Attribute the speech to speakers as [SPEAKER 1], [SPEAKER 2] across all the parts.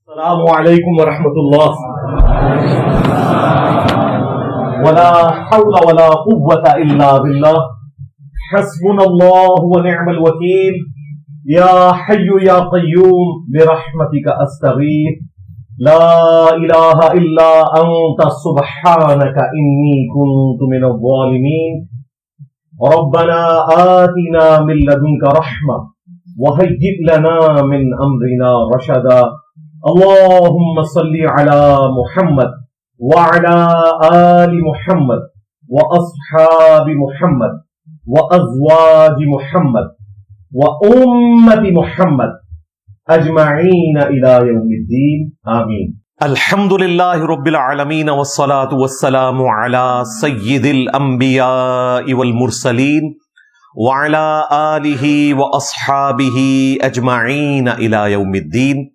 [SPEAKER 1] السلام علیکم ورحمۃ اللہ ولا حول ولا قوة الا باللہ حسبنا اللہ ونعم الوکیل یا حی یا قیوم برحمتک استغیث لا الہ الا انت سبحانک انی کنت من الظالمین ربنا آتنا من لدنک رحمہ وهيئ لنا من امرنا رشدا اللهم صل على محمد وعلى آل محمد وأصحاب محمد وأزواج محمد وأمة محمد أجمعين إلى يوم الدين آمين. الحمد لله رب العالمين والصلاة والسلام على سيد الأنبياء والمرسلين وعلى آله وأصحابه أجمعين إلى يوم الدين.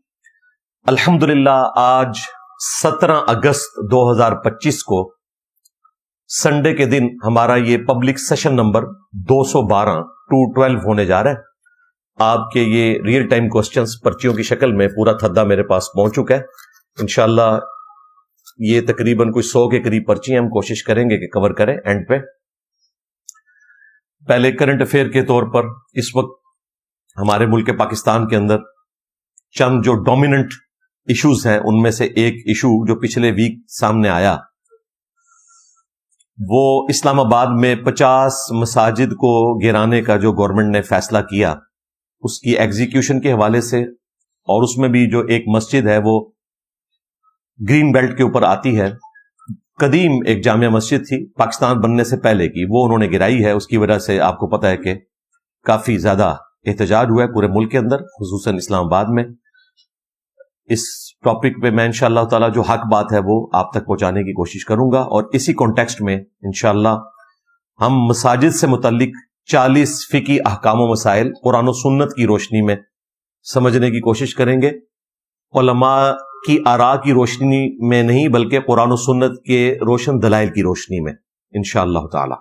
[SPEAKER 1] الحمدللہ آج 17 اگست 2025 کو سنڈے کے دن ہمارا یہ پبلک سیشن نمبر 212 ہونے جا رہا ہے. آپ کے یہ ریئل ٹائم کوسچنز پرچیوں کی شکل میں پورا تھدا میرے پاس پہنچ چکا ہے. انشاءاللہ یہ تقریباً کوئی 100 کے قریب پرچیاں ہم کوشش کریں گے کہ کور کریں اینڈ پہ. پہلے کرنٹ افیئر کے طور پر اس وقت ہمارے ملک پاکستان کے اندر چند جو ڈومیننٹ ایشوز ہیں ان میں سے ایک ایشو جو پچھلے ویک سامنے آیا وہ اسلام آباد میں 50 مساجد کو گرانے کا جو گورنمنٹ نے فیصلہ کیا اس کی ایگزیکیوشن کے حوالے سے، اور اس میں بھی جو ایک مسجد ہے وہ گرین بیلٹ کے اوپر آتی ہے، قدیم ایک جامع مسجد تھی پاکستان بننے سے پہلے کی، وہ انہوں نے گرائی ہے. اس کی وجہ سے آپ کو پتہ ہے کہ کافی زیادہ احتجاج ہوا ہے پورے ملک کے اندر، خصوصاً اسلام آباد میں. اس ٹاپک پہ میں انشاءاللہ تعالی جو حق بات ہے وہ آپ تک پہنچانے کی کوشش کروں گا، اور اسی کانٹیکسٹ میں انشاءاللہ ہم مساجد سے متعلق 40 فقہی احکام و مسائل قرآن و سنت کی روشنی میں سمجھنے کی کوشش کریں گے. علماء کی آراء کی روشنی میں نہیں بلکہ قرآن و سنت کے روشن دلائل کی روشنی میں انشاءاللہ تعالی.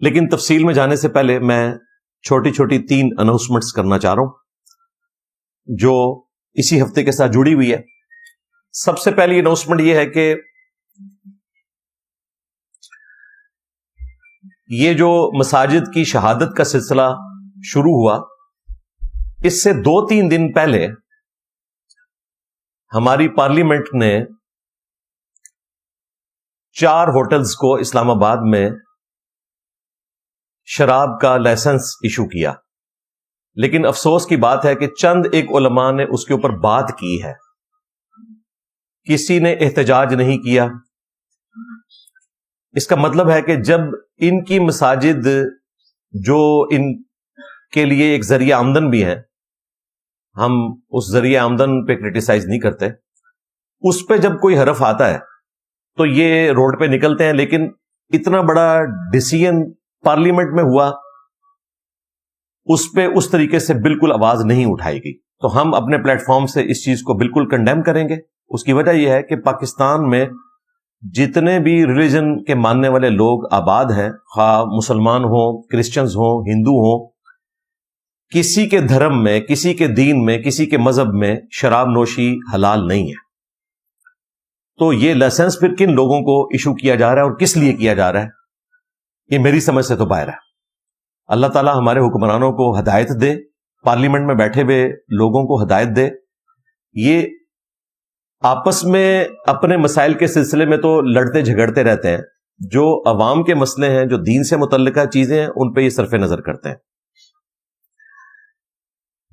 [SPEAKER 1] لیکن تفصیل میں جانے سے پہلے میں چھوٹی چھوٹی 3 اناؤنسمنٹس کرنا چاہ رہا ہوں جو اسی ہفتے کے ساتھ جڑی ہوئی ہے. سب سے پہلی اناؤنسمنٹ یہ ہے کہ یہ جو مساجد کی شہادت کا سلسلہ شروع ہوا، اس سے 2-3 دن پہلے ہماری پارلیمنٹ نے 4 ہوٹلز کو اسلام آباد میں شراب کا لائسنس ایشو کیا. لیکن افسوس کی بات ہے کہ چند ایک علماء نے اس کے اوپر بات کی ہے، کسی نے احتجاج نہیں کیا. اس کا مطلب ہے کہ جب ان کی مساجد جو ان کے لیے ایک ذریعہ آمدن بھی ہیں، ہم اس ذریعہ آمدن پہ کرٹیسائز نہیں کرتے، اس پہ جب کوئی حرف آتا ہے تو یہ روڈ پہ نکلتے ہیں. لیکن اتنا بڑا ڈیسیژن پارلیمنٹ میں ہوا، اس پہ اس طریقے سے بالکل آواز نہیں اٹھائی گئی. تو ہم اپنے پلیٹ فارم سے اس چیز کو بالکل کنڈیم کریں گے. اس کی وجہ یہ ہے کہ پاکستان میں جتنے بھی ریلیجن کے ماننے والے لوگ آباد ہیں، خواہ مسلمان ہوں، کرسچنز ہوں، ہندو ہوں، کسی کے دھرم میں، کسی کے دین میں، کسی کے مذہب میں شراب نوشی حلال نہیں ہے. تو یہ لائسنس پھر کن لوگوں کو ایشو کیا جا رہا ہے اور کس لیے کیا جا رہا ہے، یہ میری سمجھ سے تو باہر ہے. اللہ تعالیٰ ہمارے حکمرانوں کو ہدایت دے، پارلیمنٹ میں بیٹھے ہوئے لوگوں کو ہدایت دے. یہ آپس میں اپنے مسائل کے سلسلے میں تو لڑتے جھگڑتے رہتے ہیں، جو عوام کے مسئلے ہیں، جو دین سے متعلقہ چیزیں ہیں، ان پہ یہ صرف نظر کرتے ہیں.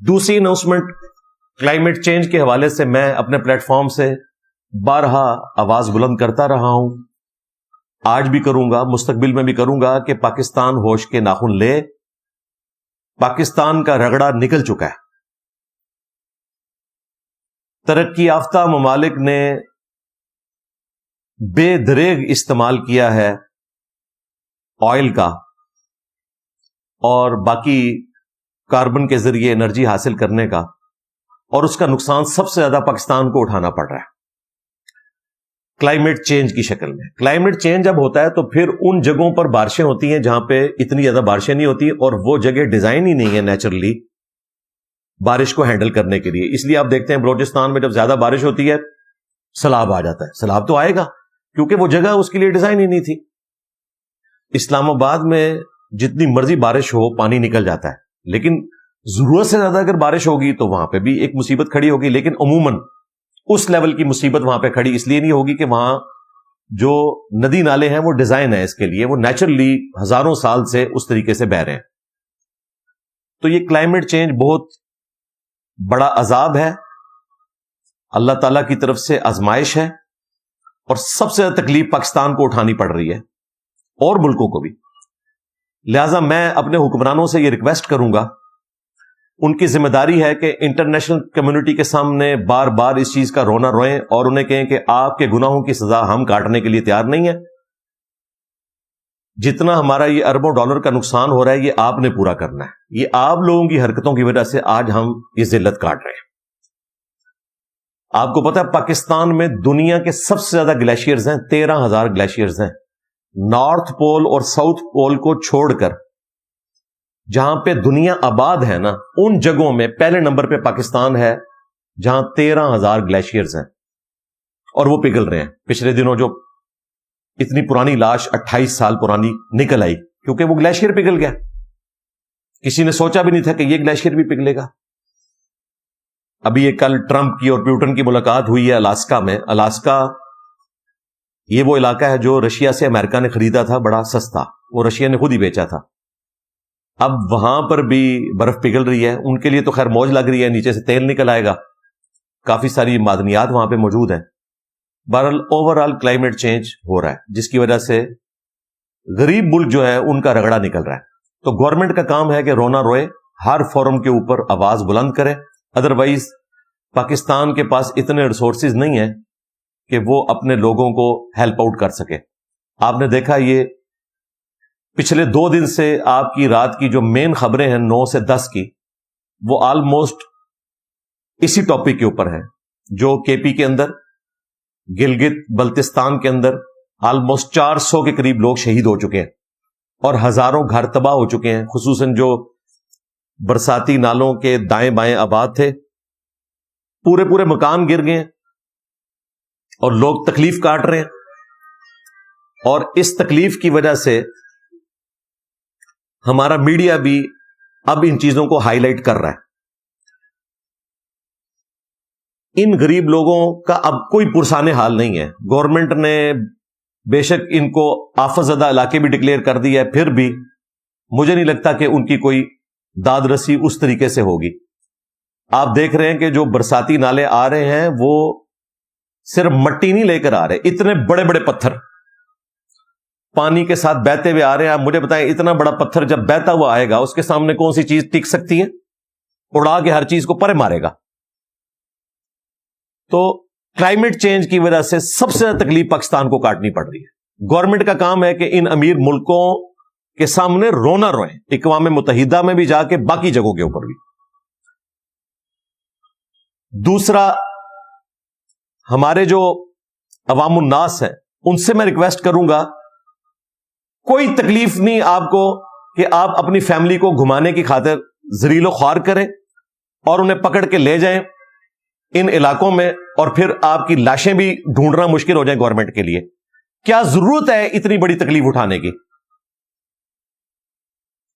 [SPEAKER 1] دوسری اناؤنسمنٹ کلائمیٹ چینج کے حوالے سے میں اپنے پلیٹ فارم سے بارہا آواز بلند کرتا رہا ہوں، آج بھی کروں گا، مستقبل میں بھی کروں گا کہ پاکستان ہوش کے ناخن لے. پاکستان کا رگڑا نکل چکا ہے. ترقی یافتہ ممالک نے بے دریغ استعمال کیا ہے آئل کا، اور باقی کاربن کے ذریعے انرجی حاصل کرنے کا، اور اس کا نقصان سب سے زیادہ پاکستان کو اٹھانا پڑ رہا ہے کلائمیٹ چینج کی شکل میں. کلائمیٹ چینج جب ہوتا ہے تو پھر ان جگہوں پر بارشیں ہوتی ہیں جہاں پہ اتنی زیادہ بارشیں نہیں ہوتی، اور وہ جگہ ڈیزائن ہی نہیں ہے نیچرلی
[SPEAKER 2] بارش کو ہینڈل کرنے کے لیے. اس لیے آپ دیکھتے ہیں بلوچستان میں جب زیادہ بارش ہوتی ہے سیلاب آ جاتا ہے. سیلاب تو آئے گا کیونکہ وہ جگہ اس کے لیے ڈیزائن ہی نہیں تھی. اسلام آباد میں جتنی مرضی بارش ہو پانی نکل جاتا ہے, لیکن ضرورت سے زیادہ اگر بارش ہوگی تو وہاں پہ بھی ایک مصیبت کھڑی ہوگی, لیکن عموماً اس لیول کی مصیبت وہاں پہ کھڑی اس لیے نہیں ہوگی کہ وہاں جو ندی نالے ہیں وہ ڈیزائن ہے اس کے لیے, وہ نیچرلی ہزاروں سال سے اس طریقے سے بہہ رہے ہیں. تو یہ کلائمیٹ چینج بہت بڑا عذاب ہے, اللہ تعالیٰ کی طرف سے آزمائش ہے, اور سب سے زیادہ تکلیف پاکستان کو اٹھانی پڑ رہی ہے اور ملکوں کو بھی. لہذا میں اپنے حکمرانوں سے یہ ریکویسٹ کروں گا, ان کی ذمہ داری ہے کہ انٹرنیشنل کمیونٹی کے سامنے بار بار اس چیز کا رونا روئیں اور انہیں کہیں کہ آپ کے گناہوں کی سزا ہم کاٹنے کے لیے تیار نہیں ہیں. جتنا ہمارا یہ اربوں ڈالر کا نقصان ہو رہا ہے یہ آپ نے پورا کرنا ہے. یہ آپ لوگوں کی حرکتوں کی وجہ سے آج ہم یہ ذلت کاٹ رہے ہیں. آپ کو پتا ہے پاکستان میں دنیا کے سب سے زیادہ گلیشیئرز ہیں, 13,000 گلیشیئرز ہیں. نارتھ پول اور ساؤتھ پول کو چھوڑ کر جہاں پہ دنیا آباد ہے نا, ان جگہوں میں پہلے نمبر پہ پاکستان ہے جہاں 13,000 گلیشیئرز ہیں اور وہ پگھل رہے ہیں. پچھلے دنوں جو اتنی پرانی لاش 28 سال پرانی نکل آئی کیونکہ وہ گلیشیئر پگھل گیا. کسی نے سوچا بھی نہیں تھا کہ یہ گلیشیئر بھی پگھلے گا. ابھی یہ کل ٹرمپ کی اور پیوٹن کی ملاقات ہوئی ہے الاسکا میں. الاسکا یہ وہ علاقہ ہے جو رشیا سے امریکہ نے خریدا تھا بڑا سستا, وہ رشیا نے خود ہی بیچا تھا. اب وہاں پر بھی برف پگھل رہی ہے, ان کے لیے تو خیر موج لگ رہی ہے, نیچے سے تیل نکل آئے گا, کافی ساری معدنیات وہاں پہ موجود ہیں. بہرحال اوور آل کلائمیٹ چینج ہو رہا ہے جس کی وجہ سے غریب ملک جو ہے ان کا رگڑا نکل رہا ہے. تو گورنمنٹ کا کام ہے کہ رونا روئے, ہر فورم کے اوپر آواز بلند کرے. ادروائز پاکستان کے پاس اتنے ریسورسز نہیں ہیں کہ وہ اپنے لوگوں کو ہیلپ آؤٹ کر سکے. آپ نے دیکھا یہ پچھلے 2 دن سے آپ کی رات کی جو مین خبریں ہیں 9 سے 10 کی, وہ آلموسٹ اسی ٹاپک کے اوپر ہیں, جو کے پی کے اندر گلگت بلتستان کے اندر آلموسٹ 400 کے قریب لوگ شہید ہو چکے ہیں اور ہزاروں گھر تباہ ہو چکے ہیں. خصوصاً جو برساتی نالوں کے دائیں بائیں آباد تھے, پورے مکان گر گئے ہیں اور لوگ تکلیف کاٹ رہے ہیں. اور اس تکلیف کی وجہ سے ہمارا میڈیا بھی اب ان چیزوں کو ہائی لائٹ کر رہا ہے. ان غریب لوگوں کا اب کوئی پرسان حال نہیں ہے. گورنمنٹ نے بے شک ان کو آفت زدہ علاقے بھی ڈکلیئر کر دی ہے, پھر بھی مجھے نہیں لگتا کہ ان کی کوئی داد رسی اس طریقے سے ہوگی. آپ دیکھ رہے ہیں کہ جو برساتی نالے آ رہے ہیں وہ صرف مٹی نہیں لے کر آ رہے, اتنے بڑے بڑے پتھر پانی کے ساتھ بہتے ہوئے آ رہے ہیں. آپ مجھے بتائیں اتنا بڑا پتھر جب بہتا ہوا آئے گا اس کے سامنے کون سی چیز ٹک سکتی ہے؟ اڑا کے ہر چیز کو پرے مارے گا. تو کلائمیٹ چینج کی وجہ سے سب سے زیادہ تکلیف پاکستان کو کاٹنی پڑ رہی ہے. گورنمنٹ کا کام ہے کہ ان امیر ملکوں کے سامنے رونا روئیں, اقوام متحدہ میں بھی جا کے, باقی جگہوں کے اوپر بھی. دوسرا, ہمارے جو عوام الناس ہیں ان سے میں ریکویسٹ کروں گا, کوئی تکلیف نہیں آپ کو کہ آپ اپنی فیملی کو گھمانے کی خاطر ذلیل و خوار کریں اور انہیں پکڑ کے لے جائیں ان علاقوں میں, اور پھر آپ کی لاشیں بھی ڈھونڈنا مشکل ہو جائے گورنمنٹ کے لیے. کیا ضرورت ہے اتنی بڑی تکلیف اٹھانے کی؟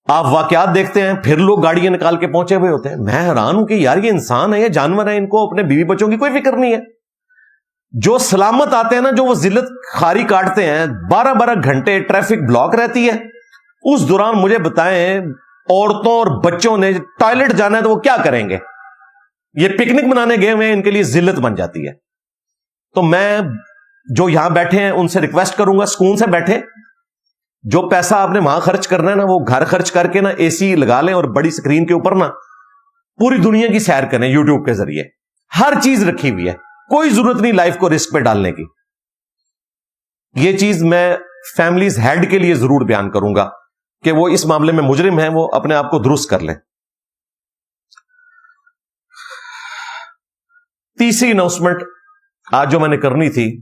[SPEAKER 2] آپ واقعات دیکھتے ہیں پھر لوگ گاڑیاں نکال کے پہنچے ہوئے ہوتے ہیں. میں حیران ہوں کہ یار یہ انسان ہے, یہ جانور ہے, ان کو اپنے بیوی بچوں کی کوئی فکر نہیں ہے. جو سلامت آتے ہیں نا, جو وہ ذلت خاری کاٹتے ہیں, 12 گھنٹے ٹریفک بلاک رہتی ہے. اس دوران مجھے بتائیں عورتوں اور بچوں نے ٹوائلٹ جانا ہے تو وہ کیا کریں گے؟ یہ پکنک منانے گئے ہوئے ہیں, ان کے لیے ذلت بن جاتی ہے. تو میں جو یہاں بیٹھے ہیں ان سے ریکویسٹ کروں گا, سکون سے بیٹھے. جو پیسہ آپ نے وہاں خرچ کرنا ہے نا, وہ گھر خرچ کر کے نا اے سی لگا لیں اور بڑی اسکرین کے اوپر نا پوری دنیا کی سیر کریں یوٹیوب کے ذریعے. ہر چیز رکھی ہوئی ہے, کوئی ضرورت نہیں لائف کو رسک پہ ڈالنے کی. یہ چیز میں فیملیز ہیڈ کے لیے ضرور بیان کروں گا کہ وہ اس معاملے میں مجرم ہیں, وہ اپنے آپ کو درست کر لیں. تیسری اناؤنسمنٹ آج جو میں نے کرنی تھی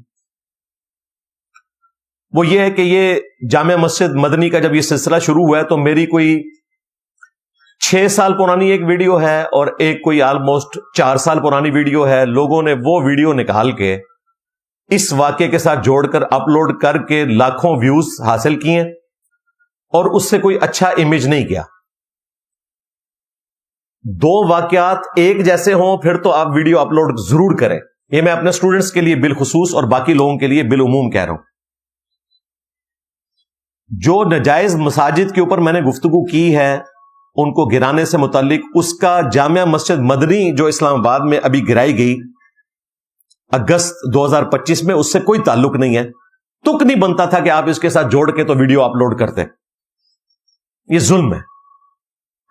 [SPEAKER 2] وہ یہ ہے کہ یہ جامع مسجد مدنی کا جب یہ سلسلہ شروع ہوا ہے تو میری کوئی 6 سال پرانی ایک ویڈیو ہے اور ایک کوئی آلموسٹ 4 سال پرانی ویڈیو ہے. لوگوں نے وہ ویڈیو نکال کے اس واقعے کے ساتھ جوڑ کر اپلوڈ کر کے لاکھوں ویوز حاصل کیے اور اس سے کوئی اچھا امیج نہیں کیا. 2 واقعات ایک جیسے ہوں پھر تو آپ ویڈیو اپلوڈ ضرور کریں. یہ میں اپنے اسٹوڈنٹس کے لیے بالخصوص اور باقی لوگوں کے لیے بالعموم کہہ رہا ہوں. جو نجائز مساجد کے اوپر میں نے گفتگو کی ہے ان کو گرانے سے متعلق، اس کا جامعہ مسجد مدنی جو اسلام آباد میں ابھی گرائی گئی اگست 2025 میں، اس سے کوئی تعلق نہیں ہے. تک نہیں بنتا تھا کہ آپ اس کے ساتھ جوڑ کے تو ویڈیو اپلوڈ کرتے. یہ ظلم ہے.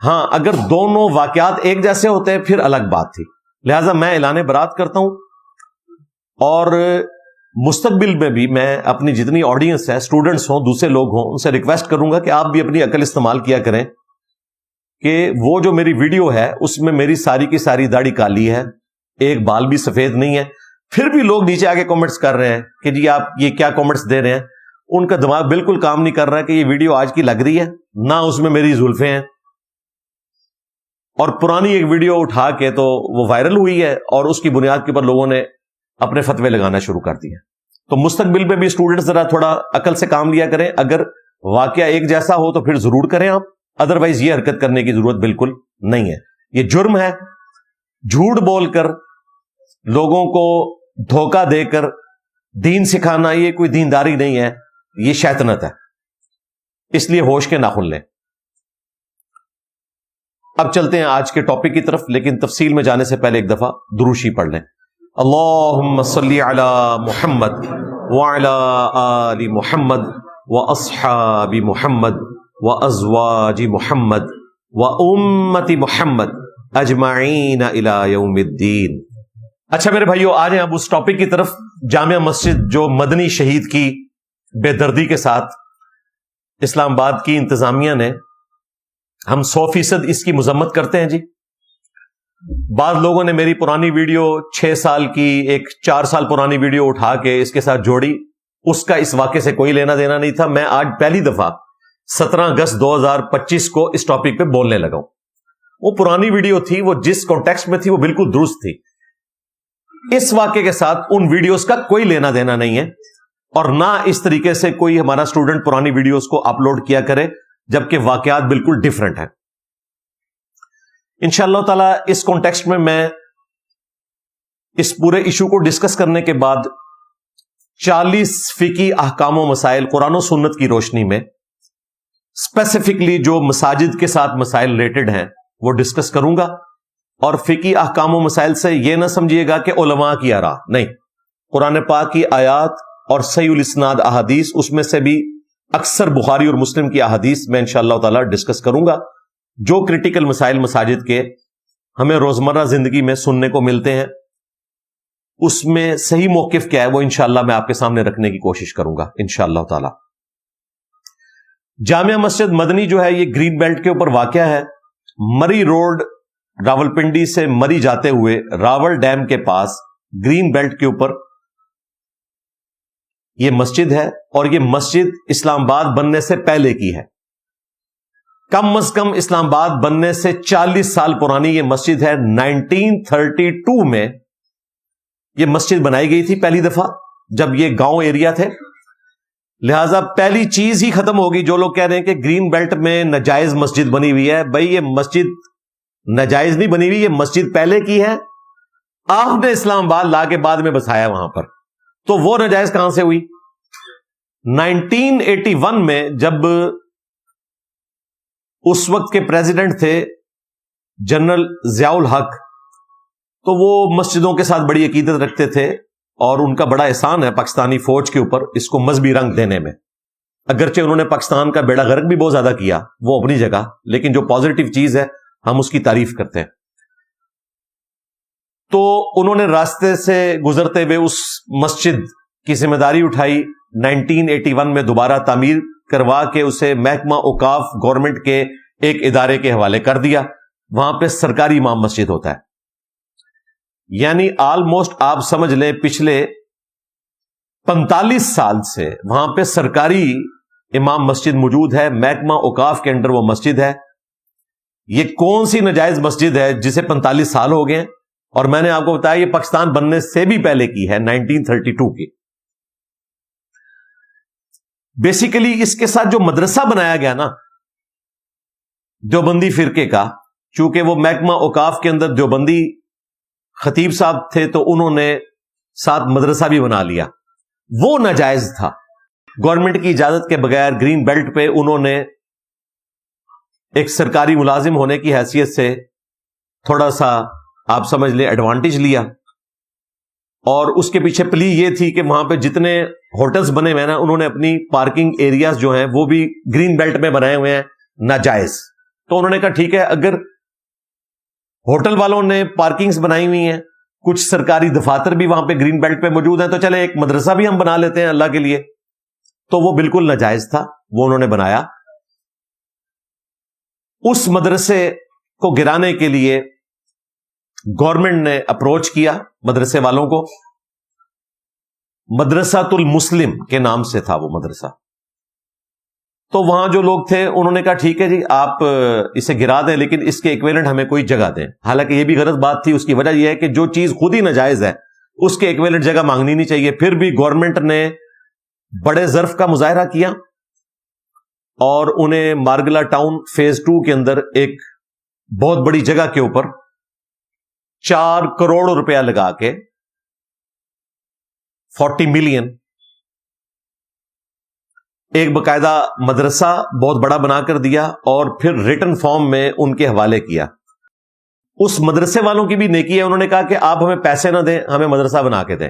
[SPEAKER 2] ہاں اگر دونوں واقعات ایک جیسے ہوتے پھر الگ بات تھی. لہذا میں اعلان برات کرتا ہوں اور مستقبل میں بھی میں اپنی جتنی آڈینس ہے، اسٹوڈنٹس ہوں، دوسرے لوگ ہوں، ان سے ریکویسٹ کروں گا کہ آپ بھی اپنی عقل استعمال کیا کریں کہ وہ جو میری ویڈیو ہے اس میں میری ساری کی ساری داڑھی کالی ہے، ایک بال بھی سفید نہیں ہے. پھر بھی لوگ نیچے آ کے کامنٹس کر رہے ہیں کہ جی آپ یہ کیا کامنٹس دے رہے ہیں. ان کا دماغ بالکل کام نہیں کر رہا کہ یہ ویڈیو آج کی لگ رہی ہے، نہ اس میں میری زلفیں ہیں. اور پرانی ایک ویڈیو اٹھا کے تو وہ وائرل ہوئی ہے اور اس کی بنیاد کے اوپر لوگوں نے اپنے فتوے لگانا شروع کر دیے. تو مستقبل میں بھی اسٹوڈنٹس ذرا تھوڑا عقل سے کام لیا کریں. اگر واقعہ ایک جیسا ہو تو پھر ضرور کریں آپ، ادروائز یہ حرکت کرنے کی ضرورت بالکل نہیں ہے. یہ جرم ہے. جھوٹ بول کر لوگوں کو دھوکہ دے کر دین سکھانا یہ کوئی دینداری نہیں ہے، یہ شیطنت ہے. اس لیے ہوش کے ناخن لیں. اب چلتے ہیں آج کے ٹاپک کی طرف، لیکن تفصیل میں جانے سے پہلے ایک دفعہ دروشی پڑھ لیں. اللہم صلی علی محمد وعلی آل محمد واصحاب محمد وازواج محمد وامت محمد اجمعین الی یوم الدین. اچھا میرے بھائیو، آ جائیں اب اس ٹاپک کی طرف. جامعہ مسجد جو مدنی شہید کی بے دردی کے ساتھ اسلام آباد کی انتظامیہ نے، ہم 100% اس کی مذمت کرتے ہیں. جی بعض لوگوں نے میری پرانی ویڈیو 6 سال کی، ایک 4 سال پرانی ویڈیو اٹھا کے اس کے ساتھ جوڑی. اس کا اس واقعے سے کوئی لینا دینا نہیں تھا. میں آج پہلی دفعہ 17 اگست 2025 کو اس ٹاپک پہ بولنے لگا ہوں. وہ پرانی ویڈیو تھی، وہ جس کانٹیکسٹ میں تھی وہ بالکل درست تھی. اس واقعے کے ساتھ ان ویڈیوز کا کوئی لینا دینا نہیں ہے، اور نہ اس طریقے سے کوئی ہمارا اسٹوڈنٹ پرانی ویڈیوز کو اپلوڈ کیا کرے جبکہ واقعات بالکل ڈیفرنٹ ہیں. انشاءاللہ تعالی اس کانٹیکسٹ میں اس پورے ایشو کو ڈسکس کرنے کے بعد 40 فقہی احکام و مسائل قرآن و سنت کی روشنی میں اسپیسیفکلی جو مساجد کے ساتھ مسائل ریلیٹڈ ہیں وہ ڈسکس کروں گا. اور فقہی احکام و مسائل سے یہ نہ سمجھیے گا کہ علماء کی آراء نہیں. قرآن پاک کی آیات اور صحیح الاسناد احادیث، اس میں سے بھی اکثر بخاری اور مسلم کی احادیث میں انشاءاللہ تعالی ڈسکس کروں گا. جو کرٹیکل مسائل مساجد کے ہمیں روزمرہ زندگی میں سننے کو ملتے ہیں، اس میں صحیح موقف کیا ہے وہ انشاءاللہ میں آپ کے سامنے رکھنے کی کوشش کروں گا انشاءاللہ تعالی. جامعہ مسجد مدنی جو ہے یہ گرین بیلٹ کے اوپر واقع ہے. مری روڈ راولپنڈی سے مری جاتے ہوئے راول ڈیم کے پاس گرین بیلٹ کے اوپر یہ مسجد ہے. اور یہ مسجد اسلام آباد بننے سے پہلے کی ہے. کم از کم اسلام آباد بننے سے 40 سال پرانی یہ مسجد ہے. 1932 میں یہ مسجد بنائی گئی تھی پہلی دفعہ، جب یہ گاؤں ایریا تھے. لہذا پہلی چیز ہی ختم ہوگی. جو لوگ کہہ رہے ہیں کہ گرین بیلٹ میں ناجائز مسجد بنی ہوئی ہے، بھائی یہ مسجد ناجائز نہیں بنی ہوئی، یہ مسجد پہلے کی ہے. آپ نے اسلام آباد لا کے بعد میں بسایا وہاں پر، تو وہ ناجائز کہاں سے ہوئی؟ 1981 میں جب اس وقت کے پریزیڈنٹ تھے جنرل ضیاء الحق، تو وہ مسجدوں کے ساتھ بڑی عقیدت رکھتے تھے اور ان کا بڑا احسان ہے پاکستانی فوج کے اوپر اس کو مذہبی رنگ دینے میں. اگرچہ انہوں نے پاکستان کا بیڑا غرق بھی بہت زیادہ کیا، وہ اپنی جگہ، لیکن جو پازیٹیو چیز ہے ہم اس کی تعریف کرتے ہیں. تو انہوں نے راستے سے گزرتے ہوئے اس مسجد کی ذمہ داری اٹھائی. 1981 میں دوبارہ تعمیر کروا کے اسے محکمہ اوقاف گورنمنٹ کے ایک ادارے کے حوالے کر دیا. وہاں پہ سرکاری امام مسجد ہوتا ہے. یعنی آلموسٹ آپ سمجھ لیں پچھلے 45 سال سے وہاں پہ سرکاری امام مسجد موجود ہے. محکمہ اوقاف کے انڈر وہ مسجد ہے. یہ کون سی ناجائز مسجد ہے جسے 45 سال ہو گئے ہیں؟ اور میں نے آپ کو بتایا یہ پاکستان بننے سے بھی پہلے کی ہے، 1932 کی۔ بیسیکلی اس کے ساتھ جو مدرسہ بنایا گیا نا دیوبندی فرقے کا، چونکہ وہ محکمہ اوقاف کے اندر دیوبندی خطیب صاحب تھے تو انہوں نے ساتھ مدرسہ بھی بنا لیا، وہ ناجائز تھا۔ گورنمنٹ کی اجازت کے بغیر گرین بیلٹ پہ انہوں نے ایک سرکاری ملازم ہونے کی حیثیت سے تھوڑا سا آپ سمجھ لیں ایڈوانٹیج لیا، اور اس کے پیچھے پلی یہ تھی کہ وہاں پہ جتنے ہوٹلز بنے ہوئے ہیں نا انہوں نے اپنی پارکنگ ایریاز جو ہیں وہ بھی گرین بیلٹ میں بنائے ہوئے ہیں ناجائز۔ تو انہوں نے کہا ٹھیک ہے، اگر ہوٹل والوں نے پارکنگز بنائی ہوئی ہیں، کچھ سرکاری دفاتر بھی وہاں پہ گرین بیلٹ پہ موجود ہیں، تو چلے ایک مدرسہ بھی ہم بنا لیتے ہیں اللہ کے لیے۔ تو وہ بالکل ناجائز تھا، وہ انہوں نے بنایا۔ اس مدرسے کو گرانے کے لیے گورنمنٹ نے اپروچ کیا مدرسے والوں کو، مدرسۃ المسلم کے نام سے تھا وہ مدرسہ۔ تو وہاں جو لوگ تھے انہوں نے کہا ٹھیک ہے جی آپ اسے گرا دیں، لیکن اس کے ایکویلنٹ ہمیں کوئی جگہ دیں۔ حالانکہ یہ بھی غلط بات تھی، اس کی وجہ یہ ہے کہ جو چیز خود ہی ناجائز ہے اس کے ایکویلنٹ جگہ مانگنی نہیں چاہیے۔ پھر بھی گورنمنٹ نے بڑے ظرف کا مظاہرہ کیا اور انہیں مارگلا ٹاؤن فیز 2 کے اندر ایک بہت بڑی جگہ کے اوپر 4 کروڑ روپیہ لگا کے 40 ملین ایک باقاعدہ مدرسہ بہت بڑا بنا کر دیا، اور پھر ریٹن فارم میں ان کے حوالے کیا۔ اس مدرسے والوں کی بھی نیکی ہے، انہوں نے کہا کہ آپ ہمیں پیسے نہ دیں، ہمیں مدرسہ بنا کے دیں،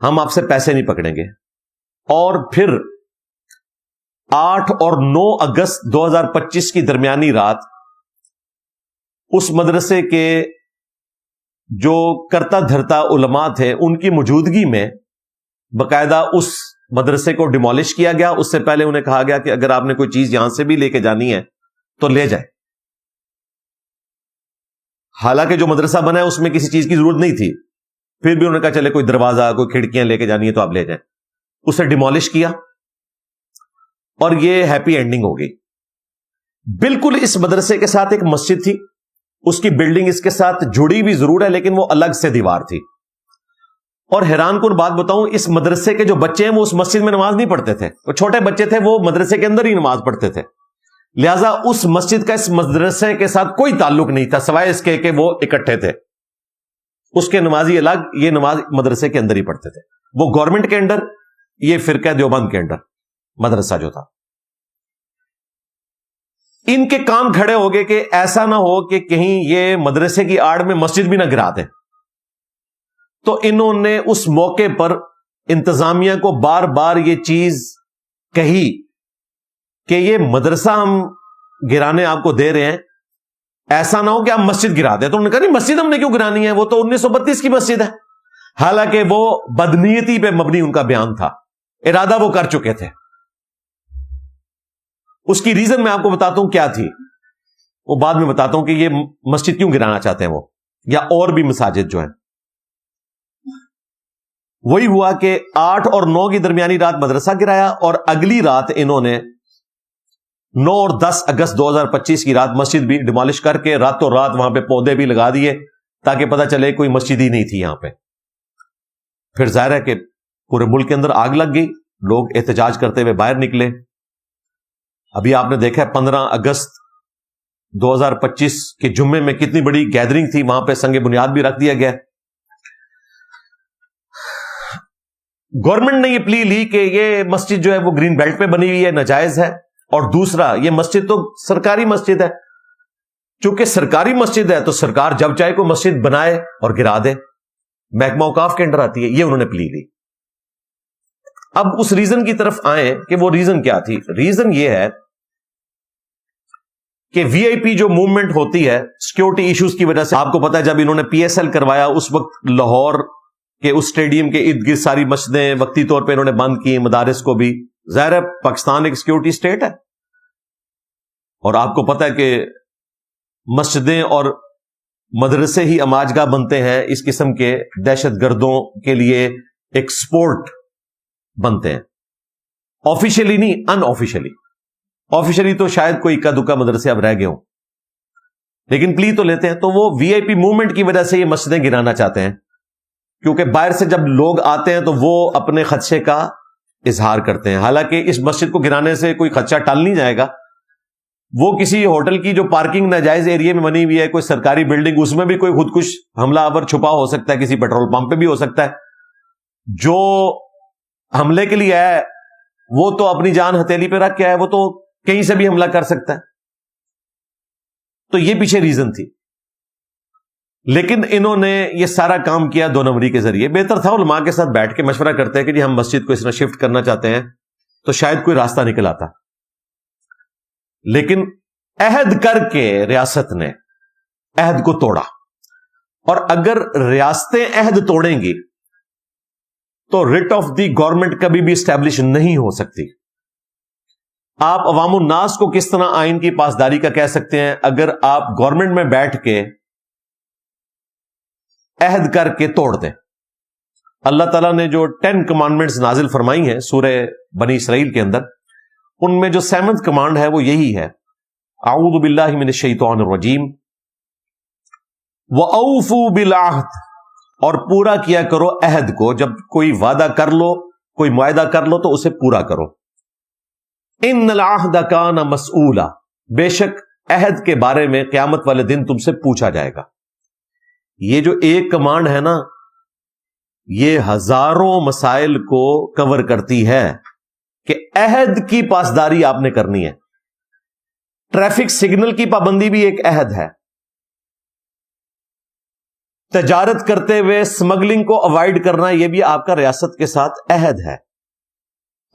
[SPEAKER 2] ہم آپ سے پیسے نہیں پکڑیں گے۔ اور پھر 8 اور 9 اگست 2025 کی درمیانی رات اس مدرسے کے جو کرتا دھرتا علماء تھے ان کی موجودگی میں باقاعدہ اس مدرسے کو ڈیمولش کیا گیا۔ اس سے پہلے انہیں کہا گیا کہ اگر آپ نے کوئی چیز یہاں سے بھی لے کے جانی ہے تو لے جائے۔ حالانکہ جو مدرسہ بنا ہے اس میں کسی چیز کی ضرورت نہیں تھی، پھر بھی انہوں نے کہا چلے کوئی دروازہ کوئی کھڑکیاں لے کے جانی ہے تو آپ لے جائیں۔ اسے ڈیمولش کیا اور یہ ہیپی اینڈنگ ہو گئی۔ بالکل اس مدرسے کے ساتھ ایک مسجد تھی، اس کی بلڈنگ اس کے ساتھ جڑی بھی ضرور ہے لیکن وہ الگ سے دیوار تھی۔ اور حیران کن بات بتاؤں، اس مدرسے کے جو بچے ہیں وہ اس مسجد میں نماز نہیں پڑھتے تھے، وہ چھوٹے بچے تھے، وہ مدرسے کے اندر ہی نماز پڑھتے تھے، لہذا اس مسجد کا اس مدرسے کے ساتھ کوئی تعلق نہیں تھا سوائے اس کے کہ وہ اکٹھے تھے۔ اس کے نمازی الگ، یہ نماز مدرسے کے اندر ہی پڑھتے تھے، وہ گورنمنٹ کے اندر، یہ فرقہ دیوبند کے اندر مدرسہ جو تھا۔ ان کے کام کھڑے ہو گئے کہ ایسا نہ ہو کہ کہیں یہ مدرسے کی آڑ میں مسجد بھی نہ گرا دیں، تو انہوں نے اس موقع پر انتظامیہ کو بار بار یہ چیز کہی کہ یہ مدرسہ ہم گرانے آپ کو دے رہے ہیں، ایسا نہ ہو کہ آپ مسجد گرا دیں۔ تو انہوں نے کہا نہیں مسجد ہم نے کیوں گرانی ہے، وہ تو 1932 کی مسجد ہے۔ حالانکہ وہ بدنیتی پہ مبنی ان کا بیان تھا، ارادہ وہ کر چکے تھے۔ اس کی ریزن میں آپ کو بتاتا ہوں کیا تھی، وہ بعد میں بتاتا ہوں کہ یہ مسجد کیوں گرانا چاہتے ہیں وہ، یا اور بھی مساجد جو ہیں۔ وہی ہوا کہ 8 اور 9 کی درمیانی رات مدرسہ گرایا، اور اگلی رات انہوں نے 9 اور 10 اگست 2025 کی رات مسجد بھی ڈیمالش کر کے راتوں رات وہاں پہ پودے بھی لگا دیے تاکہ پتہ چلے کوئی مسجد ہی نہیں تھی یہاں پہ۔ پھر ظاہر ہے کہ پورے ملک کے اندر آگ لگ گئی، لوگ احتجاج کرتے ہوئے باہر نکلے۔ ابھی آپ نے دیکھا 15 اگست 2025 کے جمعے میں کتنی بڑی گیدرنگ تھی، وہاں پہ سنگ بنیاد بھی رکھ دیا گیا۔ گورنمنٹ نے یہ پلی لی کہ یہ مسجد جو ہے وہ گرین بیلٹ پہ بنی ہوئی ہے، ناجائز ہے، اور دوسرا یہ مسجد تو سرکاری مسجد ہے، چونکہ سرکاری مسجد ہے تو سرکار جب چاہے کوئی مسجد بنائے اور گرا دے، محکمہ اوقاف کے انڈر آتی ہے، یہ انہوں نے پلی لی۔ اب اس ریزن کی طرف آئیں کہ وہ ریزن کیا تھی۔ ریزن یہ ہے کہ وی آئی پی جو موومنٹ ہوتی ہے سیکورٹی ایشوز کی وجہ سے، آپ کو پتا ہے جب انہوں نے پی ایس ایل کروایا اس وقت لاہور کے اس اسٹیڈیم کے ارد گرد ساری مسجدیں وقتی طور پہ انہوں نے بند کی، مدارس کو بھی۔ ظاہر ہے پاکستان ایک سیکورٹی اسٹیٹ ہے، اور آپ کو پتا ہے کہ مسجدیں اور مدرسے ہی اماجگاہ بنتے ہیں اس قسم کے دہشت گردوں کے لیے، ایک سپورٹ بنتے ہیں، آفیشیلی نہیں، ان آفیشیلی۔ آفیشیلی تو شاید کوئی اکا دکا مدرسے اب رہ گئے ہوں، لیکن پلی تو لیتے ہیں. تو وہ وی آئی پی موومنٹ کی وجہ سے یہ مسجدیں گرانا چاہتے ہیں, کیونکہ باہر سے جب لوگ آتے ہیں تو وہ اپنے خدشے کا اظہار کرتے ہیں. حالانکہ اس مسجد کو گرانے سے کوئی خدشہ ٹال نہیں جائے گا. وہ کسی ہوٹل کی جو پارکنگ ناجائز ایریا میں بنی ہوئی ہے, کوئی سرکاری بلڈنگ, اس میں بھی کوئی خودکش حملہ آور چھپا ہو سکتا ہے, کسی پیٹرول پمپ پہ بھی ہو سکتا ہے. جو حملے کے لیے ہے وہ تو اپنی جان ہتھیلی پہ رکھ کے ہے, وہ تو کہیں سے بھی حملہ کر سکتا ہے. تو یہ پیچھے ریزن تھی. لیکن انہوں نے یہ سارا کام کیا 2 نمبری کے ذریعے. بہتر تھا علماء کے ساتھ بیٹھ کے مشورہ کرتے ہیں کہ جی ہم مسجد کو اس طرح شفٹ کرنا چاہتے ہیں, تو شاید کوئی راستہ نکل آتا. لیکن عہد کر کے ریاست نے عہد کو توڑا, اور اگر ریاستیں عہد توڑیں گی تو رٹ آف دی گورنمنٹ کبھی بھی اسٹیبلش نہیں ہو سکتی. آپ عوام الناس کو کس طرح آئین کی پاسداری کا کہہ سکتے ہیں اگر آپ گورنمنٹ میں بیٹھ کے عہد کر کے توڑ دیں. اللہ تعالیٰ نے جو 10 کمانڈمنٹس نازل فرمائی ہیں سورہ بنی اسرائیل کے اندر, ان میں جو 7th کمانڈ ہے وہ یہی ہے, اعوذ باللہ من الشیطان الرجیم وَأَوْفُوا بِالْعَهْدِ, اور پورا کیا کرو عہد کو. جب کوئی وعدہ کر لو, کوئی معاہدہ کر لو تو اسے پورا کرو. ان العہد کان مسئولا, بے شک عہد کے بارے میں قیامت والے دن تم سے پوچھا جائے گا. یہ جو ایک کمانڈ ہے نا, یہ ہزاروں مسائل کو کور کرتی ہے کہ عہد کی پاسداری آپ نے کرنی ہے. ٹریفک سگنل کی پابندی بھی ایک عہد ہے. تجارت کرتے ہوئے اسمگلنگ کو اوائڈ کرنا, یہ بھی آپ کا ریاست کے ساتھ عہد ہے.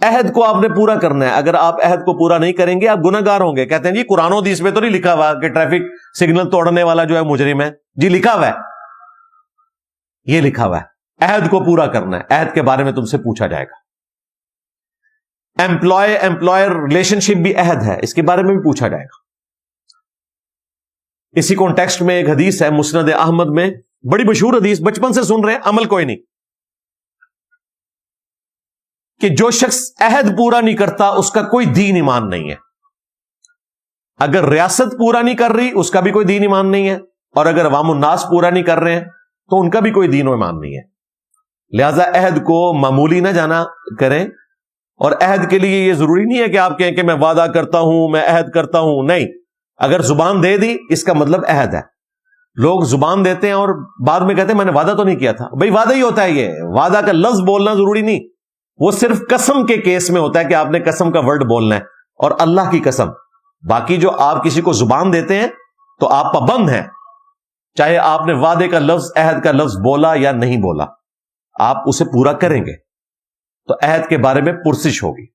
[SPEAKER 2] عہد کو آپ نے پورا کرنا ہے. اگر آپ عہد کو پورا نہیں کریں گے آپ گناہ گار ہوں گے. کہتے ہیں جی قرآن و حدیث میں تو نہیں لکھا ہوا کہ ٹریفک سگنل توڑنے والا جو ہے مجرم ہے. جی لکھا ہوا ہے, یہ لکھا ہوا ہے. عہد کو پورا کرنا ہے. عہد کے بارے میں تم سے پوچھا جائے گا. امپلائر ریلیشن شپ بھی عہد ہے, اس کے بارے میں بھی پوچھا جائے گا. اسی کانٹیکسٹ میں ایک حدیث ہے مسند احمد میں, بڑی مشہور حدیث, بچپن سے سن رہے ہیں, عمل کوئی نہیں, کہ جو شخص عہد پورا نہیں کرتا اس کا کوئی دین ایمان نہیں ہے. اگر ریاست پورا نہیں کر رہی اس کا بھی کوئی دین ایمان نہیں ہے, اور اگر عوام الناس پورا نہیں کر رہے ہیں تو ان کا بھی کوئی دین و ایمان نہیں ہے. لہذا عہد کو معمولی نہ جانا کریں. اور عہد کے لیے یہ ضروری نہیں ہے کہ آپ کہیں کہ میں وعدہ کرتا ہوں, میں عہد کرتا ہوں. نہیں, اگر زبان دے دی اس کا مطلب عہد ہے. لوگ زبان دیتے ہیں اور بعد میں کہتے ہیں میں نے وعدہ تو نہیں کیا تھا. بھئی وعدہ ہی ہوتا ہے, یہ وعدہ کا لفظ بولنا ضروری نہیں, وہ صرف قسم کے کیس میں ہوتا ہے کہ آپ نے قسم کا ورڈ بولنا ہے, اور اللہ کی قسم. باقی جو آپ کسی کو زبان دیتے ہیں تو آپ پابند ہیں, چاہے آپ نے وعدے کا لفظ, عہد کا لفظ بولا یا نہیں بولا, آپ اسے پورا کریں گے. تو عہد کے بارے میں پرسش ہوگی.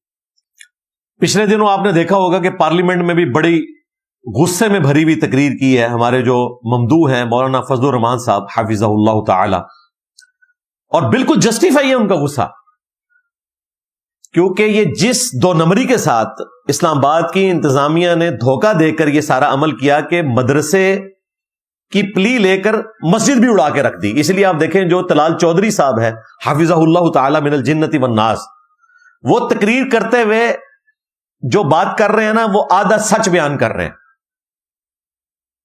[SPEAKER 2] پچھلے دنوں آپ نے دیکھا ہوگا کہ پارلیمنٹ میں بھی بڑی غصے میں بھری ہوئی تقریر کی ہے ہمارے جو ممدوح ہیں مولانا فضل الرحمان صاحب حفظہ اللہ تعالی, اور بالکل جسٹیفائی ہے ان کا غصہ, کیونکہ یہ جس 2 نمبری کے ساتھ اسلام آباد کی انتظامیہ نے دھوکہ دے کر یہ سارا عمل کیا کہ مدرسے کی پلی لے کر مسجد بھی اڑا کے رکھ دی. اس لیے آپ دیکھیں جو طلال چودھری صاحب ہے حفظہ اللہ تعالی من الجنت والناس, وہ تقریر کرتے ہوئے جو بات کر رہے ہیں نا وہ آدھا سچ بیان کر رہے ہیں,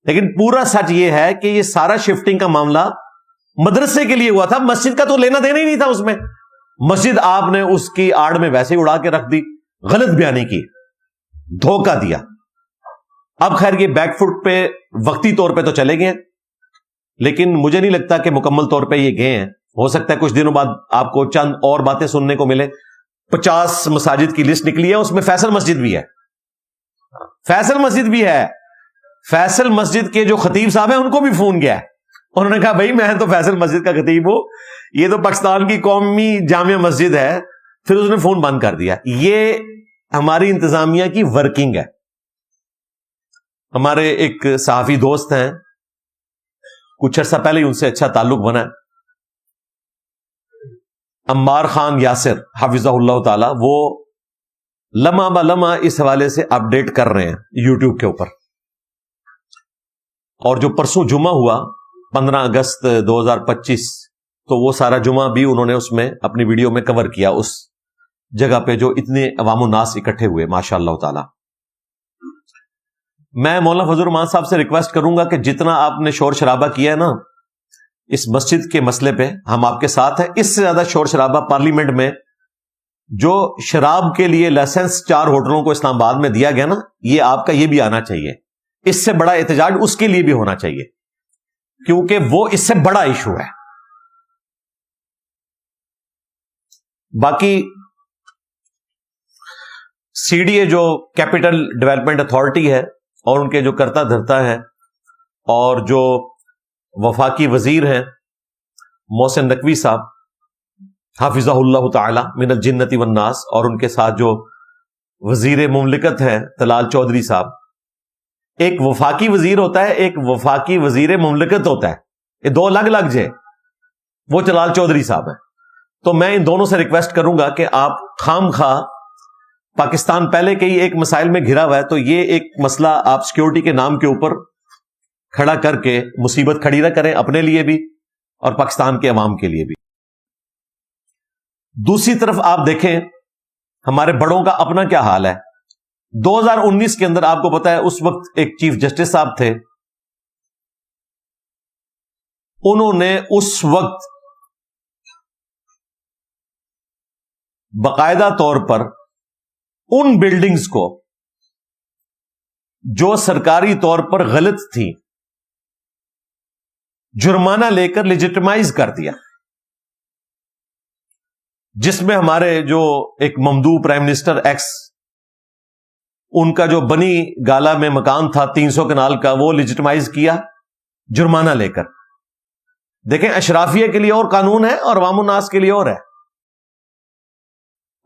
[SPEAKER 2] لیکن پورا سچ یہ ہے کہ یہ سارا شفٹنگ کا معاملہ مدرسے کے لیے ہوا تھا. مسجد کا تو لینا دینا ہی نہیں تھا اس میں. مسجد آپ نے اس کی آڑ میں ویسے ہی اڑا کے رکھ دی, غلط بیانی کی, دھوکہ دیا. اب خیر یہ بیک فٹ پہ وقتی طور پہ تو چلے گئے, لیکن مجھے نہیں لگتا کہ مکمل طور پہ یہ گئے ہیں. ہو سکتا ہے کچھ دنوں بعد آپ کو چند اور باتیں سننے کو ملے. 50 مساجد کی لسٹ نکلی ہے, اس میں فیصل مسجد بھی ہے. فیصل مسجد بھی ہے. فیصل مسجد کے جو خطیب صاحب ہیں ان کو بھی فون گیا ہے, انہوں نے کہا بھائی میں تو فیصل مسجد کا خطیب ہوں, یہ تو پاکستان کی قومی جامع مسجد ہے. پھر اس نے فون بند کر دیا. یہ ہماری انتظامیہ کی ورکنگ ہے. ہمارے ایک صحافی دوست ہیں, کچھ عرصہ پہلے ہی ان سے اچھا تعلق بنا, عمار خان یاسر حفظہ اللہ تعالی, وہ لمحہ بہ لمحہ اس حوالے سے اپڈیٹ کر رہے ہیں یوٹیوب کے اوپر. اور جو پرسوں جمعہ ہوا 15 اگست 2025, تو وہ سارا جمعہ بھی انہوں نے اس میں اپنی ویڈیو میں کور کیا, اس جگہ پہ جو اتنے عوام الناس اکٹھے ہوئے ماشاء اللہ تعالی. میں مولانا فضل الرحمان صاحب سے ریکویسٹ کروں گا کہ جتنا آپ نے شور شرابہ کیا ہے نا اس مسجد کے مسئلے پہ، ہم آپ کے ساتھ ہیں. اس سے زیادہ شور شرابہ پارلیمنٹ میں جو شراب کے لیے لائسنس 4 ہوٹلوں کو اسلام آباد میں دیا گیا نا، یہ آپ کا یہ بھی آنا چاہیے. اس سے بڑا احتجاج اس کے لیے بھی ہونا چاہیے، کیونکہ وہ اس سے بڑا ایشو ہے. باقی سی ڈی اے جو کیپٹل ڈیولپمنٹ اتھارٹی ہے اور ان کے جو کرتا دھرتا ہے اور جو وفاقی وزیر ہیں محسن نقوی صاحب حافظہ اللہ تعالی من الجنت والناس، اور ان کے ساتھ جو وزیر مملکت ہیں طلال چودھری صاحب. ایک وفاقی وزیر ہوتا ہے، ایک وفاقی وزیر مملکت ہوتا ہے، یہ 2 الگ الگ جے. وہ طلال چودھری صاحب ہیں. تو میں ان دونوں سے ریکویسٹ کروں گا کہ آپ خام خواہ، پاکستان پہلے کے ہی ایک مسائل میں گھرا ہوا ہے، تو یہ ایک مسئلہ آپ سیکیورٹی کے نام کے اوپر کھڑا کر کے مصیبت کھڑی نہ کریں اپنے لیے بھی اور پاکستان کے عوام کے لیے بھی. دوسری طرف آپ دیکھیں ہمارے بڑوں کا اپنا کیا حال ہے. 2019 کے اندر آپ کو پتا ہے اس وقت ایک چیف جسٹس صاحب تھے، انہوں نے اس وقت باقاعدہ طور پر ان بلڈنگز کو جو سرکاری طور پر غلط تھی جرمانہ لے کر لیجیٹمائز کر دیا، جس میں ہمارے جو ایک ممدوح پرائم منسٹر ایکس، ان کا جو بنی گالا میں مکان تھا 300 کنال کا، وہ لیجیٹمائز کیا جرمانہ لے کر. دیکھیں اشرافیہ کے لیے اور قانون ہے اور عوام الناس کے لیے اور ہے.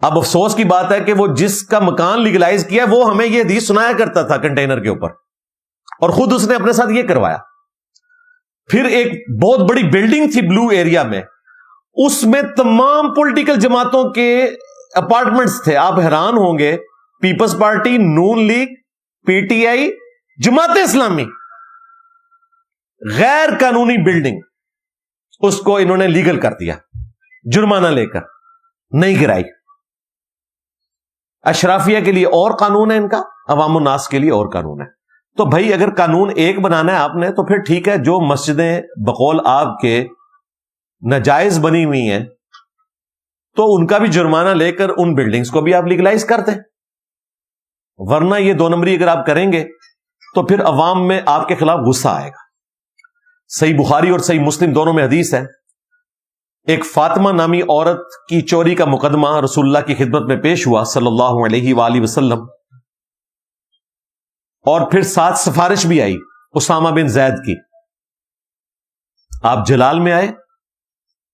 [SPEAKER 2] اب افسوس کی بات ہے کہ وہ جس کا مکان لیگلائز کیا وہ ہمیں یہ حدیث سنایا کرتا تھا کنٹینر کے اوپر، اور خود اس نے اپنے ساتھ یہ کروایا. پھر ایک بہت بڑی بلڈنگ تھی بلو ایریا میں، اس میں تمام پولیٹیکل جماعتوں کے اپارٹمنٹس تھے. آپ حیران ہوں گے، People's Party, Noon League, P T I, Jamaat Islami, غیر قانونی بلڈنگ، اس کو انہوں نے لیگل کر دیا جرمانہ لے کر، نہیں گرائی. اشرافیہ کے لیے اور قانون ہے ان کا، عوام الناس کے لیے اور قانون ہے. تو بھائی اگر قانون ایک بنانا ہے آپ نے تو پھر ٹھیک ہے، جو مسجدیں بقول آپ کے ناجائز بنی ہوئی ہیں تو ان کا بھی جرمانہ لے کر ان بلڈنگز کو بھی آپ لیگلائز کر دیں. ورنہ یہ 2 نمبری اگر آپ کریں گے تو پھر عوام میں آپ کے خلاف غصہ آئے گا. صحیح بخاری اور صحیح مسلم دونوں میں حدیث ہے، ایک فاطمہ نامی عورت کی چوری کا مقدمہ رسول اللہ کی خدمت میں پیش ہوا صلی اللہ علیہ وآلہ وسلم، اور پھر ساتھ سفارش بھی آئی اسامہ بن زید کی. آپ جلال میں آئے،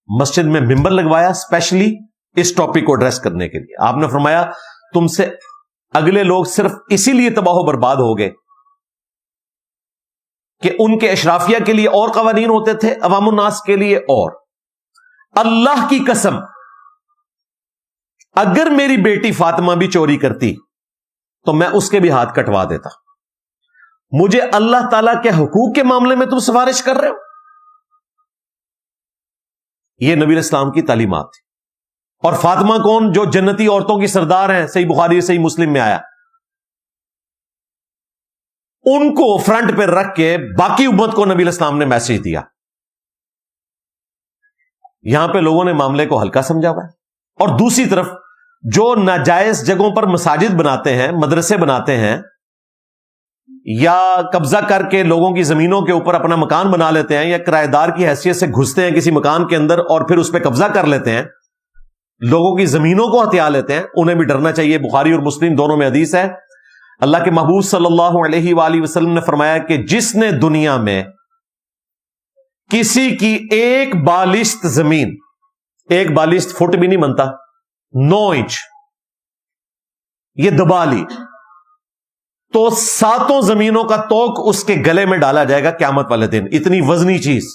[SPEAKER 2] مسجد میں ممبر لگوایا اسپیشلی اس ٹاپک کو ایڈریس کرنے کے لیے. آپ نے فرمایا تم سے اگلے لوگ صرف اسی لیے تباہ و برباد ہو گئے کہ ان کے اشرافیہ کے لیے اور قوانین ہوتے تھے، عوام الناس کے لیے اور. اللہ کی قسم اگر میری بیٹی فاطمہ بھی چوری کرتی تو میں اس کے بھی ہاتھ کٹوا دیتا. مجھے اللہ تعالی کے حقوق کے معاملے میں تم سفارش کر رہے ہو؟ یہ نبی اسلام کی تعلیمات تھی. اور فاطمہ کون؟ جو جنتی عورتوں کی سردار ہیں، صحیح بخاری صحیح مسلم میں آیا. ان کو فرنٹ پہ رکھ کے باقی امت کو نبی اسلام نے میسج دیا. یہاں پہ لوگوں نے معاملے کو ہلکا سمجھا ہوا ہے. اور دوسری طرف جو ناجائز جگہوں پر مساجد بناتے ہیں، مدرسے بناتے ہیں، یا قبضہ کر کے لوگوں کی زمینوں کے اوپر اپنا مکان بنا لیتے ہیں، یا کرایہ دار کی حیثیت سے گھستے ہیں کسی مکان کے اندر اور پھر اس پہ قبضہ کر لیتے ہیں، لوگوں کی زمینوں کو ہتھیا لیتے ہیں، انہیں بھی ڈرنا چاہیے. بخاری اور مسلم دونوں میں حدیث ہے. اللہ کے محبوب صلی اللہ علیہ وآلہ وسلم نے فرمایا کہ جس نے دنیا میں کسی کی ایک بالشت زمین، ایک بالشت فٹ بھی نہیں بنتا، 9 انچ، یہ دبا لی تو 7 زمینوں کا توق اس کے گلے میں ڈالا جائے گا قیامت والے دن. اتنی وزنی چیز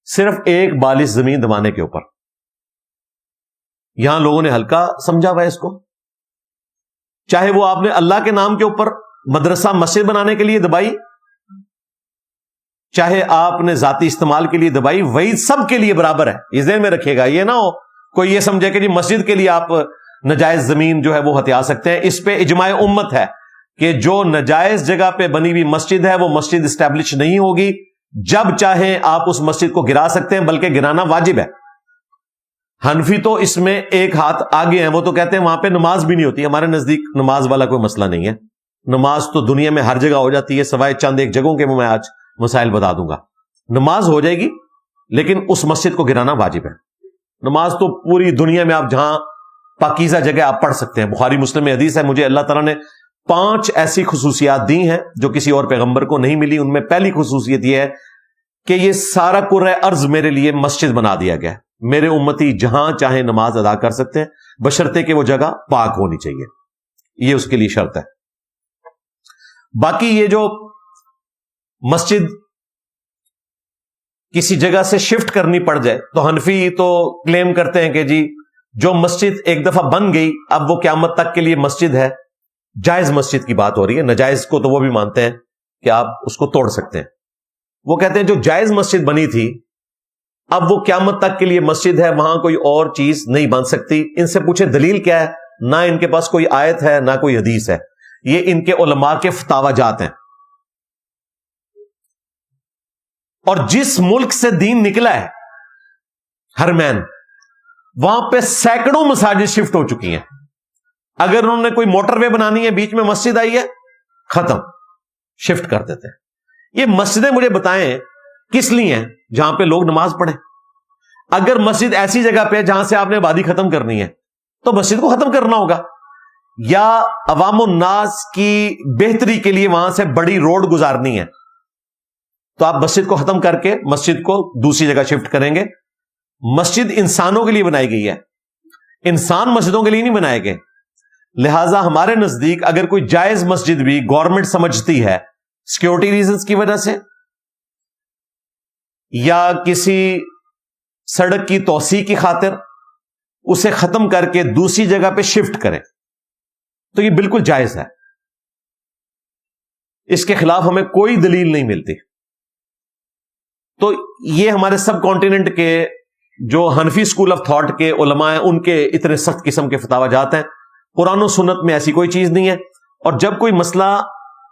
[SPEAKER 2] صرف ایک بالش زمین دبانے کے اوپر. یہاں لوگوں نے ہلکا سمجھا ہوا ہے اس کو. چاہے وہ آپ نے اللہ کے نام کے اوپر مدرسہ مسجد بنانے کے لیے دبائی، چاہے آپ نے ذاتی استعمال کے لیے دبائی، وہی سب کے لیے برابر ہے. یہ ذہن میں رکھیے گا. یہ نہ ہو کوئی یہ سمجھے کہ جی مسجد کے لیے آپ ناجائز زمین جو ہے وہ ہتھیا سکتے ہیں. اس پہ اجماع امت ہے. کہ جو نجائز جگہ پہ بنی ہوئی مسجد ہے وہ مسجد اسٹیبلش نہیں ہوگی. جب چاہیں آپ اس مسجد کو گرا سکتے ہیں، بلکہ گرانا واجب ہے. حنفی تو اس میں ایک ہاتھ آگے ہیں، وہ تو کہتے ہیں وہاں پہ نماز بھی نہیں ہوتی. ہمارے نزدیک نماز والا کوئی مسئلہ نہیں ہے. نماز تو دنیا میں ہر جگہ ہو جاتی ہے، سوائے چند ایک جگہوں کے میں آج مسائل بتا دوں گا. نماز ہو جائے گی، لیکن اس مسجد کو گرانا واجب ہے. نماز تو پوری دنیا میں آپ جہاں پاکیزہ جگہ آپ پڑھ سکتے ہیں. بخاری مسلم میں حدیث ہے، مجھے اللہ تعالیٰ نے 5 ایسی خصوصیات دی ہیں جو کسی اور پیغمبر کو نہیں ملی. ان میں پہلی خصوصیت یہ ہے کہ یہ سارا کرۂ ارض میرے لیے مسجد بنا دیا گیا ہے. میرے امتی جہاں چاہیں نماز ادا کر سکتے ہیں، بشرطے کہ وہ جگہ پاک ہونی چاہیے. یہ اس کے لیے شرط ہے. باقی یہ جو مسجد کسی جگہ سے شفٹ کرنی پڑ جائے، تو حنفی تو کلیم کرتے ہیں کہ جی جو مسجد ایک دفعہ بن گئی اب وہ قیامت تک کے لیے مسجد ہے. جائز مسجد کی بات ہو رہی ہے، ناجائز کو تو وہ بھی مانتے ہیں کہ آپ اس کو توڑ سکتے ہیں. وہ کہتے ہیں جو جائز مسجد بنی تھی اب وہ قیامت تک کے لیے مسجد ہے، وہاں کوئی اور چیز نہیں بن سکتی. ان سے پوچھے دلیل کیا ہے؟ نہ ان کے پاس کوئی آیت ہے نہ کوئی حدیث ہے. یہ ان کے علماء کے فتاوی جات ہیں. اور جس ملک سے دین نکلا ہے حرمین، وہاں پہ سینکڑوں مساجد شفٹ ہو چکی ہیں. اگر انہوں نے کوئی موٹر وے بنانی ہے، بیچ میں مسجد آئی ہے، ختم، شفٹ کر دیتے ہیں. یہ مسجدیں مجھے بتائیں کس لیے ہیں؟ جہاں پہ لوگ نماز پڑھیں. اگر مسجد ایسی جگہ پہ جہاں سے آپ نے آبادی ختم کرنی ہے تو مسجد کو ختم کرنا ہوگا، یا عوام الناس کی بہتری کے لیے وہاں سے بڑی روڈ گزارنی ہے تو آپ مسجد کو ختم کر کے مسجد کو دوسری جگہ شفٹ کریں گے. مسجد انسانوں کے لیے بنائی گئی ہے، انسان مسجدوں کے لیے نہیں بنائے گئے. لہذا ہمارے نزدیک اگر کوئی جائز مسجد بھی گورنمنٹ سمجھتی ہے سیکیورٹی ریزنز کی وجہ سے یا کسی سڑک کی توسیع کی خاطر، اسے ختم کر کے دوسری جگہ پہ شفٹ کریں تو یہ بالکل جائز ہے. اس کے خلاف ہمیں کوئی دلیل نہیں ملتی. تو یہ ہمارے سب کانٹیننٹ کے جو حنفی اسکول آف تھاٹ کے علماء ہیں ان کے اتنے سخت قسم کے فتاوی جات ہیں. قرآن و سنت میں ایسی کوئی چیز نہیں ہے. اور جب کوئی مسئلہ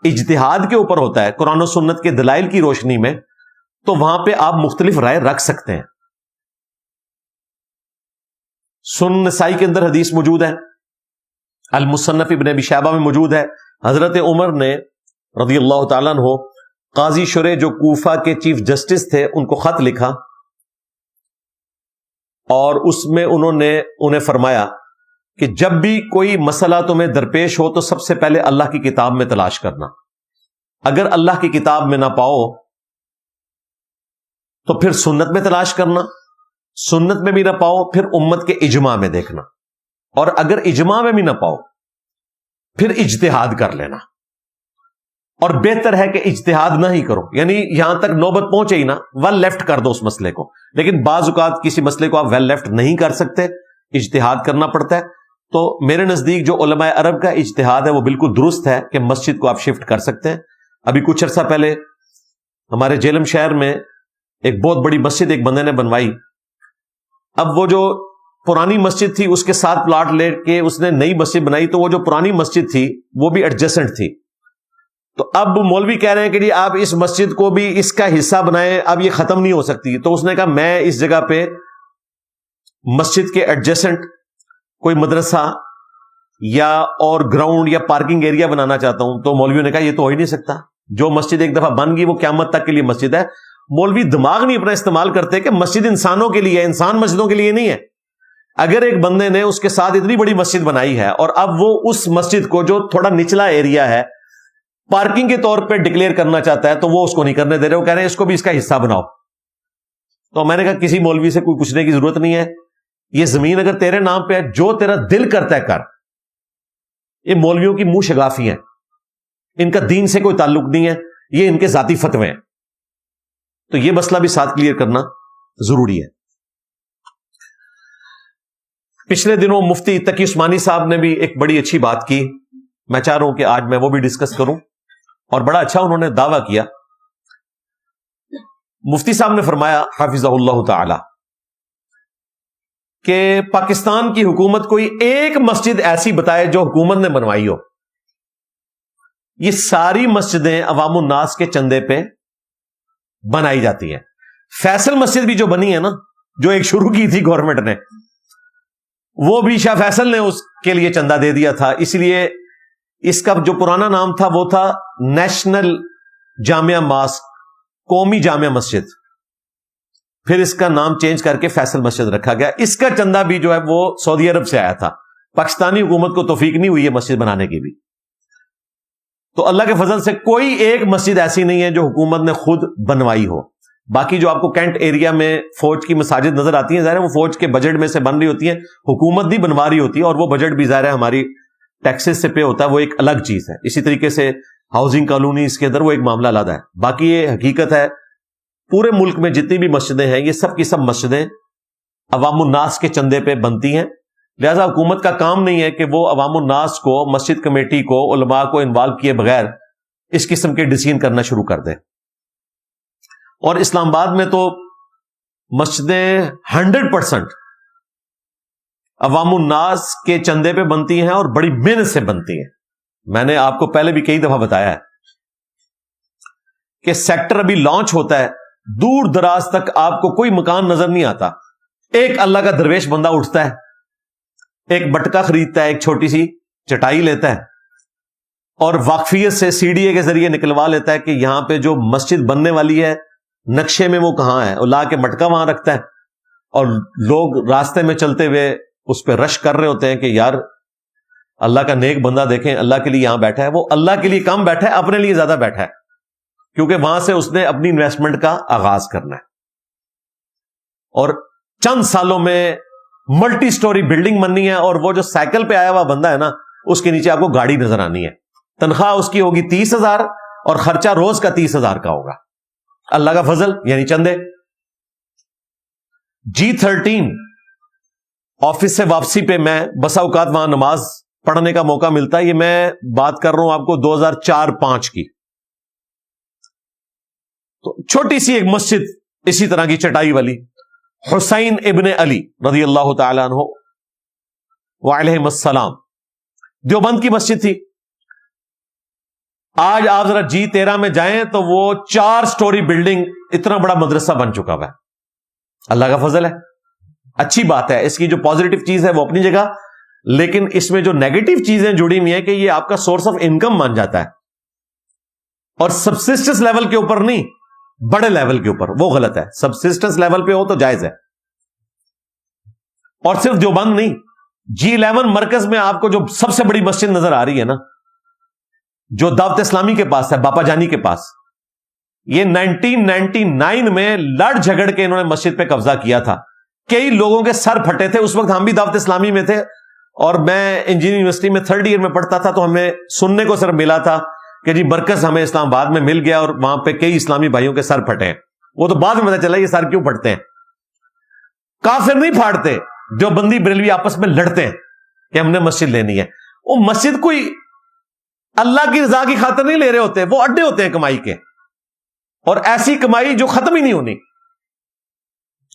[SPEAKER 2] اجتہاد کے اوپر ہوتا ہے قرآن و سنت کے دلائل کی روشنی میں، تو وہاں پہ آپ مختلف رائے رکھ سکتے ہیں. سنن نسائی کے اندر حدیث موجود ہے، المصنف ابن ابی شیبہ میں موجود ہے. حضرت عمر نے رضی اللہ تعالیٰ عنہ قاضی شریح جو کوفہ کے چیف جسٹس تھے ان کو خط لکھا، اور اس میں انہوں نے انہیں فرمایا کہ جب بھی کوئی مسئلہ تمہیں درپیش ہو تو سب سے پہلے اللہ کی کتاب میں تلاش کرنا. اگر اللہ کی کتاب میں نہ پاؤ تو پھر سنت میں تلاش کرنا، سنت میں بھی نہ پاؤ پھر امت کے اجماع میں دیکھنا، اور اگر اجماع میں بھی نہ پاؤ پھر اجتہاد کر لینا. اور بہتر ہے کہ اجتہاد نہ ہی کرو، یعنی یہاں تک نوبت پہنچے ہی نا، ویل لیفٹ کر دو اس مسئلے کو. لیکن بعض اوقات کسی مسئلے کو آپ ویل لیفٹ نہیں کر سکتے، اجتہاد کرنا پڑتا ہے. تو میرے نزدیک جو علماء عرب کا اجتہاد ہے وہ بالکل درست ہے کہ مسجد کو آپ شفٹ کر سکتے ہیں. ابھی کچھ عرصہ پہلے ہمارے جیلم شہر میں ایک بہت بڑی مسجد ایک بندے نے بنوائی. اب وہ جو پرانی مسجد تھی اس کے ساتھ پلاٹ لے کے اس نے نئی مسجد بنائی، تو وہ جو پرانی مسجد تھی وہ بھی ایڈجسنٹ تھی. تو اب مولوی کہہ رہے ہیں کہ جی آپ اس مسجد کو بھی اس کا حصہ بنائیں، اب یہ ختم نہیں ہو سکتی. تو اس نے کہا میں اس جگہ پہ مسجد کے ایڈجسنٹ کوئی مدرسہ یا اور گراؤنڈ یا پارکنگ ایریا بنانا چاہتا ہوں. تو مولویوں نے کہا یہ تو ہو ہی نہیں سکتا، جو مسجد ایک دفعہ بن گئی وہ قیامت تک کے لیے مسجد ہے. مولوی دماغ نہیں اپنا استعمال کرتے کہ مسجد انسانوں کے لیے ہے، انسان مسجدوں کے لیے نہیں ہے. اگر ایک بندے نے اس کے ساتھ اتنی بڑی مسجد بنائی ہے اور اب وہ اس مسجد کو جو تھوڑا نچلا ایریا ہے پارکنگ کے طور پہ ڈکلیئر کرنا چاہتا ہے تو وہ اس کو نہیں کرنے دے رہے، وہ کہہ رہے ہیں اس کو بھی اس کا حصہ بناؤ. تو میں نے کہا کسی مولوی سے کوئی پوچھنے کی ضرورت نہیں ہے، یہ زمین اگر تیرے نام پہ ہے جو تیرا دل کرتا ہے کر. یہ مولویوں کی منہ شگافی ہیں، ان کا دین سے کوئی تعلق نہیں ہے، یہ ان کے ذاتی فتوے ہیں. تو یہ مسئلہ بھی ساتھ کلیئر کرنا ضروری ہے. پچھلے دنوں مفتی تقی عثمانی صاحب نے بھی ایک بڑی اچھی بات کی، میں چاہ رہا ہوں کہ آج میں وہ بھی ڈسکس کروں، اور بڑا اچھا انہوں نے دعویٰ کیا. مفتی صاحب نے فرمایا حافظہ اللہ تعالی کہ پاکستان کی حکومت کوئی ایک مسجد ایسی بتائے جو حکومت نے بنوائی ہو. یہ ساری مسجدیں عوام الناس کے چندے پہ بنائی جاتی ہیں. فیصل مسجد بھی جو بنی ہے نا، جو ایک شروع کی تھی گورنمنٹ نے، وہ بھی شاہ فیصل نے اس کے لیے چندہ دے دیا تھا. اس لیے اس کا جو پرانا نام تھا وہ تھا نیشنل جامعہ ماسک، قومی جامعہ مسجد. پھر اس کا نام چینج کر کے فیصل مسجد رکھا گیا. اس کا چندہ بھی جو ہے وہ سعودی عرب سے آیا تھا. پاکستانی حکومت کو توفیق نہیں ہوئی ہے مسجد بنانے کی بھی. تو اللہ کے فضل سے کوئی ایک مسجد ایسی نہیں ہے جو حکومت نے خود بنوائی ہو. باقی جو آپ کو کینٹ ایریا میں فوج کی مساجد نظر آتی ہیں، ظاہر ہے وہ فوج کے بجٹ میں سے بن رہی ہوتی ہیں، حکومت نہیں بنوا رہی ہوتی ہے، اور وہ بجٹ بھی ظاہر ہے ہماری ٹیکسز سے پے ہوتا ہے، وہ ایک الگ چیز ہے. اسی طریقے سے ہاؤسنگ کالونیز کے اندر وہ ایک معاملہ علیحدہ ہے. باقی یہ حقیقت ہے پورے ملک میں جتنی بھی مسجدیں ہیں یہ سب کی سب مسجدیں عوام الناس کے چندے پہ بنتی ہیں. لہذا حکومت کا کام نہیں ہے کہ وہ عوام الناس کو، مسجد کمیٹی کو، علماء کو انوالو کیے بغیر اس قسم کے ڈیسیژن کرنا شروع کر دے. اور اسلام آباد میں تو مسجدیں 100% عوام الناس کے چندے پہ بنتی ہیں اور بڑی محنت سے بنتی ہیں. میں نے آپ کو پہلے بھی کئی دفعہ بتایا ہے کہ سیکٹر ابھی لانچ ہوتا ہے، دور دراز تک آپ کو کوئی مکان نظر نہیں آتا. ایک اللہ کا درویش بندہ اٹھتا ہے، ایک بٹکا خریدتا ہے، ایک چھوٹی سی چٹائی لیتا ہے اور واقفیت سے CDA کے ذریعے نکلوا لیتا ہے کہ یہاں پہ جو مسجد بننے والی ہے نقشے میں وہ کہاں ہے، اور لا کے مٹکا وہاں رکھتا ہے. اور لوگ راستے میں چلتے ہوئے اس پہ رش کر رہے ہوتے ہیں کہ یار اللہ کا نیک بندہ دیکھیں اللہ کے لیے یہاں بیٹھا ہے. وہ اللہ کے لیے کم بیٹھا ہے، اپنے لیے زیادہ بیٹھا ہے، کیونکہ وہاں سے اس نے اپنی انویسٹمنٹ کا آغاز کرنا ہے. اور چند سالوں میں ملٹی سٹوری بلڈنگ بننی ہے، اور وہ جو سائیکل پہ آیا ہوا بندہ ہے نا، اس کے نیچے آپ کو گاڑی نظر آنی ہے. تنخواہ اس کی ہوگی 30,000 اور خرچہ روز کا 30,000 کا ہوگا. اللہ کا فضل یعنی چندے. G13 آفس سے واپسی پہ میں بسا اوقات وہاں نماز پڑھنے کا موقع ملتا ہے. یہ میں بات کر رہا ہوں آپ کو 2004-05 کی. تو چھوٹی سی ایک مسجد اسی طرح کی چٹائی والی، حسین ابن علی رضی اللہ تعالیٰ عنہ وعلیہم السلام، دیوبند کی مسجد تھی. آج آپ ذرا G13 میں جائیں تو وہ 4 سٹوری بلڈنگ، اتنا بڑا مدرسہ بن چکا ہوا ہے. اللہ کا فضل ہے، اچھی بات ہے. اس کی جو پازیٹو چیز ہے وہ اپنی جگہ، لیکن اس میں جو نیگیٹو چیزیں جڑی ہوئی ہیں کہ یہ آپ کا سورس آف انکم مان جاتا ہے، اور سبسسٹنس لیول کے اوپر نہیں، بڑے لیول کے اوپر. وہ غلط ہے. سبسسٹنس لیول پہ ہو تو جائز ہے. اور صرف دیوبند نہیں، G11 مرکز میں آپ کو جو سب سے بڑی مسجد نظر آ رہی ہے نا، جو دعوت اسلامی کے پاس ہے، باپا جانی کے پاس، یہ 1999 میں لڑ جھگڑ کے انہوں نے مسجد پہ قبضہ کیا تھا. کئی لوگوں کے سر پھٹے تھے. اس وقت ہم بھی دعوت اسلامی میں تھے، اور میں انجینئرنگ یونیورسٹی میں 3rd ایئر میں پڑھتا تھا. تو ہمیں سننے کو صرف ملا تھا کہ جی مرکز ہمیں اسلام آباد میں مل گیا اور وہاں پہ کئی اسلامی بھائیوں کے سر پھٹے ہیں. وہ تو بعد میں پتہ چلا یہ سر کیوں پھٹتے ہیں. کافر نہیں پھاڑتے، جو بندی بریلوی آپس میں لڑتے ہیں کہ ہم نے مسجد لینی ہے. وہ مسجد کوئی اللہ کی رضا کی خاطر نہیں لے رہے ہوتے، وہ اڈے ہوتے ہیں کمائی کے، اور ایسی کمائی جو ختم ہی نہیں ہونی.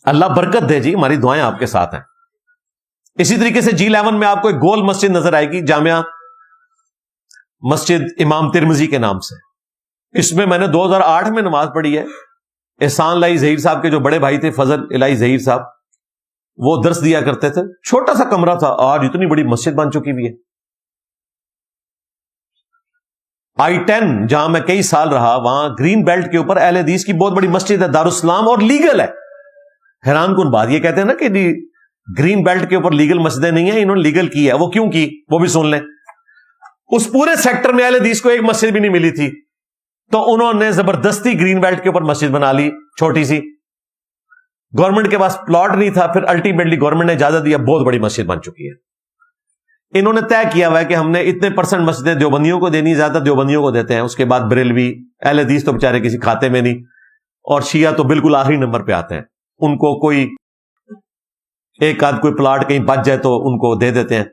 [SPEAKER 2] اللہ برکت دے جی، ہماری دعائیں آپ کے ساتھ ہیں. اسی طریقے سے G11 میں آپ کو ایک گول مسجد نظر آئے گی، جامعہ مسجد امام ترمذی کے نام سے. اس میں میں نے 2008 میں نماز پڑھی ہے. احسان الہی ظہیر صاحب کے جو بڑے بھائی تھے، فضل الہی ظہیر صاحب، وہ درس دیا کرتے تھے. چھوٹا سا کمرہ تھا، آج اتنی بڑی مسجد بن چکی ہوئی ہے. I-10 جہاں میں کئی سال رہا، وہاں گرین بیلٹ کے اوپر اہل حدیث کی بہت بڑی مسجد ہے، دارالاسلام، اور لیگل ہے. حیران کن بات، یہ کہتے ہیں نا کہ گرین بیلٹ کے اوپر لیگل مسجدیں نہیں ہیں، انہوں نے لیگل کی ہے. وہ کیوں کی وہ بھی سن لیں. اس پورے سیکٹر میں اہل حدیث کو ایک مسجد بھی نہیں ملی تھی، تو انہوں نے زبردستی گرین بیلٹ کے اوپر مسجد بنا لی چھوٹی سی. گورنمنٹ کے پاس پلاٹ نہیں تھا، پھر الٹیمیٹلی گورنمنٹ نے اجازت دیا، بہت بڑی مسجد بن چکی ہے. انہوں نے طے کیا ہوا ہے کہ ہم نے اتنے % مسجدیں دیوبندیوں کو دینی، زیادہ دیوبندیوں کو دیتے ہیں. اس کے بعد بریلوی، اہل حدیث تو بےچارے کسی کھاتے میں نہیں، اور شیعہ تو بالکل آخری نمبر پہ آتے ہیں. ان کو کوئی ایک آدھ کوئی پلاٹ کہیں بچ جائے تو ان کو دے دیتے ہیں،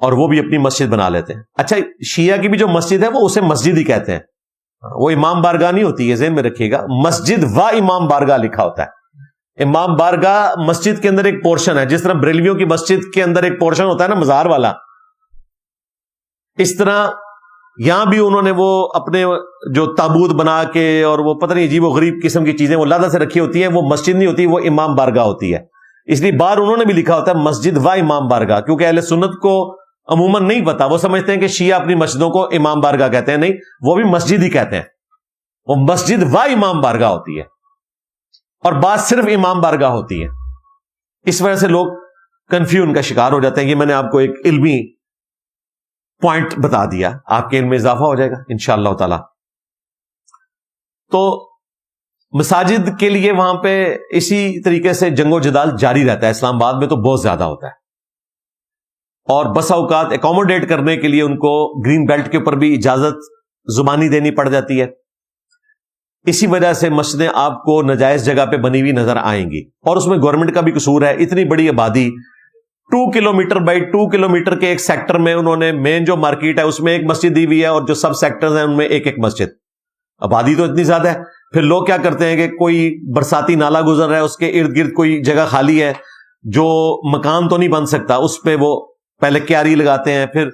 [SPEAKER 2] اور وہ بھی اپنی مسجد بنا لیتے ہیں. اچھا، شیعہ کی بھی جو مسجد ہے وہ اسے مسجد ہی کہتے ہیں، وہ امام بارگاہ نہیں ہوتی، یہ ذہن میں رکھیے گا. مسجد و امام بارگاہ لکھا ہوتا ہے. امام بارگاہ مسجد کے اندر ایک پورشن ہے، جس طرح بریلویوں کی مسجد کے اندر ایک پورشن ہوتا ہے نا مزار والا، اس طرح یہاں بھی انہوں نے وہ اپنے جو تابوت بنا کے اور وہ پتہ نہیں عجیب و غریب قسم کی چیزیں وہ لادہ سے رکھی ہوتی ہیں، وہ مسجد نہیں ہوتی، وہ امام بارگاہ ہوتی ہے. اس لیے باہر انہوں نے بھی لکھا ہوتا ہے مسجد و امام بارگاہ، کیونکہ اہل سنت کو عموماً نہیں پتا، وہ سمجھتے ہیں کہ شیعہ اپنی مسجدوں کو امام بارگاہ کہتے ہیں. نہیں، وہ بھی مسجد ہی کہتے ہیں، وہ مسجد و امام بارگاہ ہوتی ہے، اور بات صرف امام بارگاہ ہوتی ہے. اس وجہ سے لوگ کنفیوژن کا شکار ہو جاتے ہیں. یہ میں نے آپ کو ایک علمی پوائنٹ بتا دیا، آپ کے علم میں اضافہ ہو جائے گا انشاءاللہ تعالی. تو مساجد کے لیے وہاں پہ اسی طریقے سے جنگ و جدال جاری رہتا ہے. اسلام آباد میں تو بہت زیادہ ہوتا ہے، اور بسا اوقات اکوموڈیٹ کرنے کے لیے ان کو گرین بیلٹ کے اوپر بھی اجازت زبانی دینی پڑ جاتی ہے. اسی وجہ سے مسجدیں آپ کو ناجائز جگہ پہ بنی ہوئی نظر آئیں گی، اور اس میں گورنمنٹ کا بھی قصور ہے. اتنی بڑی آبادی 2 کلومیٹر بائی 2 کلومیٹر کے ایک سیکٹر میں انہوں نے مین جو مارکیٹ ہے اس میں ایک مسجد دی ہوئی ہے، اور جو سب سیکٹرز ہیں ان میں ایک ایک مسجد. آبادی تو اتنی زیادہ ہے. پھر لوگ کیا کرتے ہیں کہ کوئی برساتی نالا گزر رہا ہے، اس کے ارد گرد کوئی جگہ خالی ہے جو مکان تو نہیں بن سکتا، اس پہ وہ پہلے کیاری لگاتے ہیں، پھر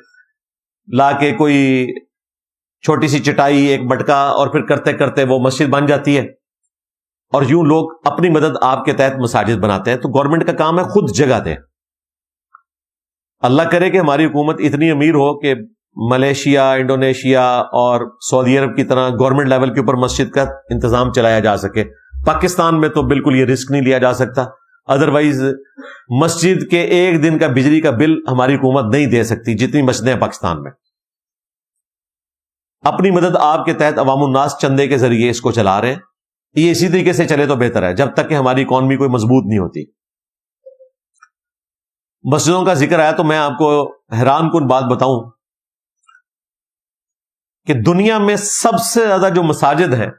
[SPEAKER 2] لا کے کوئی چھوٹی سی چٹائی ایک مٹکا، اور پھر کرتے کرتے وہ مسجد بن جاتی ہے. اور یوں لوگ اپنی مدد آپ کے تحت مساجد بناتے ہیں. تو گورنمنٹ کا کام ہے خود جگہ دے. اللہ کرے کہ ہماری حکومت اتنی امیر ہو کہ ملیشیا، انڈونیشیا اور سعودی عرب کی طرح گورنمنٹ لیول کے اوپر مسجد کا انتظام چلایا جا سکے. پاکستان میں تو بالکل یہ رسک نہیں لیا جا سکتا. ادروائز مسجد کے ایک دن کا بجلی کا بل ہماری حکومت نہیں دے سکتی جتنی مسجدیں ہیں پاکستان میں. اپنی مدد آپ کے تحت عوام الناس چندے کے ذریعے اس کو چلا رہے ہیں. یہ اسی طریقے سے چلے تو بہتر ہے، جب تک کہ ہماری اکانومی کوئی مضبوط نہیں ہوتی. مسجدوں کا ذکر آیا تو میں آپ کو حیران کن بات بتاؤں کہ دنیا میں سب سے زیادہ جو مساجد ہیں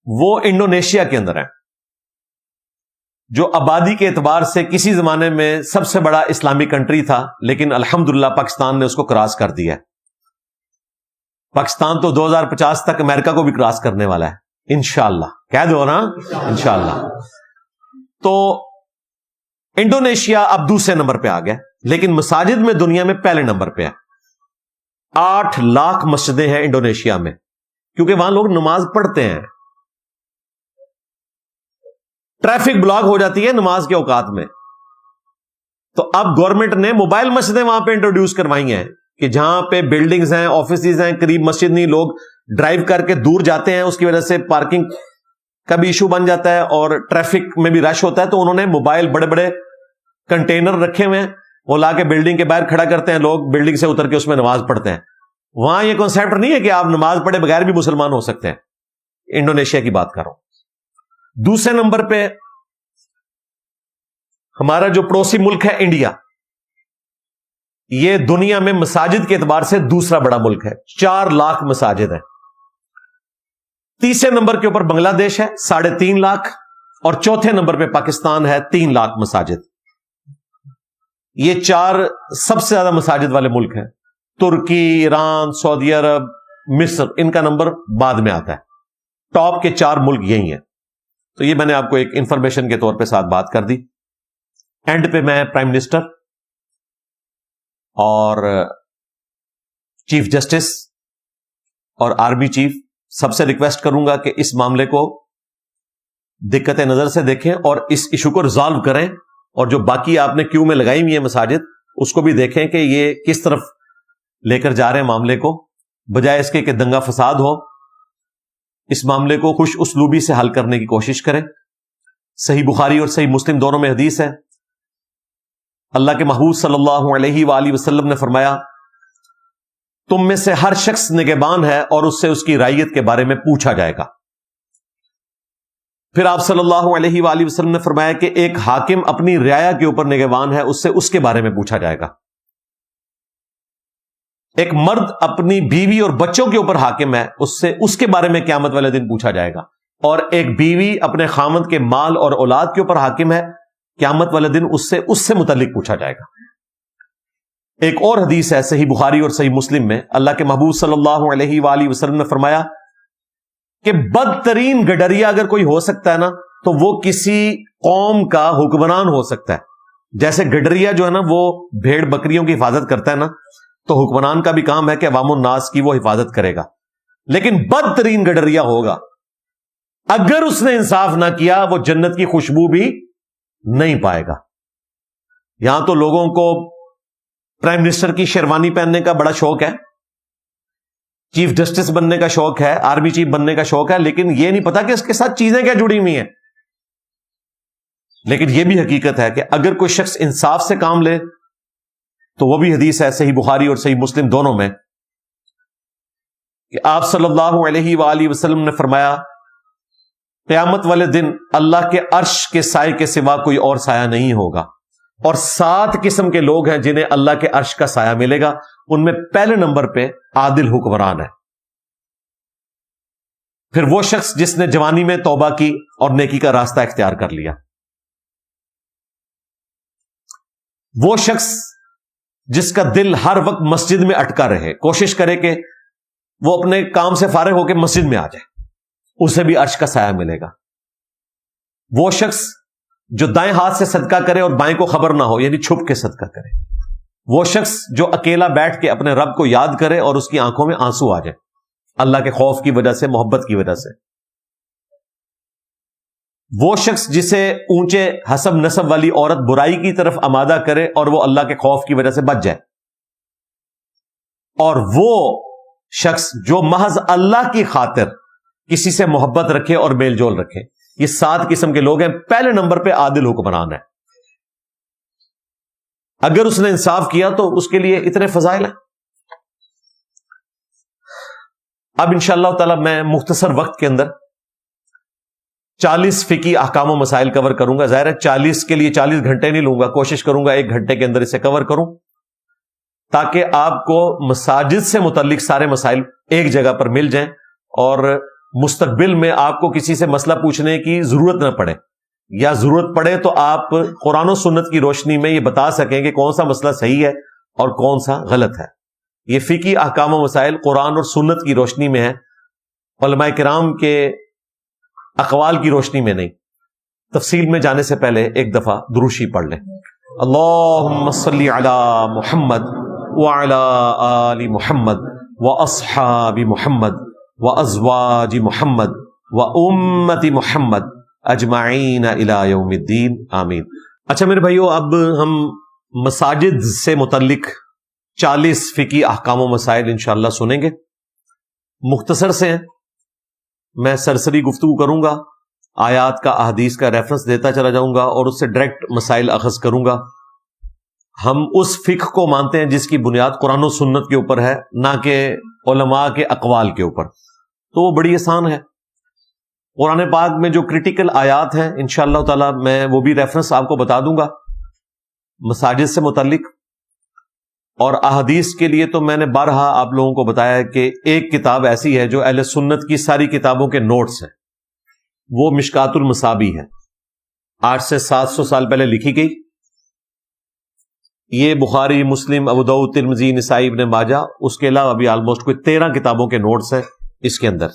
[SPEAKER 2] وہ انڈونیشیا کے اندر ہیں، جو آبادی کے اعتبار سے کسی زمانے میں سب سے بڑا اسلامی کنٹری تھا، لیکن الحمدللہ پاکستان نے اس کو کراس کر دیا ہے. پاکستان تو 2050 تک امریکہ کو بھی کراس کرنے والا ہے انشاءاللہ. کہہ دو نا انشاءاللہ. تو انڈونیشیا اب دوسرے نمبر پہ آ گیا، لیکن مساجد میں دنیا میں پہلے نمبر پہ ہے. 8 لاکھ مسجدیں ہیں انڈونیشیا میں، کیونکہ وہاں لوگ نماز پڑھتے ہیں. ٹریفک بلاک ہو جاتی ہے نماز کے اوقات میں، تو اب گورنمنٹ نے موبائل مسجدیں وہاں پہ انٹروڈیوس کروائی ہیں کہ جہاں پہ بلڈنگز ہیں، آفیسز ہیں، قریب مسجد نہیں، لوگ ڈرائیو کر کے دور جاتے ہیں، اس کی وجہ سے پارکنگ کا بھی ایشو بن جاتا ہے اور ٹریفک میں بھی رش ہوتا ہے. تو انہوں نے موبائل بڑے بڑے کنٹینر رکھے ہوئے ہیں، وہ لا کے بلڈنگ کے باہر کھڑا کرتے ہیں، لوگ بلڈنگ سے اتر کے اس میں نماز پڑھتے ہیں. وہاں یہ کنسیپٹ نہیں ہے کہ آپ نماز پڑھے بغیر بھی مسلمان ہو سکتے ہیں. انڈونیشیا کی بات کر رہا ہوں. دوسرے نمبر پہ ہمارا جو پڑوسی ملک ہے انڈیا، یہ دنیا میں مساجد کے اعتبار سے دوسرا بڑا ملک ہے. 4 لاکھ مساجد ہیں. تیسرے نمبر کے اوپر بنگلہ دیش ہے 3.5 لاکھ، اور چوتھے نمبر پہ پاکستان ہے 3 لاکھ مساجد. یہ 4 سب سے زیادہ مساجد والے ملک ہیں. ترکی، ایران، سعودی عرب، مصر، ان کا نمبر بعد میں آتا ہے. ٹاپ کے 4 ملک یہی ہیں. تو یہ میں نے آپ کو ایک انفارمیشن کے طور پہ ساتھ بات کر دی. اینڈ پہ میں پرائم منسٹر اور چیف جسٹس اور آرمی چیف سب سے ریکویسٹ کروں گا کہ اس معاملے کو دقت نظر سے دیکھیں اور اس ایشو کو ریزالو کریں، اور جو باقی آپ نے کیو میں لگائی ہوئی ہے مساجد اس کو بھی دیکھیں کہ یہ کس طرف لے کر جا رہے ہیں معاملے کو، بجائے اس کے کہ دنگا فساد ہو. اس معاملے کو خوش اسلوبی سے حل کرنے کی کوشش کریں. صحیح بخاری اور صحیح مسلم دونوں میں حدیث ہے، اللہ کے محبوب صلی اللہ علیہ وآلہ وسلم نے فرمایا تم میں سے ہر شخص نگہبان ہے اور اس سے اس کی رعیت کے بارے میں پوچھا جائے گا. پھر آپ صلی اللہ علیہ وآلہ وسلم نے فرمایا کہ ایک حاکم اپنی رعایا کے اوپر نگہبان ہے، اس سے اس کے بارے میں پوچھا جائے گا. ایک مرد اپنی بیوی اور بچوں کے اوپر حاکم ہے، اس سے اس کے بارے میں قیامت والے دن پوچھا جائے گا. اور ایک بیوی اپنے خامند کے مال اور اولاد کے اوپر حاکم ہے، قیامت والے دن اس سے متعلق پوچھا جائے گا. ایک اور حدیث ہے صحیح بخاری اور صحیح مسلم میں، اللہ کے محبوب صلی اللہ علیہ وآلہ وسلم نے فرمایا کہ بدترین گڈریا اگر کوئی ہو سکتا ہے نا تو وہ کسی قوم کا حکمران ہو سکتا ہے. جیسے گڈریا جو ہے نا وہ بھیڑ بکریوں کی حفاظت کرتا ہے نا، تو حکمران کا بھی کام ہے کہ عوام الناس کی وہ حفاظت کرے گا، لیکن بدترین گڈریا ہوگا اگر اس نے انصاف نہ کیا، وہ جنت کی خوشبو بھی نہیں پائے گا۔ یہاں تو لوگوں کو پرائم منسٹر کی شیروانی پہننے کا بڑا شوق ہے، چیف جسٹس بننے کا شوق ہے، آرمی چیف بننے کا شوق ہے، لیکن یہ نہیں پتا کہ اس کے ساتھ چیزیں کیا جڑی ہوئی ہیں۔ لیکن یہ بھی حقیقت ہے کہ اگر کوئی شخص انصاف سے کام لے تو وہ بھی حدیث ہے صحیح بخاری اور صحیح مسلم دونوں میں کہ آپ صلی اللہ علیہ وآلہ وسلم نے فرمایا قیامت والے دن اللہ کے عرش کے سائے کے سوا کوئی اور سایہ نہیں ہوگا، اور 7 قسم کے لوگ ہیں جنہیں اللہ کے عرش کا سایہ ملے گا، ان میں پہلے نمبر پہ عادل حکمران ہے، پھر وہ شخص جس نے جوانی میں توبہ کی اور نیکی کا راستہ اختیار کر لیا، وہ شخص جس کا دل ہر وقت مسجد میں اٹکا رہے، کوشش کرے کہ وہ اپنے کام سے فارغ ہو کے مسجد میں آ جائے، اسے بھی عرش کا سایہ ملے گا، وہ شخص جو دائیں ہاتھ سے صدقہ کرے اور بائیں کو خبر نہ ہو، یعنی چھپ کے صدقہ کرے، وہ شخص جو اکیلا بیٹھ کے اپنے رب کو یاد کرے اور اس کی آنکھوں میں آنسو آ جائے اللہ کے خوف کی وجہ سے، محبت کی وجہ سے، وہ شخص جسے اونچے حسب نسب والی عورت برائی کی طرف آمادہ کرے اور وہ اللہ کے خوف کی وجہ سے بچ جائے، اور وہ شخص جو محض اللہ کی خاطر کسی سے محبت رکھے اور میل جول رکھے، یہ 7 قسم کے لوگ ہیں۔ پہلے نمبر پہ عادل حکمران ہے، اگر اس نے انصاف کیا تو اس کے لیے اتنے فضائل ہیں۔ اب انشاءاللہ تعالی میں مختصر وقت کے اندر 40 فقہی احکام و مسائل کور کروں گا۔ ظاہر ہے 40 کے لیے 40 گھنٹے نہیں لوں گا، کوشش کروں گا 1 گھنٹے کے اندر اسے کور کروں، تاکہ آپ کو مساجد سے متعلق سارے مسائل ایک جگہ پر مل جائیں اور مستقبل میں آپ کو کسی سے مسئلہ پوچھنے کی ضرورت نہ پڑے، یا ضرورت پڑے تو آپ قرآن و سنت کی روشنی میں یہ بتا سکیں کہ کون سا مسئلہ صحیح ہے اور کون سا غلط ہے۔ یہ فقہی احکام و مسائل قرآن اور سنت کی روشنی میں ہے، علماء کرام کے اقوال کی روشنی میں نہیں۔ تفصیل میں جانے سے پہلے ایک دفعہ دروشی پڑھ لیں۔ اللہم صلی علی محمد وعلی آل محمد واصحاب محمد وازواج محمد وامت محمد اجمعین الی یوم الدین، آمین۔ اچھا میرے بھائیو، اب ہم مساجد سے متعلق 40 فقہی احکام و مسائل انشاءاللہ سنیں گے، مختصر سے ہیں، میں سرسری گفتگو کروں گا، آیات کا احادیث کا ریفرنس دیتا چلا جاؤں گا اور اس سے ڈائریکٹ مسائل اخذ کروں گا۔ ہم اس فقہ کو مانتے ہیں جس کی بنیاد قرآن و سنت کے اوپر ہے، نہ کہ علماء کے اقوال کے اوپر، تو وہ بڑی آسان ہے۔ قرآن پاک میں جو کرٹیکل آیات ہیں انشاءاللہ تعالی میں وہ بھی ریفرنس آپ کو بتا دوں گا مساجد سے متعلق، اور احادیث کے لیے تو میں نے بارہا آپ لوگوں کو بتایا کہ ایک کتاب ایسی ہے جو اہل سنت کی ساری کتابوں کے نوٹس ہیں، وہ مشکات المصابیح ہے، 8 سے 700 سال پہلے لکھی گئی۔ یہ بخاری، مسلم، ابو داؤد، ترمذی، نسائی، ابن ماجہ، اس کے علاوہ بھی آلموسٹ کوئی 13 کتابوں کے نوٹس ہیں اس کے اندر۔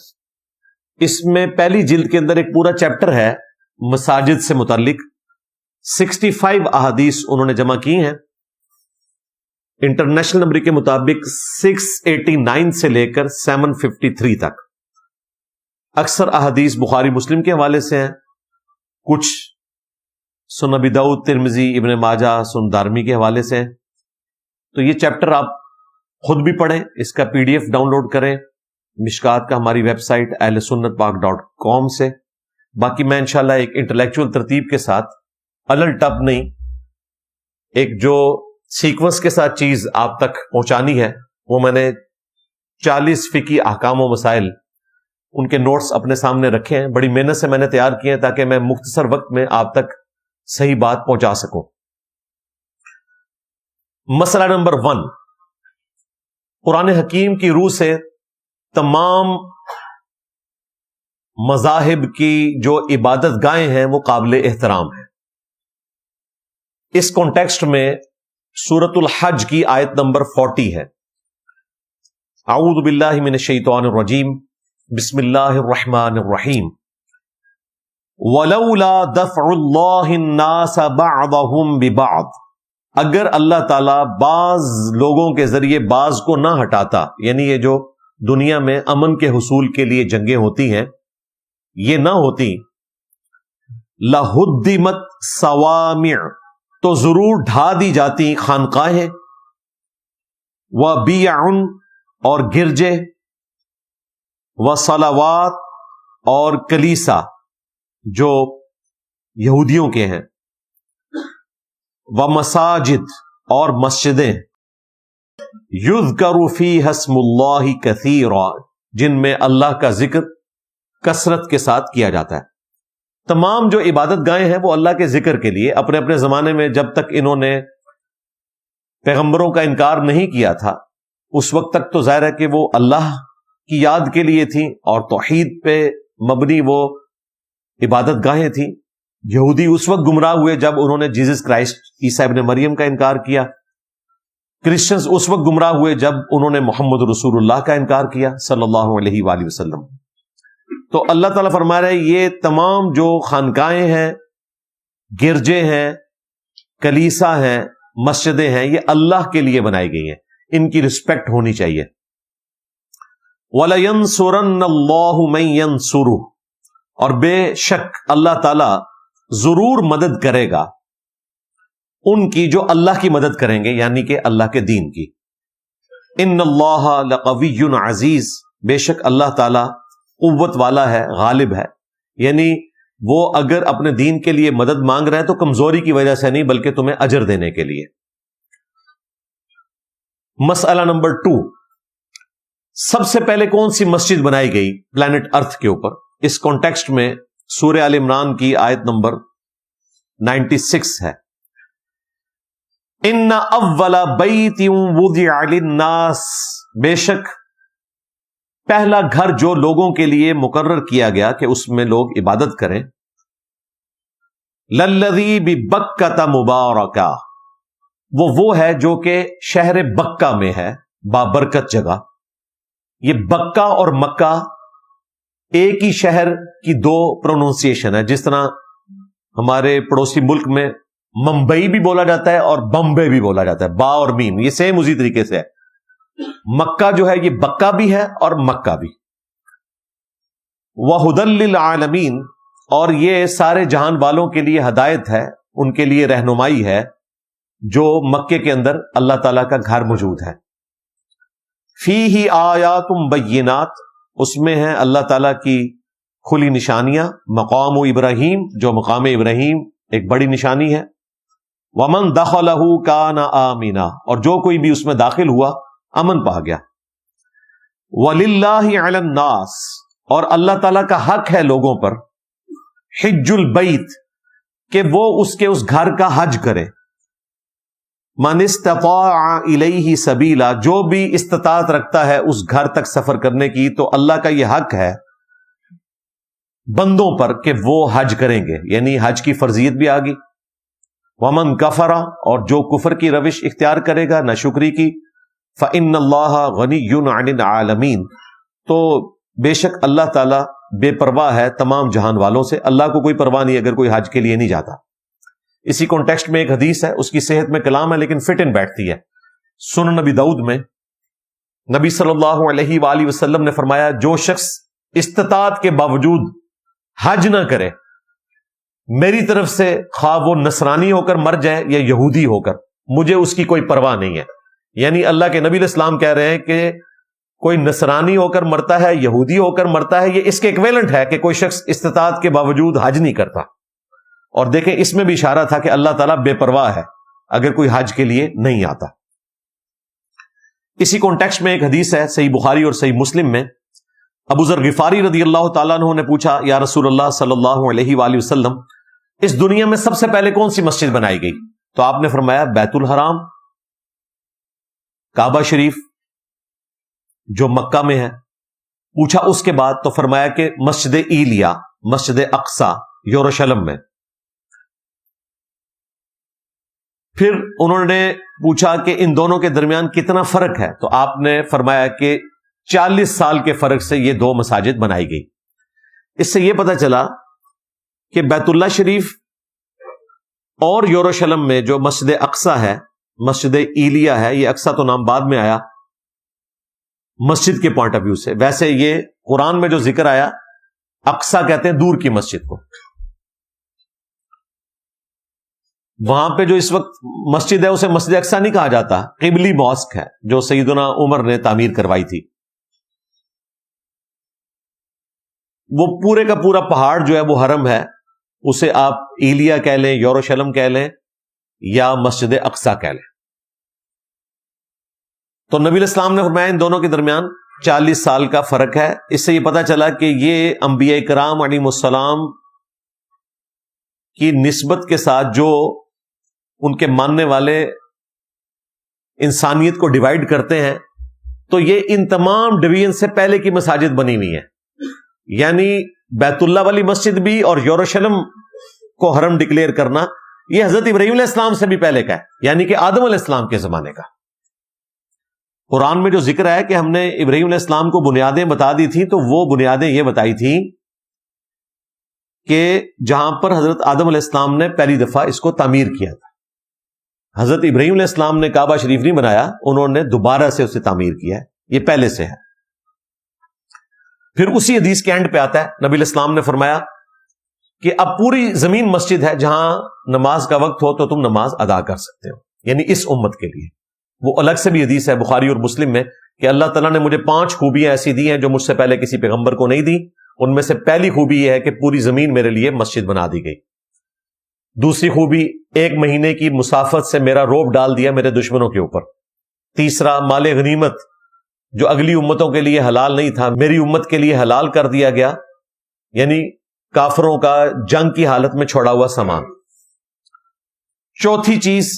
[SPEAKER 2] اس میں پہلی جلد کے اندر ایک پورا چیپٹر ہے مساجد سے متعلق، 65 احادیث انہوں نے جمع کی ہیں، انٹرنیشنل نمبر کے مطابق 689 سے لے کر 753 تک۔ اکثر احادیث بخاری مسلم کے حوالے سے ہیں، کچھ سنن ابی داؤد، ترمذی، ابن ماجہ، سنن دارمی کے حوالے سے ہیں۔ تو یہ چیپٹر آپ خود بھی پڑھیں، اس کا PDF ڈاؤن لوڈ کریں مشکات کا ہماری ویب سائٹ اہلسنتپاک.com سے۔ باقی میں انشاءاللہ ایک انٹلیکچوئل ترتیب کے ساتھ، الل ٹپ نہیں، ایک جو سیکوینس کے ساتھ چیز آپ تک پہنچانی ہے، وہ میں نے 40 فقہی احکام و مسائل ان کے نوٹس اپنے سامنے رکھے ہیں، بڑی محنت سے میں نے تیار کیے ہیں تاکہ میں مختصر وقت میں آپ تک صحیح بات پہنچا سکوں۔ مسئلہ نمبر 1، قرآن حکیم کی روح سے تمام مذاہب کی جو عبادت گاہیں ہیں وہ قابل احترام ہیں۔ اس کانٹیکسٹ میں سورۃ الحج کی آیت نمبر 40 ہے۔ اعوذ باللہ من الشیطان الرجیم، بسم اللہ الرحمن الرحیم، وَلَوْلَا دَفْعُ اللَّهِ النَّاسَ بَعْضَهُمْ بِبَعْضٍ اگر اللہ تعالیٰ بعض لوگوں کے ذریعے بعض کو نہ ہٹاتا، یعنی یہ جو دنیا میں امن کے حصول کے لیے جنگیں ہوتی ہیں یہ نہ ہوتی، لَہُدِّمَتْ صَوَامِعُ، تو ضرور ڈھا دی جاتی خانقاہیں، وَبِيَعٌ، اور گرجے، وَصَلَوَاتٌ، اور کلیسا جو یہودیوں کے ہیں، وَمَسَاجِد، اور مسجدیں، يُذْكَرُ فِيهَا اسْمُ اللَّهِ كَثِيرًا، جن میں اللہ کا ذکر کثرت کے ساتھ کیا جاتا ہے۔ تمام جو عبادت گاہیں ہیں وہ اللہ کے ذکر کے لیے، اپنے اپنے زمانے میں جب تک انہوں نے پیغمبروں کا انکار نہیں کیا تھا اس وقت تک تو ظاہر ہے کہ وہ اللہ کی یاد کے لیے تھیں اور توحید پہ مبنی وہ عبادت گاہیں تھیں۔ یہودی اس وقت گمراہ ہوئے جب انہوں نے جیزس کرائسٹ عیسیٰ ابن مریم کا انکار کیا، کرسچنز اس وقت گمراہ ہوئے جب انہوں نے محمد رسول اللہ کا انکار کیا صلی اللہ علیہ وآلہ وسلم۔ تو اللہ تعالیٰ فرما رہے ہیں یہ تمام جو خانقاہیں ہیں، گرجے ہیں، کلیسا ہیں، مسجدیں ہیں، یہ اللہ کے لیے بنائی گئی ہیں، ان کی رسپیکٹ ہونی چاہیے۔ وَلَيَنْصُرَنَّ اللَّهُ مَن يَنْصُرُهُ، اور بے شک اللہ تعالیٰ ضرور مدد کرے گا ان کی جو اللہ کی مدد کریں گے، یعنی کہ اللہ کے دین کی۔ ان اللہ لقوی عزیز، بے شک اللہ تعالیٰ قوت والا ہے، غالب ہے، یعنی وہ اگر اپنے دین کے لیے مدد مانگ رہے ہیں تو کمزوری کی وجہ سے نہیں بلکہ تمہیں اجر دینے کے لیے۔ مسئلہ نمبر 2، سب سے پہلے کون سی مسجد بنائی گئی پلانٹ ارتھ کے اوپر؟ اس کانٹیکسٹ میں سورہ آل عمران کی آیت نمبر 96 ہے، ان اول بیت وضع للناس، بے شک پہلا گھر جو لوگوں کے لیے مقرر کیا گیا کہ اس میں لوگ عبادت کریں، للذی ببکۃ مبارکہ، وہ ہے جو کہ شہر بکہ میں ہے، بابرکت جگہ۔ یہ بکہ اور مکہ ایک ہی شہر کی دو پروننسیشن ہے، جس طرح ہمارے پڑوسی ملک میں ممبئی بھی بولا جاتا ہے اور بمبے بھی بولا جاتا ہے، با اور میم، یہ سیم اسی طریقے سے ہے۔ مکہ جو ہے یہ بکہ بھی ہے اور مکہ بھی۔ وَهُدًى لِّلْعَالَمِينَ، اور یہ سارے جہان والوں کے لیے ہدایت ہے، ان کے لیے رہنمائی ہے جو مکے کے اندر اللہ تعالیٰ کا گھر موجود ہے۔ فِيهِ آيَاتٌ بَيِّنَاتٌ، اس میں ہیں اللہ تعالیٰ کی کھلی نشانیاں، مقام ابراہیم، جو مقام ابراہیم ایک بڑی نشانی ہے۔ وَمَن دَخَلَهُ كَانَ آمِنًا، اور جو کوئی بھی اس میں داخل ہوا امن پا گیا۔ وَلِلَّهِ عَلَى النَّاسِ، اور اللہ تعالیٰ کا حق ہے لوگوں پر، حج البیت، کہ وہ اس گھر کا حج کرے۔ من استطاع الیہ سبیلا، جو بھی استطاعت رکھتا ہے اس گھر تک سفر کرنے کی، تو اللہ کا یہ حق ہے بندوں پر کہ وہ حج کریں گے، یعنی حج کی فرضیت بھی آگی۔ ومن کفر، اور جو کفر کی روش اختیار کرے گا، ناشکری کی، فإن اللہ غنی عن العالمین، تو بے شک اللہ تعالیٰ بے پرواہ ہے تمام جہان والوں سے، اللہ کو کوئی پرواہ نہیں اگر کوئی حج کے لیے نہیں جاتا۔ اسی کانٹیکسٹ میں ایک حدیث ہے، اس کی صحت میں کلام ہے لیکن فٹ ان بیٹھتی ہے۔ سنن نبی داؤد میں نبی صلی اللہ علیہ وآلہ وسلم نے فرمایا، جو شخص استطاعت کے باوجود حج نہ کرے میری طرف سے، خواہ وہ نصرانی ہو کر مر جائے یا یہودی ہو کر، مجھے اس کی کوئی پرواہ نہیں ہے۔ یعنی اللہ کے نبی علیہ السلام کہہ رہے ہیں کہ کوئی نصرانی ہو کر مرتا ہے، یہودی ہو کر مرتا ہے، یہ اس کے ایکویلنٹ ہے کہ کوئی شخص استطاعت کے باوجود حج نہیں کرتا۔ اور دیکھیں اس میں بھی اشارہ تھا کہ اللہ تعالیٰ بے پرواہ ہے اگر کوئی حج کے لیے نہیں آتا۔ اسی کانٹیکسٹ میں ایک حدیث ہے صحیح بخاری اور صحیح مسلم میں، ابو ذر غفاری رضی اللہ تعالیٰ عنہ نے پوچھا، یا رسول اللہ صلی اللہ علیہ وآلہ وسلم، اس دنیا میں سب سے پہلے کون سی مسجد بنائی گئی؟ تو آپ نے فرمایا بیت الحرام، کعبہ شریف جو مکہ میں ہے۔ پوچھا اس کے بعد، تو فرمایا کہ مسجد ایلیا، مسجد اقصی یروشلم میں۔ پھر انہوں نے پوچھا کہ ان دونوں کے درمیان کتنا فرق ہے؟ تو آپ نے فرمایا کہ 40 سال کے فرق سے یہ دو مساجد بنائی گئی۔ اس سے یہ پتہ چلا کہ بیت اللہ شریف اور یروشلم میں جو مسجد اقصی ہے، مسجد ایلیا ہے، یہ اقصی تو نام بعد میں آیا مسجد کے پوائنٹ آف ویو سے، ویسے یہ قرآن میں جو ذکر آیا اقصی کہتے ہیں دور کی مسجد کو. وہاں پہ جو اس وقت مسجد ہے اسے مسجد اقصی نہیں کہا جاتا، قبلی ماسک ہے جو سیدنا عمر نے تعمیر کروائی تھی. وہ پورے کا پورا پہاڑ جو ہے وہ حرم ہے، اسے آپ ایلیا کہہ لیں، یروشلم کہہ لیں یا مسجد اقصی کہہ لیں. تو نبی علیہ السلام نے فرمایا ان دونوں کے درمیان 40 سال کا فرق ہے. اس سے یہ پتا چلا کہ یہ انبیاء کرام علیہ السلام کی نسبت کے ساتھ جو ان کے ماننے والے انسانیت کو ڈیوائیڈ کرتے ہیں، تو یہ ان تمام ڈویژن سے پہلے کی مساجد بنی ہوئی ہیں. یعنی بیت اللہ والی مسجد بھی اور یروشلم کو حرم ڈکلیئر کرنا یہ حضرت ابراہیم علیہ السلام سے بھی پہلے کا ہے، یعنی کہ آدم علیہ السلام کے زمانے کا. قرآن میں جو ذکر ہے کہ ہم نے ابراہیم علیہ السلام کو بنیادیں بتا دی تھیں، تو وہ بنیادیں یہ بتائی تھیں کہ جہاں پر حضرت آدم علیہ السلام نے پہلی دفعہ اس کو تعمیر کیا تھا. حضرت ابراہیم علیہ السلام نے کعبہ شریف نہیں بنایا، انہوں نے دوبارہ سے اسے تعمیر کیا ہے، یہ پہلے سے ہے. پھر اسی حدیث کے اینڈ پہ آتا ہے نبی علیہ السلام نے فرمایا کہ اب پوری زمین مسجد ہے، جہاں نماز کا وقت ہو تو تم نماز ادا کر سکتے ہو، یعنی اس امت کے لیے. وہ الگ سے بھی حدیث ہے بخاری اور مسلم میں کہ اللہ تعالیٰ نے مجھے 5 خوبیاں ایسی دی ہیں جو مجھ سے پہلے کسی پیغمبر کو نہیں دی. ان میں سے پہلی خوبی یہ ہے کہ پوری زمین میرے لیے مسجد بنا دی گئی. دوسری خوبی 1 مہینے کی مسافت سے میرا روب ڈال دیا میرے دشمنوں کے اوپر. تیسرا مال غنیمت جو اگلی امتوں کے لیے حلال نہیں تھا میری امت کے لیے حلال کر دیا گیا، یعنی کافروں کا جنگ کی حالت میں چھوڑا ہوا سامان. چوتھی چیز